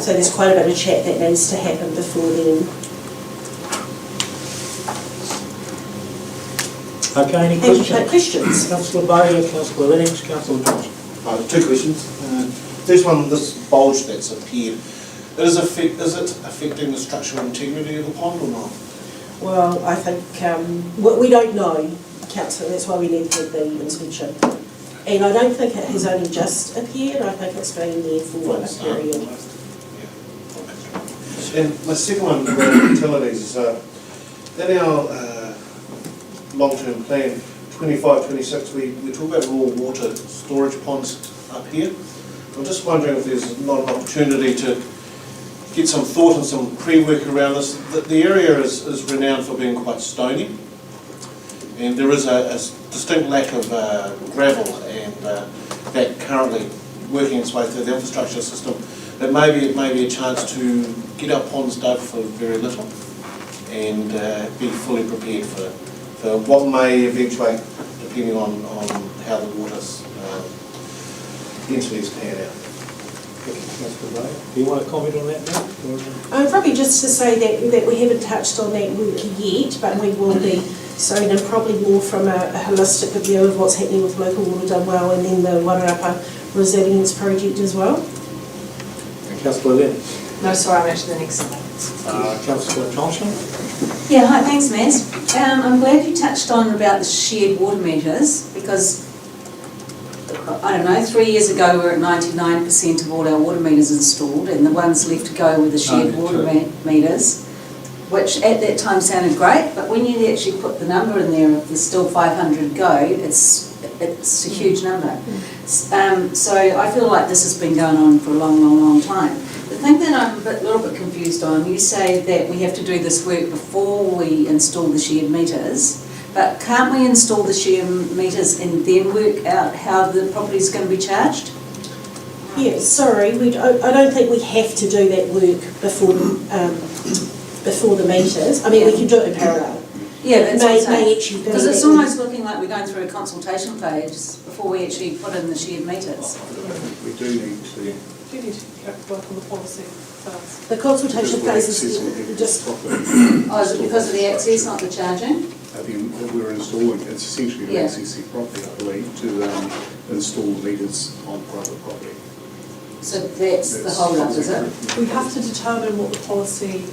So there's quite a bit of chat that needs to happen before then. Okay, any Happy to questions? take questions. Councillor Bowyer, Councillor Lennox, Councillor Johnson. 2 questions. First one, this bulge that's appeared, is it affecting the structural integrity of the pond or not? Well, I think we don't know, Councillor, that's why we need to get the inspection. And I don't think it has only just appeared, I think it's been there for a period. And my second one about utilities is in our long-term plan, 25-26, we talk about raw water storage ponds up here. I'm just wondering if there's not an opportunity to get some thought and some pre-work around this. The area is renowned for being quite stony, and there is a distinct lack of gravel and that currently working its way through the infrastructure system. But maybe it may be a chance to get our ponds dug for very little and be fully prepared for what may eventuate, depending on how the water's entities pan out. Do you want to comment on that now? Probably just to say that we haven't touched on that work yet, but we will be soon, and probably more from a holistic view of what's happening with local water done well, and then the Wairarapa Resilience Project as well. Councillor Lennox. No, sorry, I'm actually the next slide. Councillor Johnson. Yeah, hi, thanks, Maz. I'm glad you touched on about the shared water meters, because I don't know, 3 years ago we were at 99% of all our water meters installed, and the ones left to go were the shared water meters, which at that time sounded great, but when you actually put the number in there, if there's still 500 go, it's a huge number. So I feel like this has been going on for a long time. The thing that I'm a little bit confused on, you say that we have to do this work before we install the shared meters, but can't we install the shared meters and then work out how the property is going to be charged? Yeah, sorry, I don't think we have to do that work before the meters. I mean, we can do it in parallel. Yeah, that's what I'm saying. actually be because it's that almost looking like we're going through a consultation phase before we actually put in the shared meters. We do need to. Do you need to work on the policy first? The consultation phase is just... Oh, is it because of the access, not the charging? We're installing, it's essentially the Yeah. access property, I believe, to install meters on private property. So that's the hold up, is it? We have to determine what the policy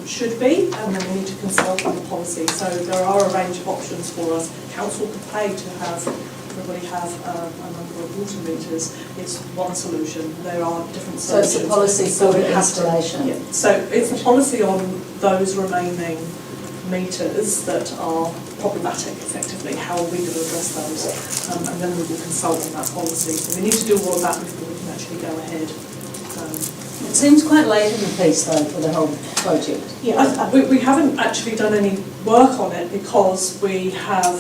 should be, and then we need to consult on the policy. So there are a range of options for us. Council could pay to have everybody have a number of water meters. It's one solution. There are different So solutions. it's a policy for the installation? Yeah. So it's a policy on those remaining meters that are problematic, effectively. How are we going to address those? And then we will consult on that policy. So we need to do all of that before we can actually go ahead. It seems quite late in the piece though for the whole project. Yeah, we haven't actually done any work on it because we have,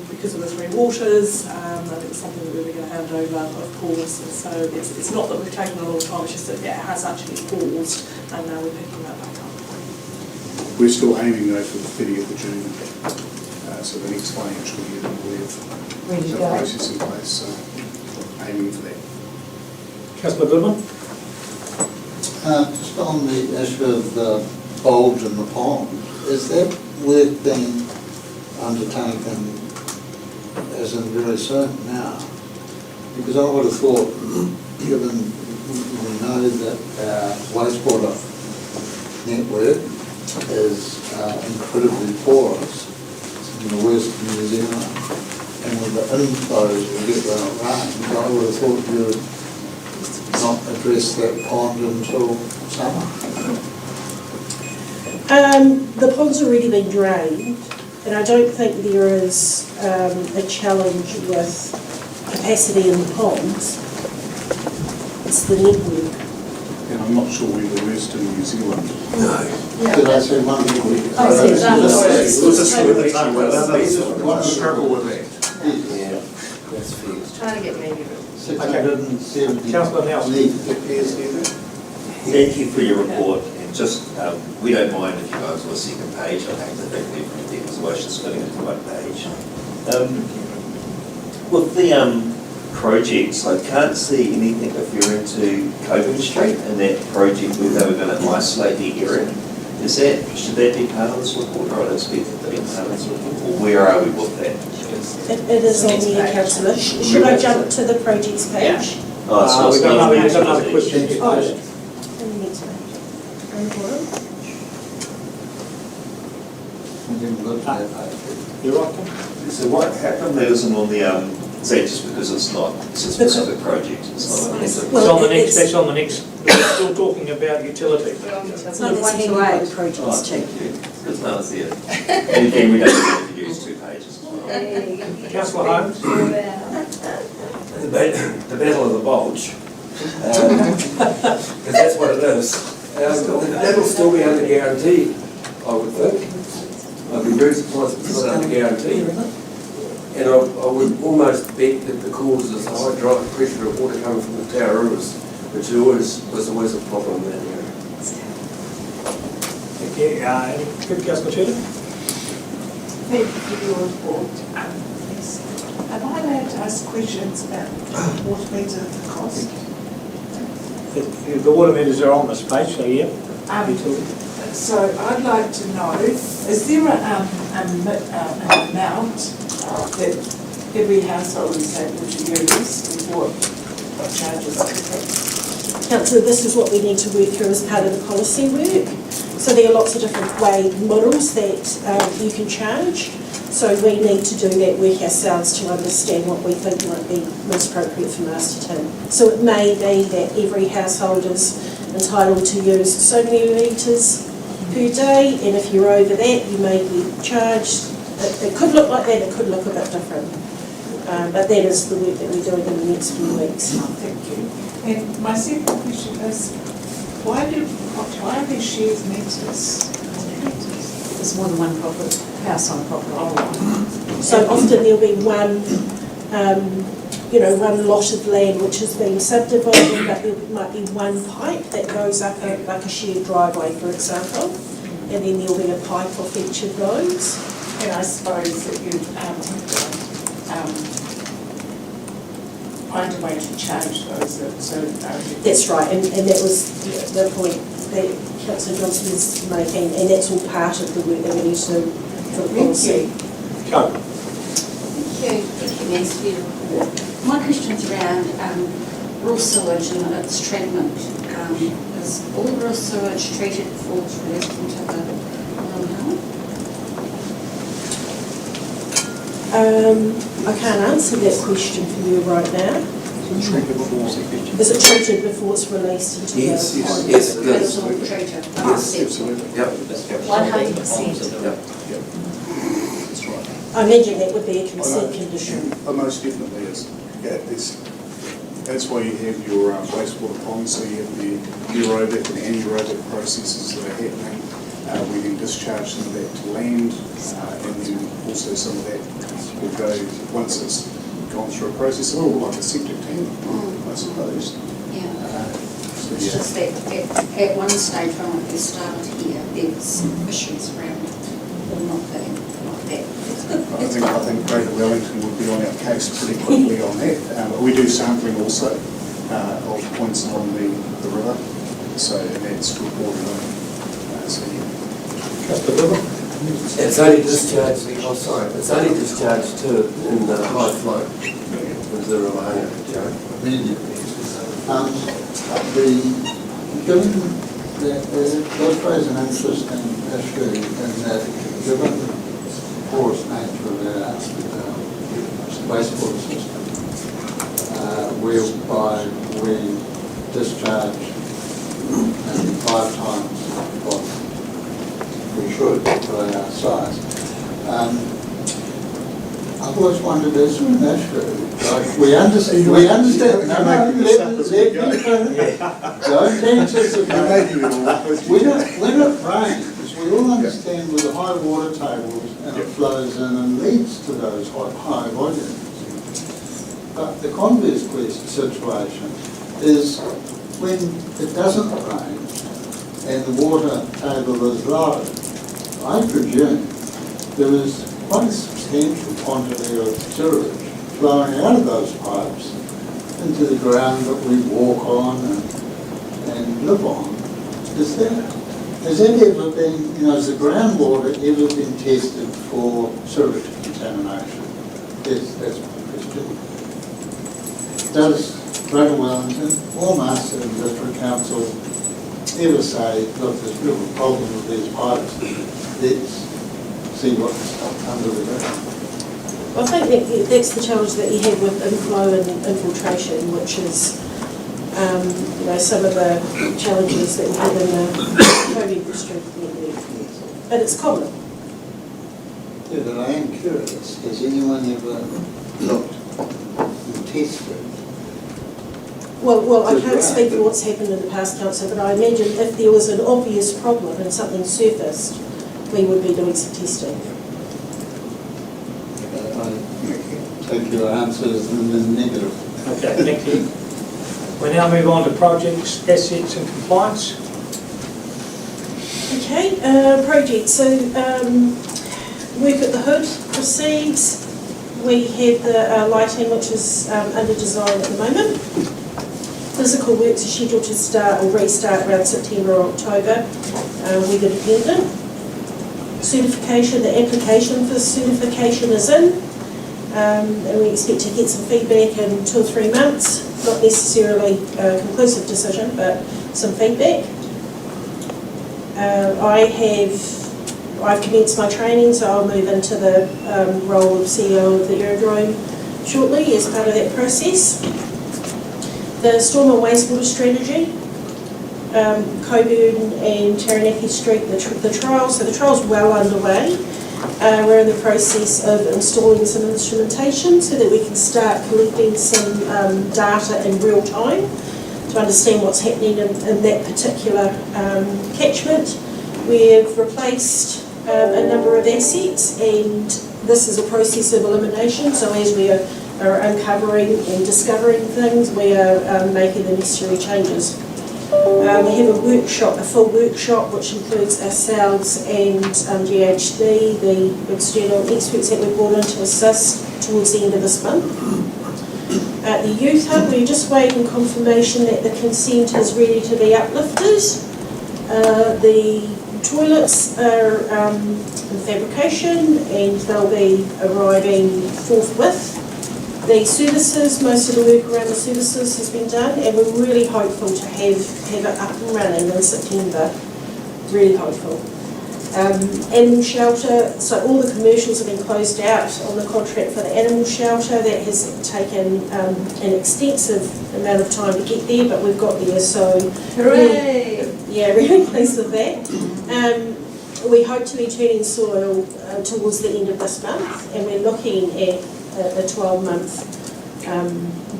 because of the Three Waters, and it was something that we were going to hand over, of course. And so it's not that we've taken a long time, it's just that it has actually paused, and now we're picking that back up. We're still aiming though for the 30th of June, so the next financial year we'll have the process in place, so aiming for that. Councillor Goodman. Just on the issue of the bulge in the pond, is that work being undertaken as in very soon now? Because I would have thought, given we know that our wastewater network is incredibly porous, it's in the west of New Zealand, and with the inflows we get when it rains, I would have thought you would not address that pond until summer. The pond's already been drained, and I don't think there is a challenge with capacity in the ponds. It's the network. And I'm not sure we're the worst in New Zealand. No. Did I say one network? One struggle with that. Yeah, that's fair. Trying to get maybe. 670. Councillor Nelson. Thank you for your report, and just, we don't mind if you guys on the second page, I have to think there was motion splitting into one page. With the projects, I can't see anything referring to Coburn Street and that project where they were going to isolate the area. Should that be part of this report, or I'd expect it to be part of this report, or where are we with that? It is on the councillor. Should I jump to the projects page? Oh, so We've got another question. Oh, on the next page. On the bottom. You're right, Tim? So what happened there isn't on the, is that just because it's not, it's a specific project, it's not a It's on the next, that's on the next, we're still talking about utility. It's not 1 to 8 projects, Oh, thank you, because no one's there. And again, we don't have to use 2 pages. Councillor Holmes? The battle of the bulge, because that's what it is. That'll still be under guarantee, I would think. I'd be very surprised if it's not under guarantee. And I would almost bet that the cause is the high pressure of water coming from the Tower Rivers, which was always a problem in that area. Thank you. Any good, Councillor Tudor? Thank you for your report. Am I allowed to ask questions about water meter cost? The water meters are on this page, so yeah. Utility. So I'd like to know, is there an amount that every household is able to use before what charges are paid? Councillor, this is what we need to work through as part of the policy work. So there are lots of different models that you can charge. So we need to do that work ourselves to understand what we think might be most appropriate for Masterton. So it may be that every household is entitled to use so many litres per day, and if you're over that, you may be charged. It could look like that, it could look a bit different. But that is the work that we're doing in the next few weeks. Thank you. And my second question is, why are there shared meters? There's more than one house on property. So often there'll be one, one lot of land which has been subdivided, but there might be one pipe that goes up like a shared driveway, for example, and then there'll be a pipe off each of those. And I suppose that you find a way to charge those at certain areas. That's right, and that was the point that Councillor Johnson is making, and that's all part of the work that we need to do for the policy. Go. Thank you, Nancy. My question's around raw sewage and its treatment. Is all raw sewage treated before it's released into the Hill? I can't answer that question for you right now. Is it treated before it's released into the Hill? Yes, It's all treated. Yes, absolutely. Yep. 100%. Yep. I imagine that would be a consent condition. Most definitely is. Yeah, that's why you have your wastewater ponds, so you have the aerobic and anaerobic processes that are happening. We then discharge some of that to land, and then also some of that will go, once it's gone through a process, a little like a septic tank, I suppose. Yeah. It's just that at one stage when we started here, there was some issues around them not being like that. I think Greater Wellington would be on our case pretty quickly on that. We do sampling also of points along the river. so that's reported on. So, yeah. It's only discharged, it's only discharged to in the high flow into the Ruahanga, Joe. Immediately. Given that does raise an interesting issue in that given the porous nature of our wastewater system, whereby we discharge maybe 5 times what we should for our size. I've always wondered, is there an issue? Like, we understand, no, let me finish. Don't anticipate. When it rains, we all understand with the high water tables and it flows in and leads to those high volumes. But the converse situation is when it doesn't rain and the water table is low, I presume there is quite a substantial quantity of sewage flowing out of those pipes into the ground that we walk on and live on. Has that ever been, has the groundwater ever been tested for sewage contamination? Yes, that's my question. Does Greater Wellington or Masterton District Council ever say, look, there's a real problem with these pipes, let's see what's under the ground? I think that's the challenge that you have with inflow and infiltration, which is some of the challenges that we have in the code industry. But it's common. Yeah, but I am curious, has anyone ever looked and tested? Well, I can't speak for what's happened in the past, Councillor, but I imagine if there was an obvious problem and something surfaced, we would be doing some testing. I take your answers in the negative. Okay, thank you. We now move on to projects, assets and compliance. Okay, project. So work at the hood proceeds. We have the lighting, which is under design at the moment. Physical works are scheduled to start or restart around September or October, weather dependent. Certification, the application for certification is in, and we expect to get some feedback in 2 or 3 months. Not necessarily a conclusive decision, but some feedback. I've commenced my training, so I'll move into the role of CEO of the aerodrome shortly as part of that process. The storm and wastewater strategy, Coburn and Taranaki Street, the trial. So the trial's well underway. We're in the process of installing some instrumentation so that we can start collecting some data in real time to understand what's happening in that particular catchment. We've replaced a number of assets, and this is a process of elimination. So as we are uncovering and discovering things, we are making the necessary changes. We have a workshop, a full workshop, which includes ourselves and GHD, the external experts that we brought in to assist towards the end of this month. At the Youth Hub, we're just waiting confirmation that the consent is ready to be uplifted. The toilets are in fabrication and they'll be arriving forthwith. The services, most of the work around the services has been done, and we're really hopeful to have it up and running in September. Really hopeful. Animal shelter, so all the commercials have been closed out on the contract for the animal shelter. That has taken an extensive amount of time to get there, but we've got there, so Hooray! Really pleased with that. We hope to be turning soil towards the end of this month, and we're looking at a 12-month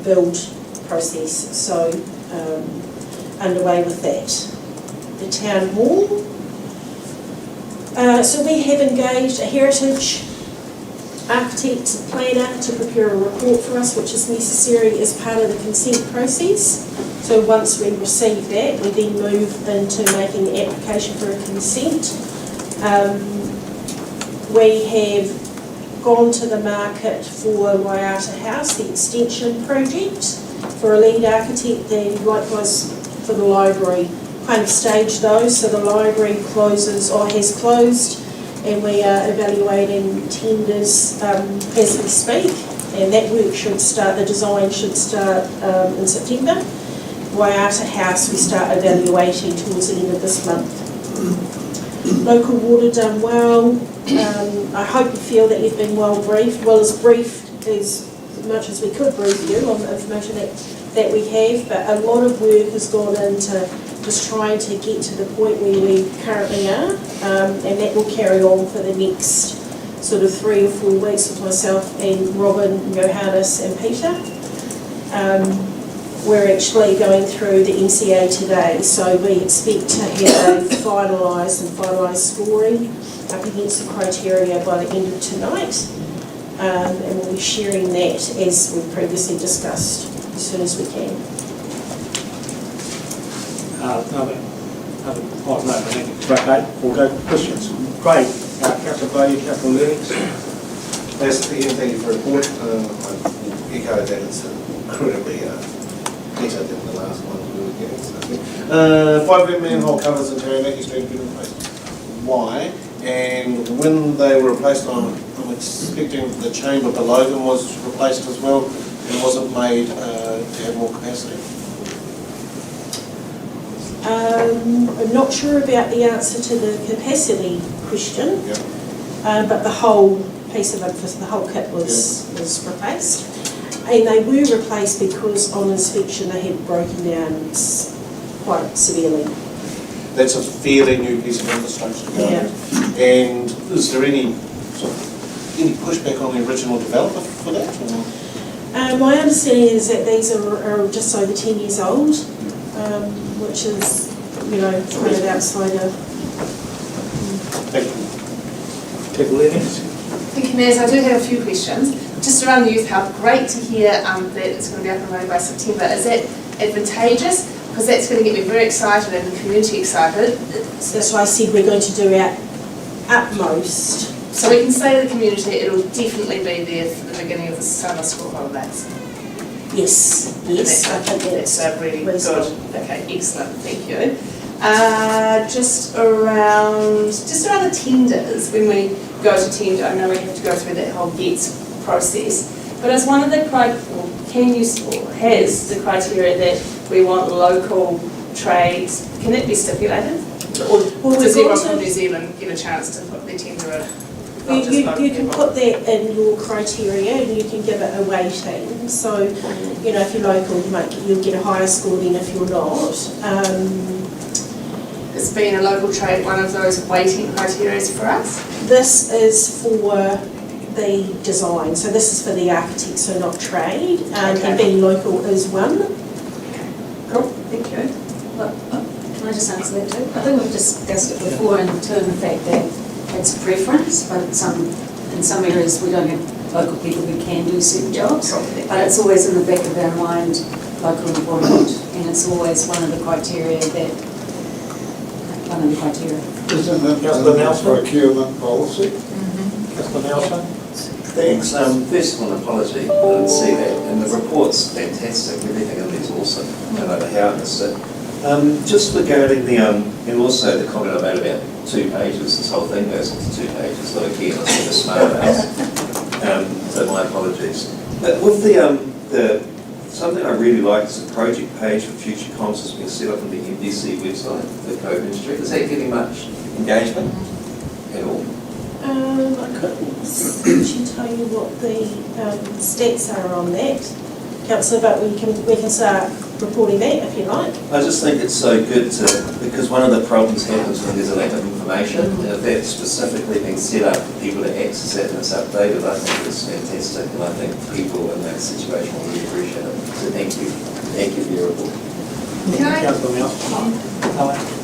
build process, so underway with that. The town hall. So we have engaged a heritage architect planner to prepare a report for us, which is necessary as part of the consent process. So once we receive that, we then move into making the application for a consent. We have gone to the market for Waiata House, the extension project, for a lead architect, and likewise for the library kind of stage though, so the library closes or has closed, and we are evaluating tenders as we speak, and that work should start, the design should start in September. Waiata House we start evaluating towards the end of this month. Local water done well. I hope you feel that you've been well briefed, as briefed as much as we could brief you on the information that we have, but a lot of work has gone into just trying to get to the point where we currently are, and that will carry on for the next sort of 3 or 4 weeks with myself and Robin, Johannes and Peter. We're actually going through the NCA today, so we expect to have a finalised scoring up against the criteria by the end of tonight, and we'll be sharing that as we previously discussed as soon as we can. Okay, we'll go to questions. Great. Councillor Brady, Councillor Lennox. Thank you for the report. I echo that it's incredibly better than the last one we were getting. 5 manhole covers in Taranaki Street have been replaced. Why? And when they were replaced, I'm expecting the chamber below them was replaced as well, and was it made to have more capacity? I'm not sure about the answer to the capacity question, Yep. but the whole piece of it, the whole kit was replaced. And they were replaced because on inspection they had broken down quite severely. That's a fairly new piece of infrastructure to go in. And is there any pushback on the original developer for that? Or? My understanding is that these are just over 10 years old, which is, kind of outside of... Thank you. Councillor Lennox. Thank you, Mayor. I do have a few questions. Just around the youth hub, great to hear that it's going to be up and running by September. Is that advantageous? Because that's going to get me very excited and the community excited. That's why I said we're going to do our utmost. So we can say to the community it'll definitely be there for the beginning of the summer school holidays. Yes, I think that's really reasonable. good. Okay, excellent. Thank you. Just around the tenders, when we go to tender, I know we have to go through that whole GETS process, but as one of the has the criteria that we want local trades, can it be stipulated? Or does everyone from New Zealand get a chance to put their tender in? You can put that in your criteria and you can give it a weighting. So, if you're local, you'll get a higher score than if you're not. Has been a local trade one of those weighting criteria for us? This is for the design, so this is for the architect, so not trade, and being local is one. Cool, thank you. Can I just answer that too? I think we've discussed it before in terms of the fact that it's a preference, but in some areas we don't have local people who can do certain jobs. But it's always in the back of our mind, local employment, and it's always one of the criteria that. Isn't it procurement policy? Councillor Nelson. Thanks. First of all, an apology. I didn't see that. And the report's fantastic. Everything in there's awesome. I don't know how I missed it. Just regarding the, and also the comment I made about 2 pages, this whole thing goes into 2 pages, not a key, and it's a smart house. So my apologies. But with the something I really like is the project page for future comms has been set up on the MDC website, the Coburn Street. Is that getting much engagement at all? I couldn't actually tell you what the stats are on that, Councillor, but we can start reporting that if you like. I just think it's so good because one of the problems happens when there's a lack of information, and if that's specifically being set up for people to access it and it's updated, I think it's fantastic, and I think people in that situation will really appreciate it. So thank you for your report.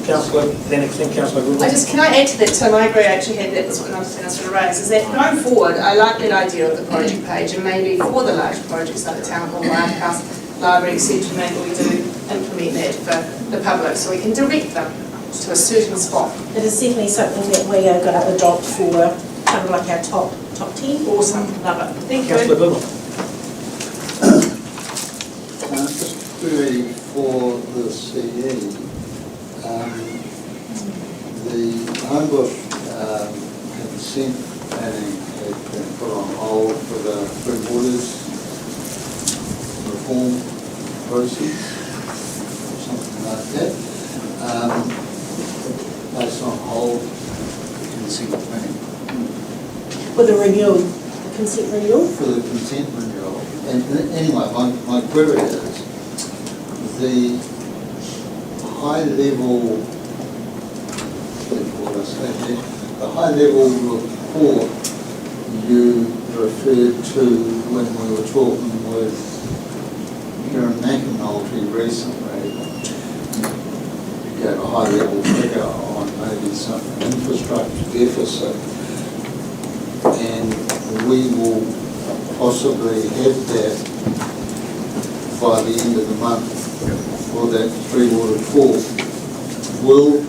Councillor Lennox and Councillor Goodwin. Can I add to that, Tim? I agree, I actually had that, that's what another thing I was going to raise, is that going forward, I like that idea of the project page, and maybe for the large projects like the Town Hall, Lighthouse, Library, etc., maybe we do implement that for the public, so we can direct them to a certain spot. It is definitely something that we are going to adopt for kind of like our top 10. Awesome, love it. Thank you. Councillor Goodwin. Just really for the CE, The Homebush consent planning has been put on hold for the Three Waters reform process, or something like that. Placed on hold consent planning. For the renewal, the consent renewal? For the consent renewal. And anyway, my query is the high-level, the high-level report you referred to when we were talking with Karen McAnulty recently. You gave a high-level figure on maybe some infrastructure deficit, and we will possibly have that by the end of the month for that three-water fall. Will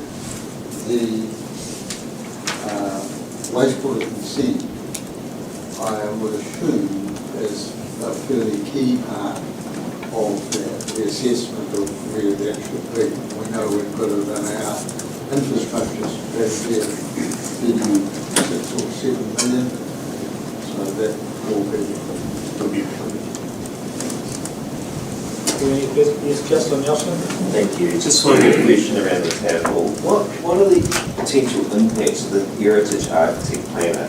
the wastewater consent, I would assume, is a fairly key part of that, the assessment of where that should be. We know we've got it in our infrastructure strategy of 36 or 7 million, so that will be Any questions, Councillor Nelson? Thank you. Just one more question around the town hall. What are the potential impacts of the heritage architect planner,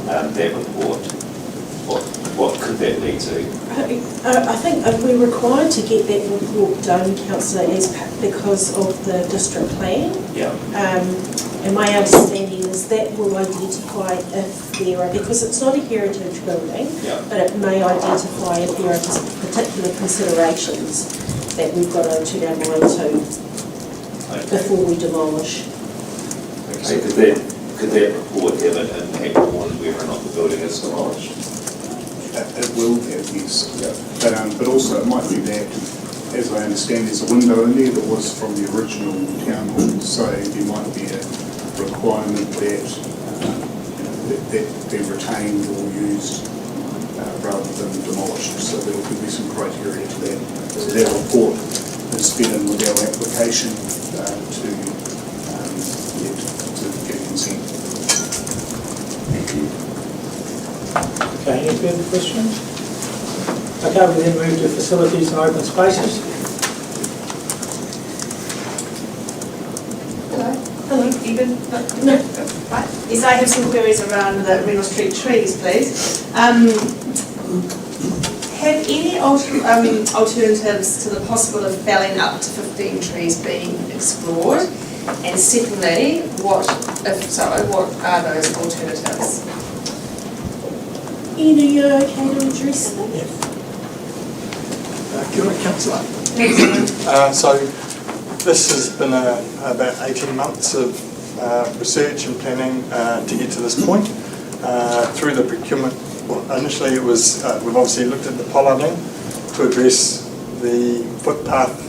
that report? What could that lead to? I think we're required to get that report done, Councillor, because of the district plan. Yeah. And my understanding is that will identify if there are, because it's not a heritage building, but it may identify if there are particular considerations that we've got to turn our mind to before we demolish. Okay, could that report have an impact on whether or not the building is demolished? It will have, yes. But also it might be that, as I understand, there's a window in there that was from the original town hall, so there might be a requirement that that be retained or used rather than demolished. So there could be some criteria to that. So that report is fed in with our application to get consent. Thank you. Okay, any further questions? Okay, we then move to facilities and open spaces. Hello, Eben. No. Right. Yes, I have some queries around the Reynolds Street trees, please. Have any alternatives to the possible of felling up to 15 trees being explored? And secondly, what are those alternatives? Ian, are you okay to address them? Yes. Kia ora, Councillor. So this has been about 18 months of research and planning to get to this point. Through the procurement, initially it was, we've obviously looked at the pollarding to address the footpath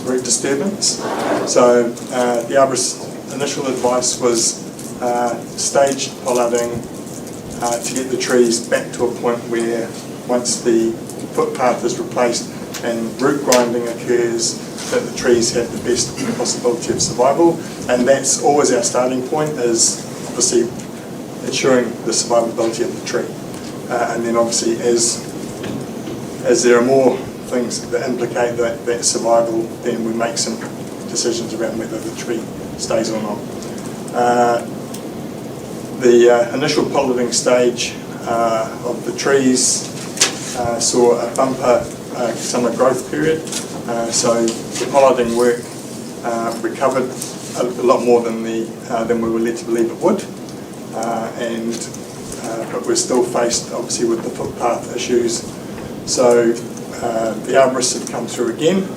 root disturbance. So the arborist's initial advice was staged pollarding to get the trees back to a point where once the footpath is replaced and root grinding occurs, that the trees have the best possibility of survival. And that's always our starting point, is obviously ensuring the survivability of the tree. And then obviously as there are more things that implicate that survival, then we make some decisions around whether the tree stays or not. The initial pollarding stage of the trees saw a bumper summer growth period, so the pollarding work recovered a lot more than we were led to believe it would, but we're still faced obviously with the footpath issues. So the arborists have come through again.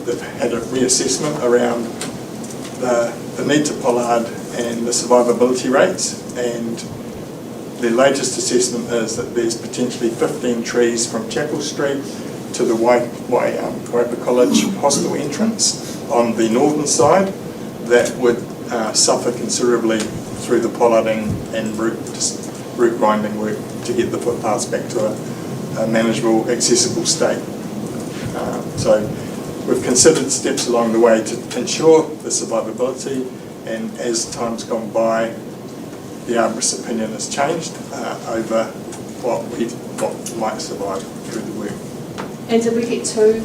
They've had a reassessment around the need to pollard and the survivability rates, and the latest assessment is that there's potentially 15 trees from Chapel Street to the Waipa College hostel entrance on the northern side that would suffer considerably through the pollarding and root grinding work to get the footpaths back to a manageable, accessible state. So we've considered steps along the way to ensure the survivability, and as time's gone by, the arborist's opinion has changed over what might survive through the work. And did we get two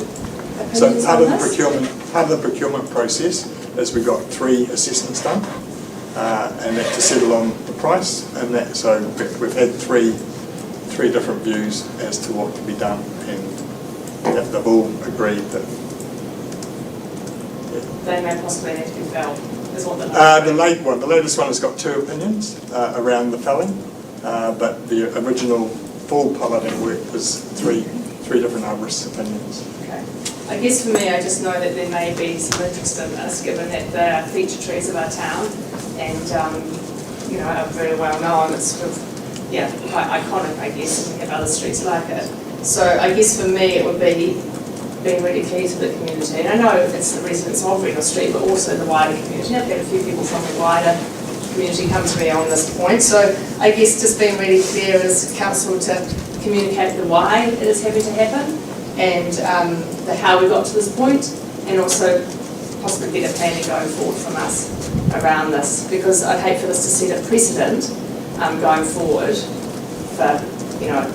opinions So part on of the this? procurement process is we got 3 assessments done, and that to settle on the price, and that so we've had three different views as to what can be done, and they've all agreed that. They may possibly need to be felled, is what The latest one has got 2 opinions around the felling, but the original full piloting work was three different arborists' opinions. Okay. I guess for me, I just know that there may be some interest in this, given that they are feature trees of our town, and are very well known. It's sort of, quite iconic, I guess, and we have other streets like it. So I guess for me, it would be being really clear to the community. And I know it's the residents of Regal Street, but also the wider community. I've had a few people from the wider community come to me on this point. So I guess just being really clear as council to communicate the why it is having to happen, and the how we got to this point, and also possibly get a planning going forward from us around this, because I'd hate for this to set a precedent going forward for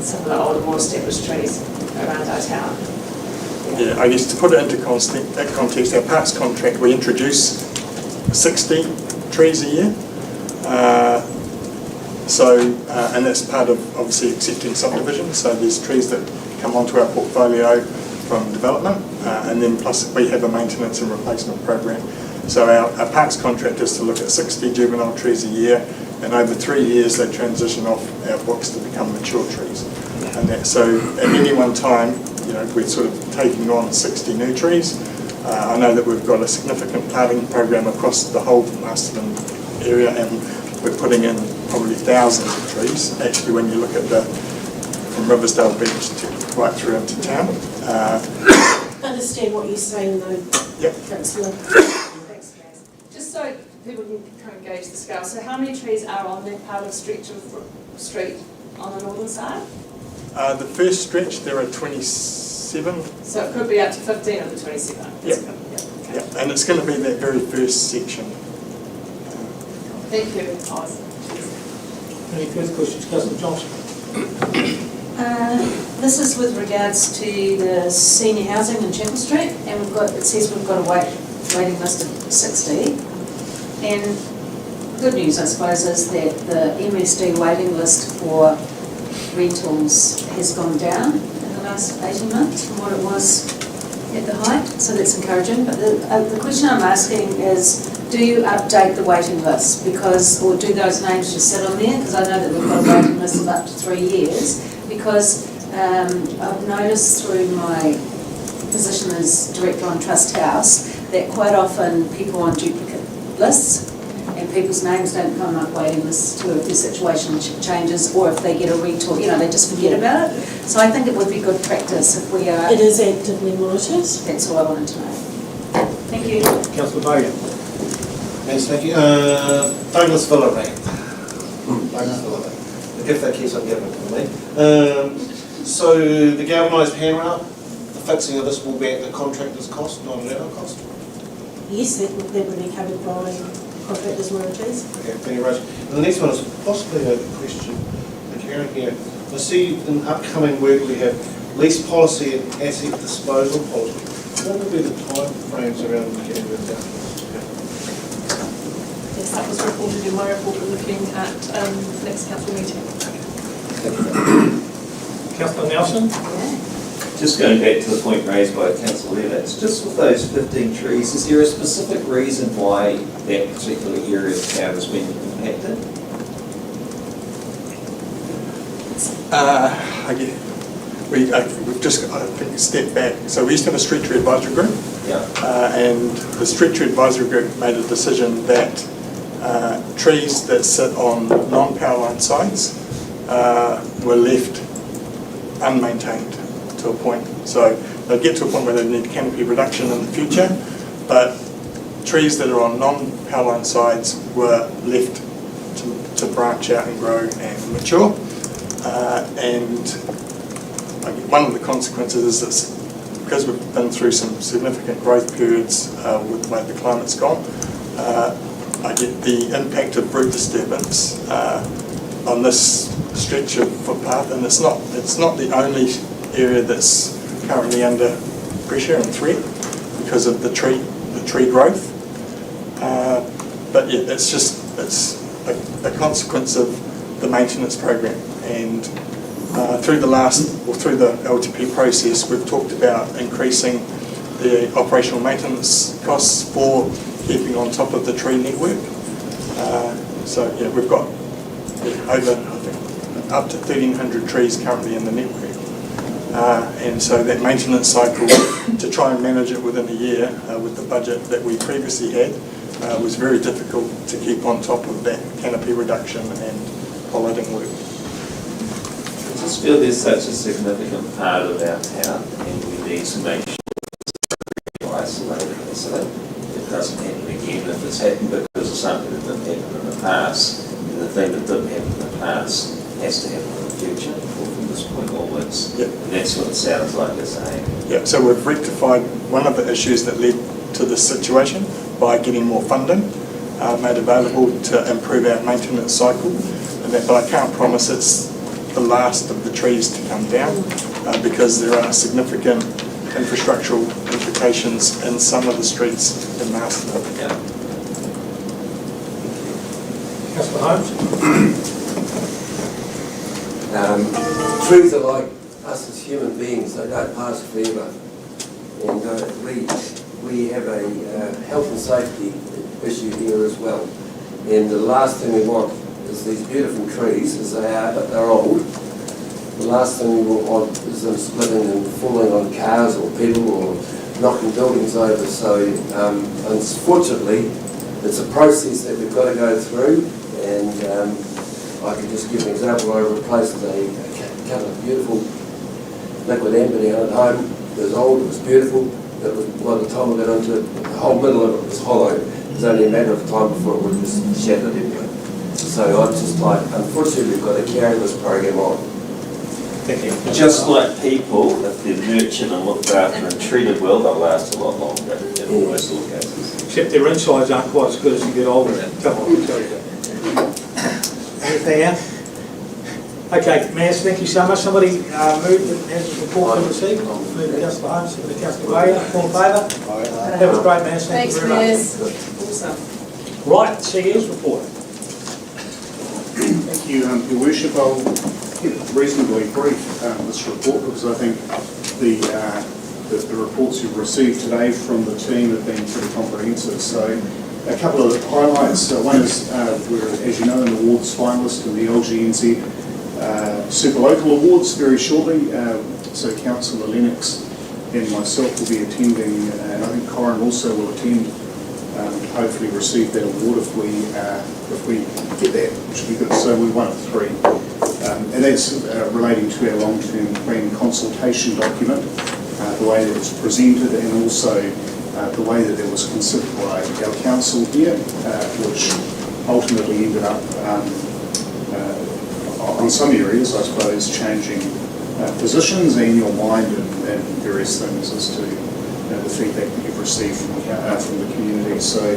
some of the older, more established trees around our town. Yeah, I guess to put it into context, our parks contract, we introduce 60 trees a year. And that's part of obviously accepting subdivisions. So there's trees that come onto our portfolio from development, and then plus we have a maintenance and replacement program. So our parks contract is to look at 60 juvenile trees a year, and over 3 years they transition off our books to become mature trees. And that, so at any one time, we're sort of taking on 60 new trees. I know that we've got a significant planting program across the whole Masterton area, and we're putting in probably thousands of trees. Actually, when you look at from Riversdale Beach right through into town. Understand what you're saying though, Yep. Councillor. Thanks, Gaz. Just so people can kind of gauge the scale, so how many trees are on that part of stretch of street on the northern side? The first stretch, there are 27. So it could be up to 15 of the 27. Yep. Yeah, and it's going to be that very first section. Thank you. Awesome. Any further questions, Councillor Johnson? This is with regards to the senior housing in Chapel Street, and it says we've got a waiting list of 60. And good news, I suppose, is that the MSD waiting list for rentals has gone down in the last 18 months from what it was at the height, so that's encouraging. But the question I'm asking is, do you update the waiting list, or do those names just sit on there? Because I know that we've got a waiting list of up to 3 years, because I've noticed through my position as director on Trust House that quite often people on duplicate lists, and people's names don't come up waiting lists too if their situation changes, or if they get a rental, they just forget about it. So I think it would be good practice if we are... It is actively monitored. That's all I wanted to know. Thank you. Councillor Bowyer. Thanks, thank you. Douglas Villa Bank. Douglas Villa Bank. If that keeps on giving it to me. So the galvanised handrail, the fixing of this will be at the contractor's cost, not at our cost? Yes, that would be covered by contractors' warranties. Okay, thank you, Rose. And the next one is possibly a question for Karen here. I see in upcoming work we have lease policy and asset disposal policy. What would be the time frames around getting rid of that? Yes, that was reported in my report. We're looking at next council meeting. Councillor Nelson? Just going back to the point raised by Councillor Lennox, just with those 15 trees, is there a specific reason why that particular area of town has been impacted? We've just, I think, stepped back. So we used to have a street tree advisory group, and the street tree advisory group made a decision that trees that sit on non-power line sites were left unmaintained to a point. So they'll get to a point where they need canopy reduction in the future, but trees that are on non-power line sides were left to branch out and grow and mature. And one of the consequences is that because we've been through some significant growth periods with the way the climate's gone, I get the impact of root disturbance on this stretch of footpath, and it's not the only area that's currently under pressure and threat because of the tree growth. But yeah, it's a consequence of the maintenance program, and through the LTP process, we've talked about increasing the operational maintenance costs for keeping on top of the tree network. So yeah, we've got over, I think, up to 1,300 trees currently in the network. And so that maintenance cycle, to try and manage it within a year with the budget that we previously had, was very difficult to keep on top of that canopy reduction and pollarding work. I just feel there's such a significant part of our town, and we need to make sure it's a isolated incident. It doesn't happen again. If it's happened because of something that didn't happen in the past, then the thing that didn't happen in the past has to happen in the future, or from this point onwards. Yep. And that's what it sounds like it's saying. Yeah, so we've rectified one of the issues that led to this situation by getting more funding made available to improve our maintenance cycle. But I can't promise it's the last of the trees to come down because there are significant infrastructural implications in some of the streets in Masterton. Yeah. Councillor Holmes? Trees are like us as human beings, they don't pass forever. And we have a health and safety issue here as well. And the last thing we want is these beautiful trees, as they are, but they're old. The last thing we want is them splitting and falling on cars or people or knocking buildings over. So unfortunately, it's a process that we've got to go through. And I can just give an example. I replaced a couple of beautiful liquid amber down at home. It was old, it was beautiful. It was, by the time I got into it, the whole middle of it was hollow. It was only a matter of time before it would just shattered anyway. So I'm just like, unfortunately, we've got to carry this program on. Thank you. Just like people, if they're nurtured and looked after and treated well, they'll last a lot longer in most all cases. Except their insides aren't quite as good as you get older. Come on, I'll tell you that. Anything else? Okay, Mass, thank you so much. Somebody moved and has a report to receive. Moved Councillor Holmes, seconded Councillor Bayer. All in favour? That was great, Mass. Thank you very much. Awesome. Right, CEO's report. Thank you, Your Worship. I'll keep it reasonably brief, this report, because I think the reports you've received today from the team have been pretty comprehensive. So a couple of highlights. One is we're, as you know, an awards finalist in the LGNZ Super Local Awards very shortly. So Councillor Lennox and myself will be attending, and I think Corin also will attend, hopefully receive that award if we get that, which will be good. So we're one of three. And that's relating to our long-term plan consultation document, the way that it was presented, and also the way that it was considered by our council here, which ultimately ended up on some areas, I suppose, changing positions and your mind and various things as to the feedback that you've received from the community. So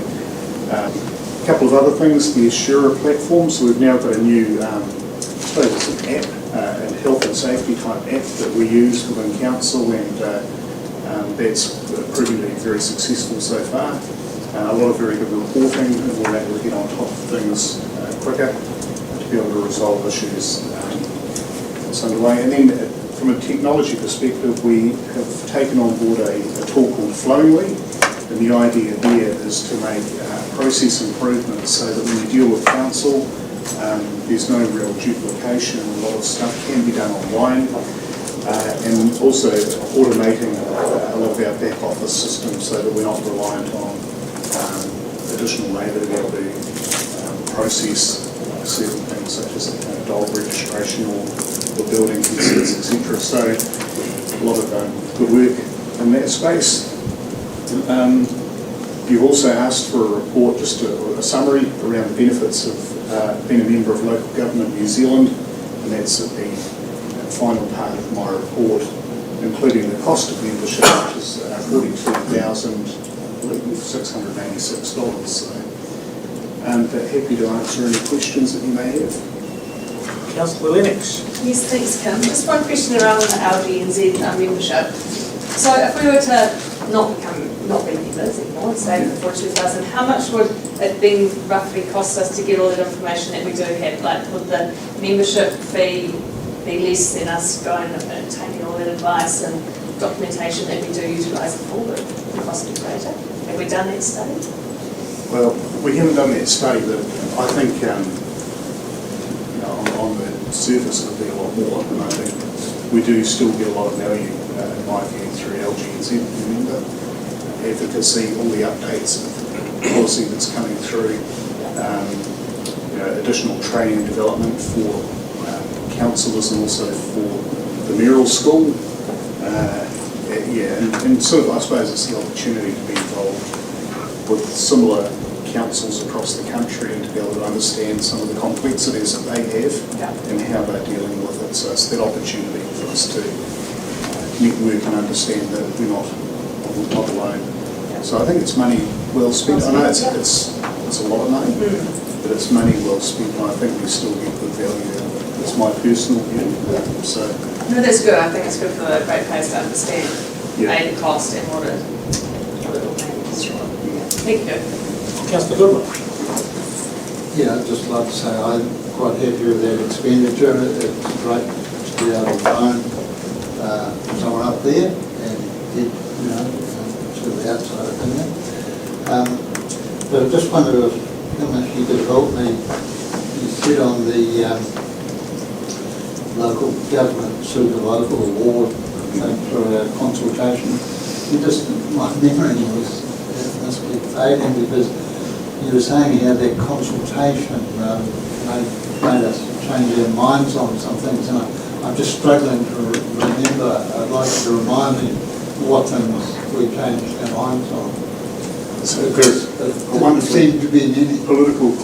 a couple of other things, the Assura platform. So we've now got a new, I suppose it's an app, a health and safety type app that we use within council, and that's proven to be very successful so far. A lot of very good reporting, and we're able to get on top of things quicker to be able to resolve issues that's underway. And then from a technology perspective, we have taken on board a tool called Flowingly, and the idea there is to make process improvements so that when you deal with council, there's no real duplication, and a lot of stuff can be done online. And also automating a lot of our back office systems so that we're not reliant on additional labour to be able to process certain things such as dog registration or building consents, etc. So a lot of good work in that space. You've also asked for a report, just a summary around the benefits of being a member of Local Government New Zealand, and that's at the final part of my report. including the cost of membership, which is $42,686. So, but happy to answer any questions that you may have. Councillor Lennox. Yes, thanks, Kim. Just one question around the LGNZ membership. So if we were to not be members anymore, say before 2000, how much would it then roughly cost us to get all that information that we do have? Like, would the membership fee be less than us going and taking all that advice and documentation that we do utilise it for? The cost be greater? Have we done that study? Well, we haven't done that study, but I think on the surface it'll be a lot more, and I think we do still get a lot of value, in my view, through LGNZ member advocacy, all the updates of policy that's coming through, additional training and development for councillors and also for the mayoral school. And sort of, I suppose it's the opportunity to be involved with similar councils across the country and to be able to understand some of the complexities that they have and how they're dealing with it. So it's that opportunity for us to network and understand that we're not alone. So I think it's money well spent. I know it's a lot of money, but it's money well spent, and I think we still get good value. It's my personal view. So no, that's good. I think it's good for the ratepayers to understand the cost and what it will make. Thank you. Councillor Goodwin. Yeah, I'd just like to say I'm quite happy with that expenditure. It's great to be able to phone someone up there and get, sort of the outside opinion. But I just wonder if you could help me. You said on the local government, super local award for our consultation, my memory must be fading because you were saying how that consultation made us change our minds on some things, and I'm just struggling to remember. I'd like you to remind me what things we changed our minds on. So because it seemed to be any political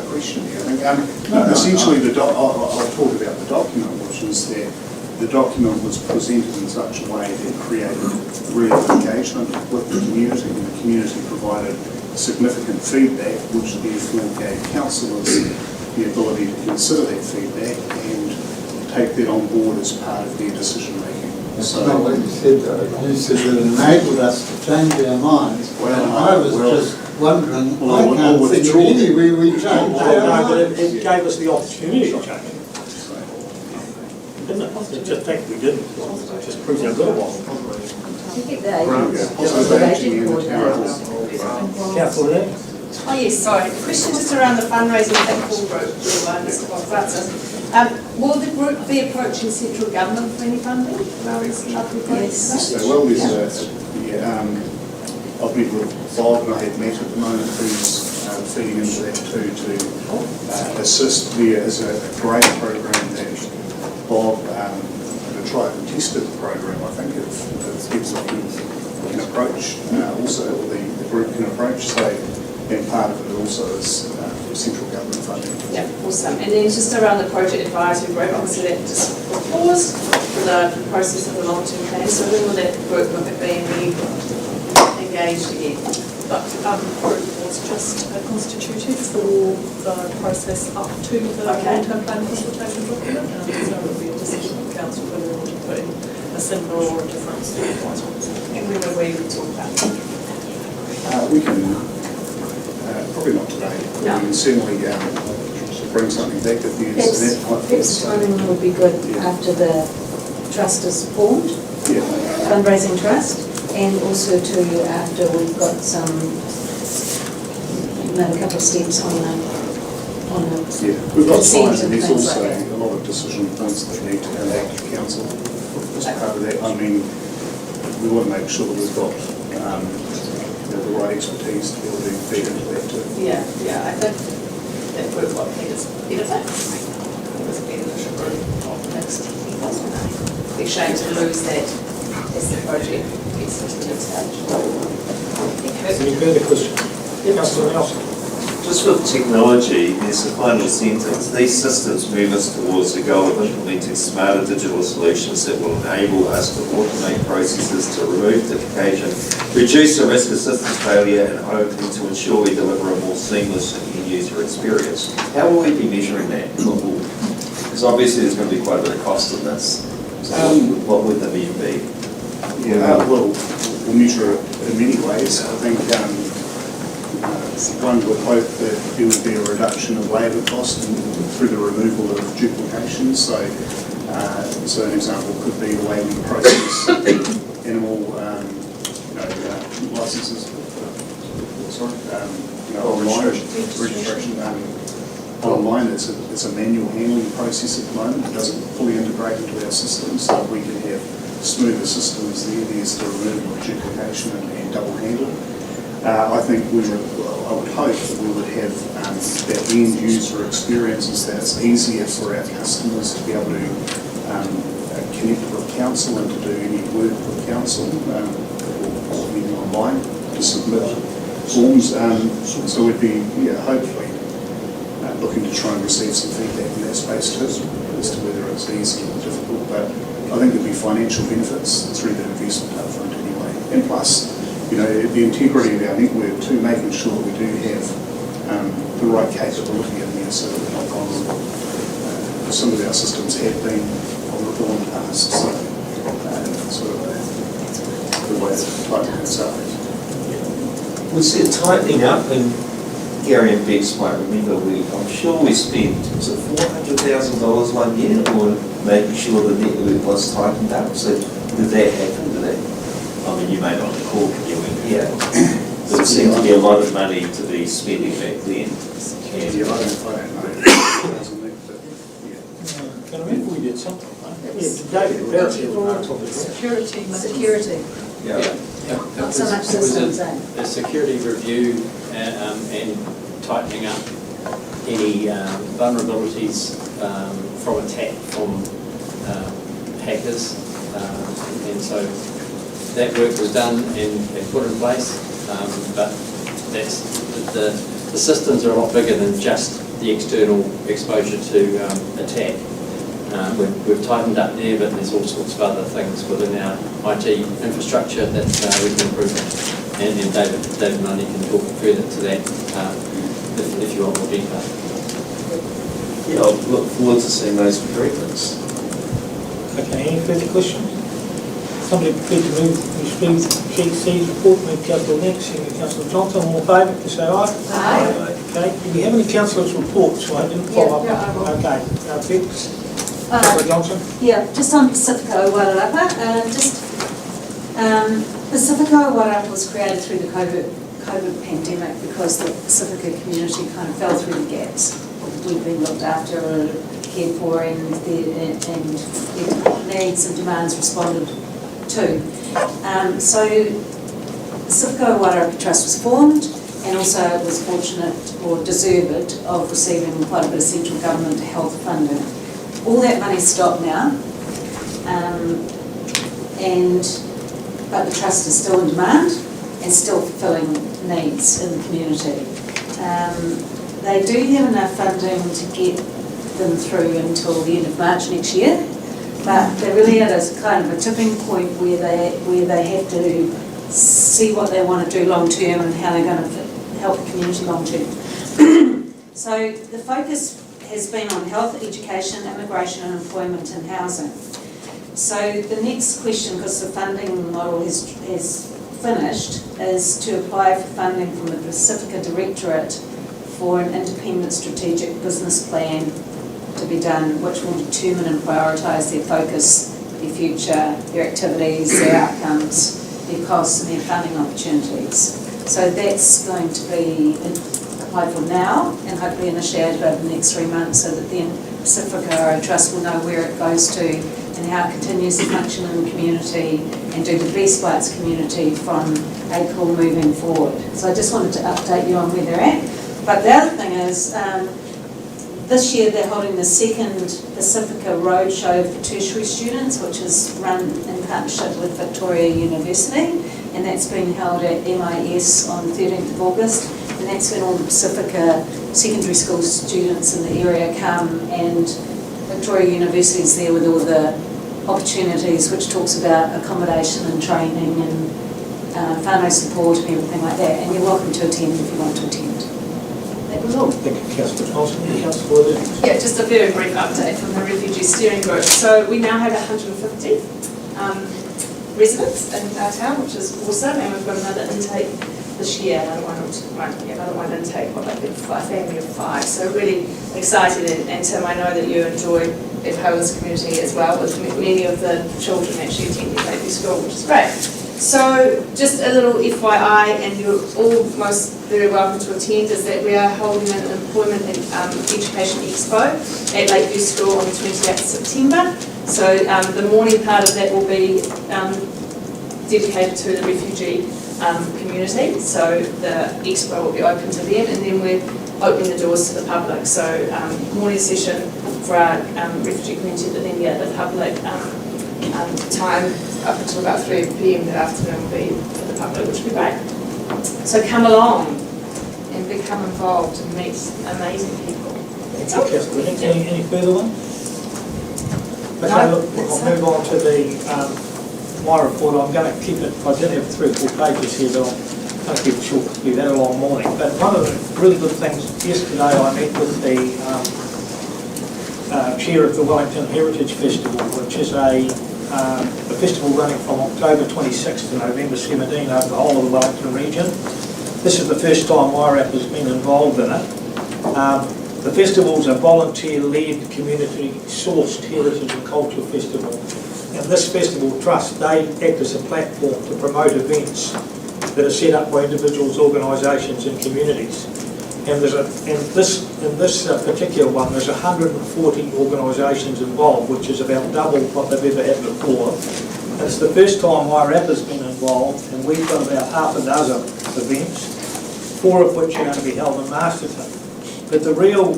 question here. I think essentially I'll talk about the document, which is that the document was presented in such a way that created real engagement with the community, and the community provided significant feedback, which therefore gave councillors the ability to consider that feedback and take that on board as part of their decision making. That's not what you said though. You said that it enabled us to change our minds. Well, I was just wondering, I can't think of anywhere we changed our minds. But it gave us the opportunity to change it. Didn't it? It's just fact we didn't. It just proves how good it was. Councillor Lennox. Oh yes, sorry. The question just around the fundraising platform group, Mr. Francis. Will the group be approaching central government for any funding around this lovely project? Yes. Well, there's I've met with Bob, and I have met at the moment who's feeding into that too to assist. There is a great program that Bob tried and tested the program. I think it's can approach also, or the group can approach. So, and part of it also is central government funding. Yeah, awesome. And then just around the project advisory group, obviously that just paused for the process of the long-term plan. So when will that group look at being re-engaged again? But the group was just constituted for the process up to the long-term plan consultation document. So it will be a decision of council whether we want to put in a similar or a different advisory. And when will we talk about that? We can, probably not today. No. We can certainly bring something back if there's Perhaps timing would be good after the trust is formed, fundraising trust, and also too after we've got some, a couple of steps on the we've got consent signs, and and there's things also like that. a lot of decision points that need to come back to council as part of that. I mean, we want to make sure that we've got the right expertise to be able to feed into that too. Yeah, I think that group will be benefit. It was a beneficial group of mixed ethos. It'd be a shame to lose that as the project gets to the next stage. Any further questions? Councillor Nelson. Just with technology, there's a final sentence. These systems move us towards the goal of implementing smarter digital solutions that will enable us to automate processes, to remove duplication, reduce the risk of systems failure, and hopefully to ensure we deliver a more seamless end-user experience. How will we be measuring that? Because obviously there's going to be quite a bit of cost in this. So what would the measure be? Yeah, well, we'll measure it in many ways. I think one would hope that there would be a reduction of labour cost through the removal of duplication. So an example could be the way we process animal licences. Registration. Online, it's a manual handling process at the moment. It doesn't fully integrate into our system, so if we can have smoother systems there's the removal of duplication and double handling. I think I would hope that we would have that end user experiences, that it's easier for our customers to be able to connect with council and to do any work with council or even online to submit forms. So we'd be hopefully looking to try and receive some feedback in that space too, as to whether it's easy or difficult. But I think there'll be financial benefits through the investment up front anyway. And plus, the integrity of our network too, making sure that we do have the right capability in there so that we're not vulnerable. Some of our systems have been vulnerable in the past, so sort of the way to tighten this up. We see it tightening up, and Gary and Bex might remember, I'm sure we spent, was it $400,000 one year on making sure the network was tightened up? So did that happen? I mean, you may not recall because you weren't here. There seemed to be a lot of money to be spending back then. I don't know. I remember we did something, right? David, Security. Yeah. Not so much systems, a security review and tightening up any vulnerabilities from attack from hackers, and so that work was done and put in place, but the systems are a lot bigger than just the external exposure to attack. We've tightened up there, but there's all sorts of other things within our IT infrastructure that we can improve. And David Mundy can talk further to that if you want more detail. Yeah, I'll look forward to seeing those improvements. Okay, any further questions? Somebody prepared to move C's report, move Councillor Next, second Councillor Johnson, all in favour, please say aye. Aye. Okay, do we have any councillors' reports? So I didn't follow up. Yeah, I will. Okay, Bex. Councillor Johnson? Yeah, just on Pacifico Wairarapa, Pacifico Wairarapa was created through the COVID pandemic because the Pacifica community kind of fell through the gaps. We've been looked after, cared for, and their needs and demands responded to. So Pacifico Wairarapa Trust was formed, and also was fortunate or deserved of receiving quite a bit of central government health funding. All that money's stopped now, but the trust is still in demand and still fulfilling needs in the community. They do have enough funding to get them through until the end of March next year, but they're really at a kind of a tipping point where they have to see what they want to do long term and how they're going to help the community long term. So the focus has been on health, education, immigration and employment and housing. So the next question, because the funding model has finished, is to apply for funding from the Pacifica Directorate for an independent strategic business plan to be done, which will determine and prioritise their focus, their future, their activities, their outcomes, their costs and their funding opportunities. So that's going to be applied for now and hopefully initiated over the next 3 months, so that then Pacifica Trust will know where it goes to and how it continues to function in the community and do the best by its community from April moving forward. So I just wanted to update you on where they're at. But the other thing is, this year they're holding the second Pacifica Roadshow for tertiary students, which is run in partnership with Victoria University. and that's been held at MIS on 13th of August, and that's when all the Pacifica secondary school students in the area come, and Victoria University is there with all the opportunities, which talks about accommodation and training and whānau support and everything like that, and you're welcome to attend if you want to attend. That was all. Thank you, Councillor Thompson. Councillor Williams. Yeah, just a very brief update from the Refugee Steering Group. So we now have 150 residents in our town, which is awesome, and we've got another intake this year, another one intake, what, like a family of 5. So really excited, and Tim, I know that you enjoy the Paul's community as well, with many of the children actually attending Lakeview School, which is great. So just a little FYI, and you're all most very welcome to attend, is that we are holding an employment and education expo at Lakeview School on the 28th of September. So the morning part of that will be dedicated to the refugee community. So the expo will be open to them, and then we're opening the doors to the public. So morning session for our refugee community, but then the public time up until about 3 p.m. that afternoon will be for the public, which will be great. So come along and become involved and meet amazing people. Thank you, Councillor. Any further ones? Okay, No, look, I'll move on to the my report. I'm going to keep it, I did have 3 or 4 pages here, but I'm going to keep it short because we've had a long morning. But one of the really good things, yesterday I met with the chair of the Wellington Heritage Festival, which is a festival running from October 26th to November 17 over the whole of the Wellington region. This is the first time YRAP has been involved in it. The festival is a volunteer-led, community-sourced heritage and cultural festival. And this festival trust, they act as a platform to promote events that are set up by individuals, organisations and communities. And in this particular one, there's 140 organisations involved, which is about double what they've ever had before. And it's the first time YRAP has been involved, and we've got about half a dozen events, 4 of which are going to be held in Masterton. But the real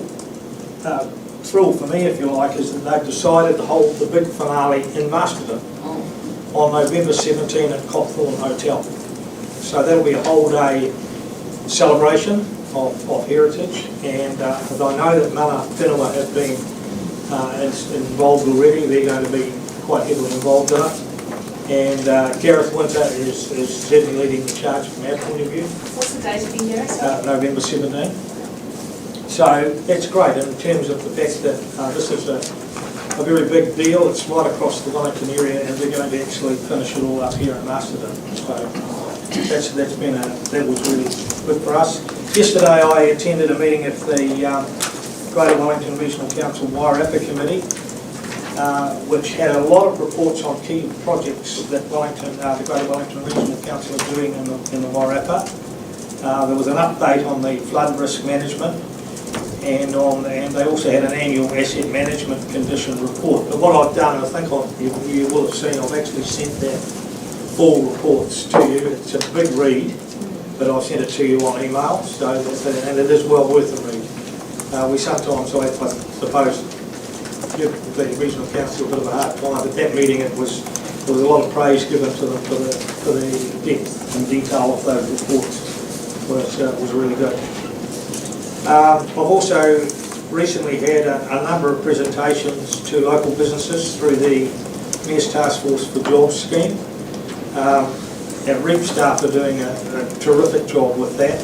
thrill for me, if you like, is that they've decided to hold the big finale in Masterton on November 17 at Copthorne Hotel. So that'll be a whole day celebration of heritage, and I know that Mana Whenua has been involved already. They're going to be quite heavily involved in it. And Gareth Winter is certainly leading the charge from our point of view. What's the date again, Gareth? November 17. So that's great in terms of the fact that this is a very big deal. It's right across the Wellington area, and they're going to actually finish it all up here in Masterton. So that was really good for us. Yesterday I attended a meeting of the Greater Wellington Regional Council YRAPA Committee, which had a lot of reports on key projects that the Greater Wellington Regional Council is doing in the YRAPA. There was an update on the flood risk management, and they also had an annual asset management condition report. But what I've done, I think you will have seen, I've actually sent that full reports to you. It's a big read, but I've sent it to you on email, and it is well worth a read. We sometimes, I suppose, give the regional council a bit of a hard time. At that meeting, there was a lot of praise given to them for the depth and detail of those reports. Was really good. I've also recently had a number of presentations to local businesses through the Mayor's Task Force for Jobs scheme. Our REAP staff are doing a terrific job with that.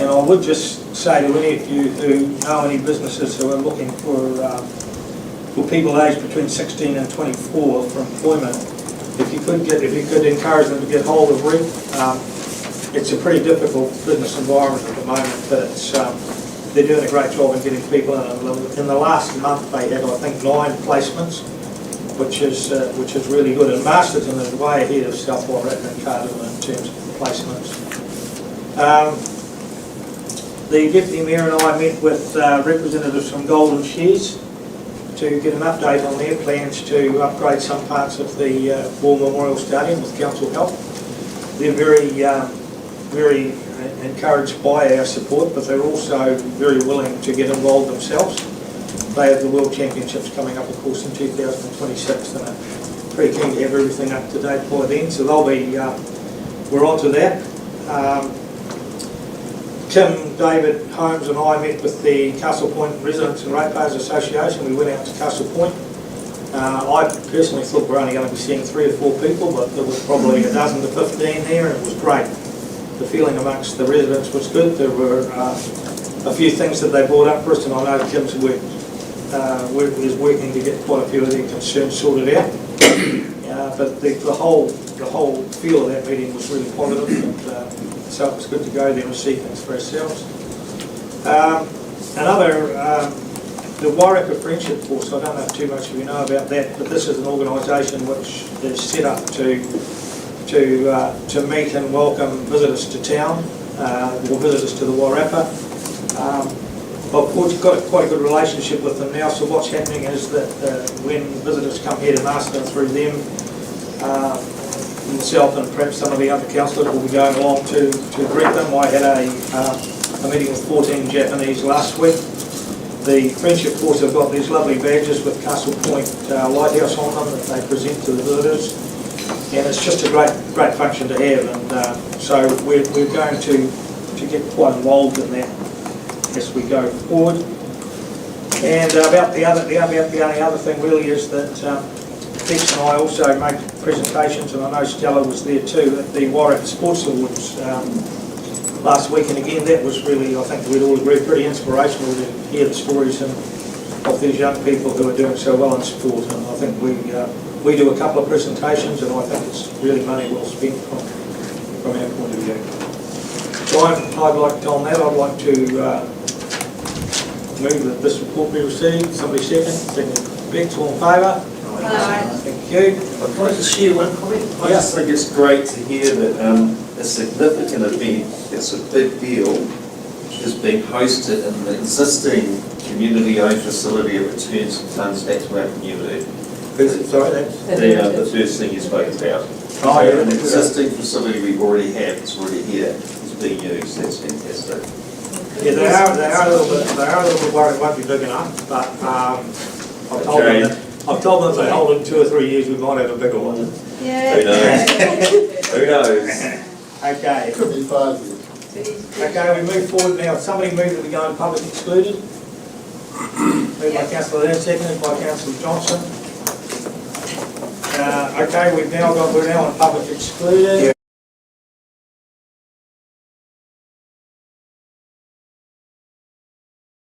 And I would just say to any of you who know any businesses who are looking for people aged between 16 and 24 for employment, if you could encourage them to get hold of REAP. It's a pretty difficult business environment at the moment, but they're doing a great job in getting people in. In the last month they had, I think, 9 placements, which is really good. And Masterton is way ahead of South Wairarapa and Cardinal in terms of placements. The Deputy Mayor and I met with representatives from Golden Shares to get an update on their plans to upgrade some parts of the War Memorial Stadium with council help. They're very encouraged by our support, but they're also very willing to get involved themselves. They have the World Championships coming up, of course, in 2026, and are pretty keen to have everything up to date by then. So they'll be we're on to that. Tim, David, Holmes and I met with the Castle Point Residents and Ratepayers Association. We went out to Castle Point. I personally thought we're only going to be seeing 3 or 4 people, but there was probably a dozen to 15 there, and it was great. The feeling amongst the residents was good. There were a few things that they brought up for us, and I know Tim's is working to get quite a few of their concerns sorted out. But the whole feel of that meeting was really positive, and so it was good to go there and see things for ourselves. The Waireka Friendship Force, I don't know if too much of you know about that, but this is an organisation which is set up to meet and welcome visitors to town, or visitors to the Waireka. I've got quite a good relationship with them now, so what's happening is that when visitors come here to Masterton through them, myself and perhaps some of the other councillors will be going along to greet them. I had a meeting with 14 Japanese last week. The Friendship Force have got these lovely badges with Castle Point Lighthouse on them that they present to the visitors, and it's just a great function to have, and so we're going to get quite involved in that as we go forward. And about the only other thing really is that Bex and I also make presentations, and I know Stella was there too, at the Waireka Sports Awards last week, and again that was really, I think we'd all agree, pretty inspirational to hear the stories of these young people who are doing so well in sport, and I think we do a couple of presentations, and I think it's really money well spent from our point of view. So on that I'd like to move that this report be received. Somebody second Bex, all in favour? Aye. Thank you. I'd like to share one comment. I just think it's great to hear that a significant event, it's a big deal, is being hosted in the existing community-owned facility. It returns funds back to our community. Sorry, that's the first thing you spoke about. Oh, yeah. An existing facility we already have, it's already here, it's being used. That's fantastic. Yeah, they are a little bit worried it won't be big enough, but I've told them if they hold it 2 or 3 years, we might have a bigger one. Yeah. Who knows? Who knows? Okay. Could be 5 years. Okay, we move forward now. Somebody move that we go in public excluded. Moved by Councillor Laird, seconded by Councillor Johnson. Okay, we're now in public excluded.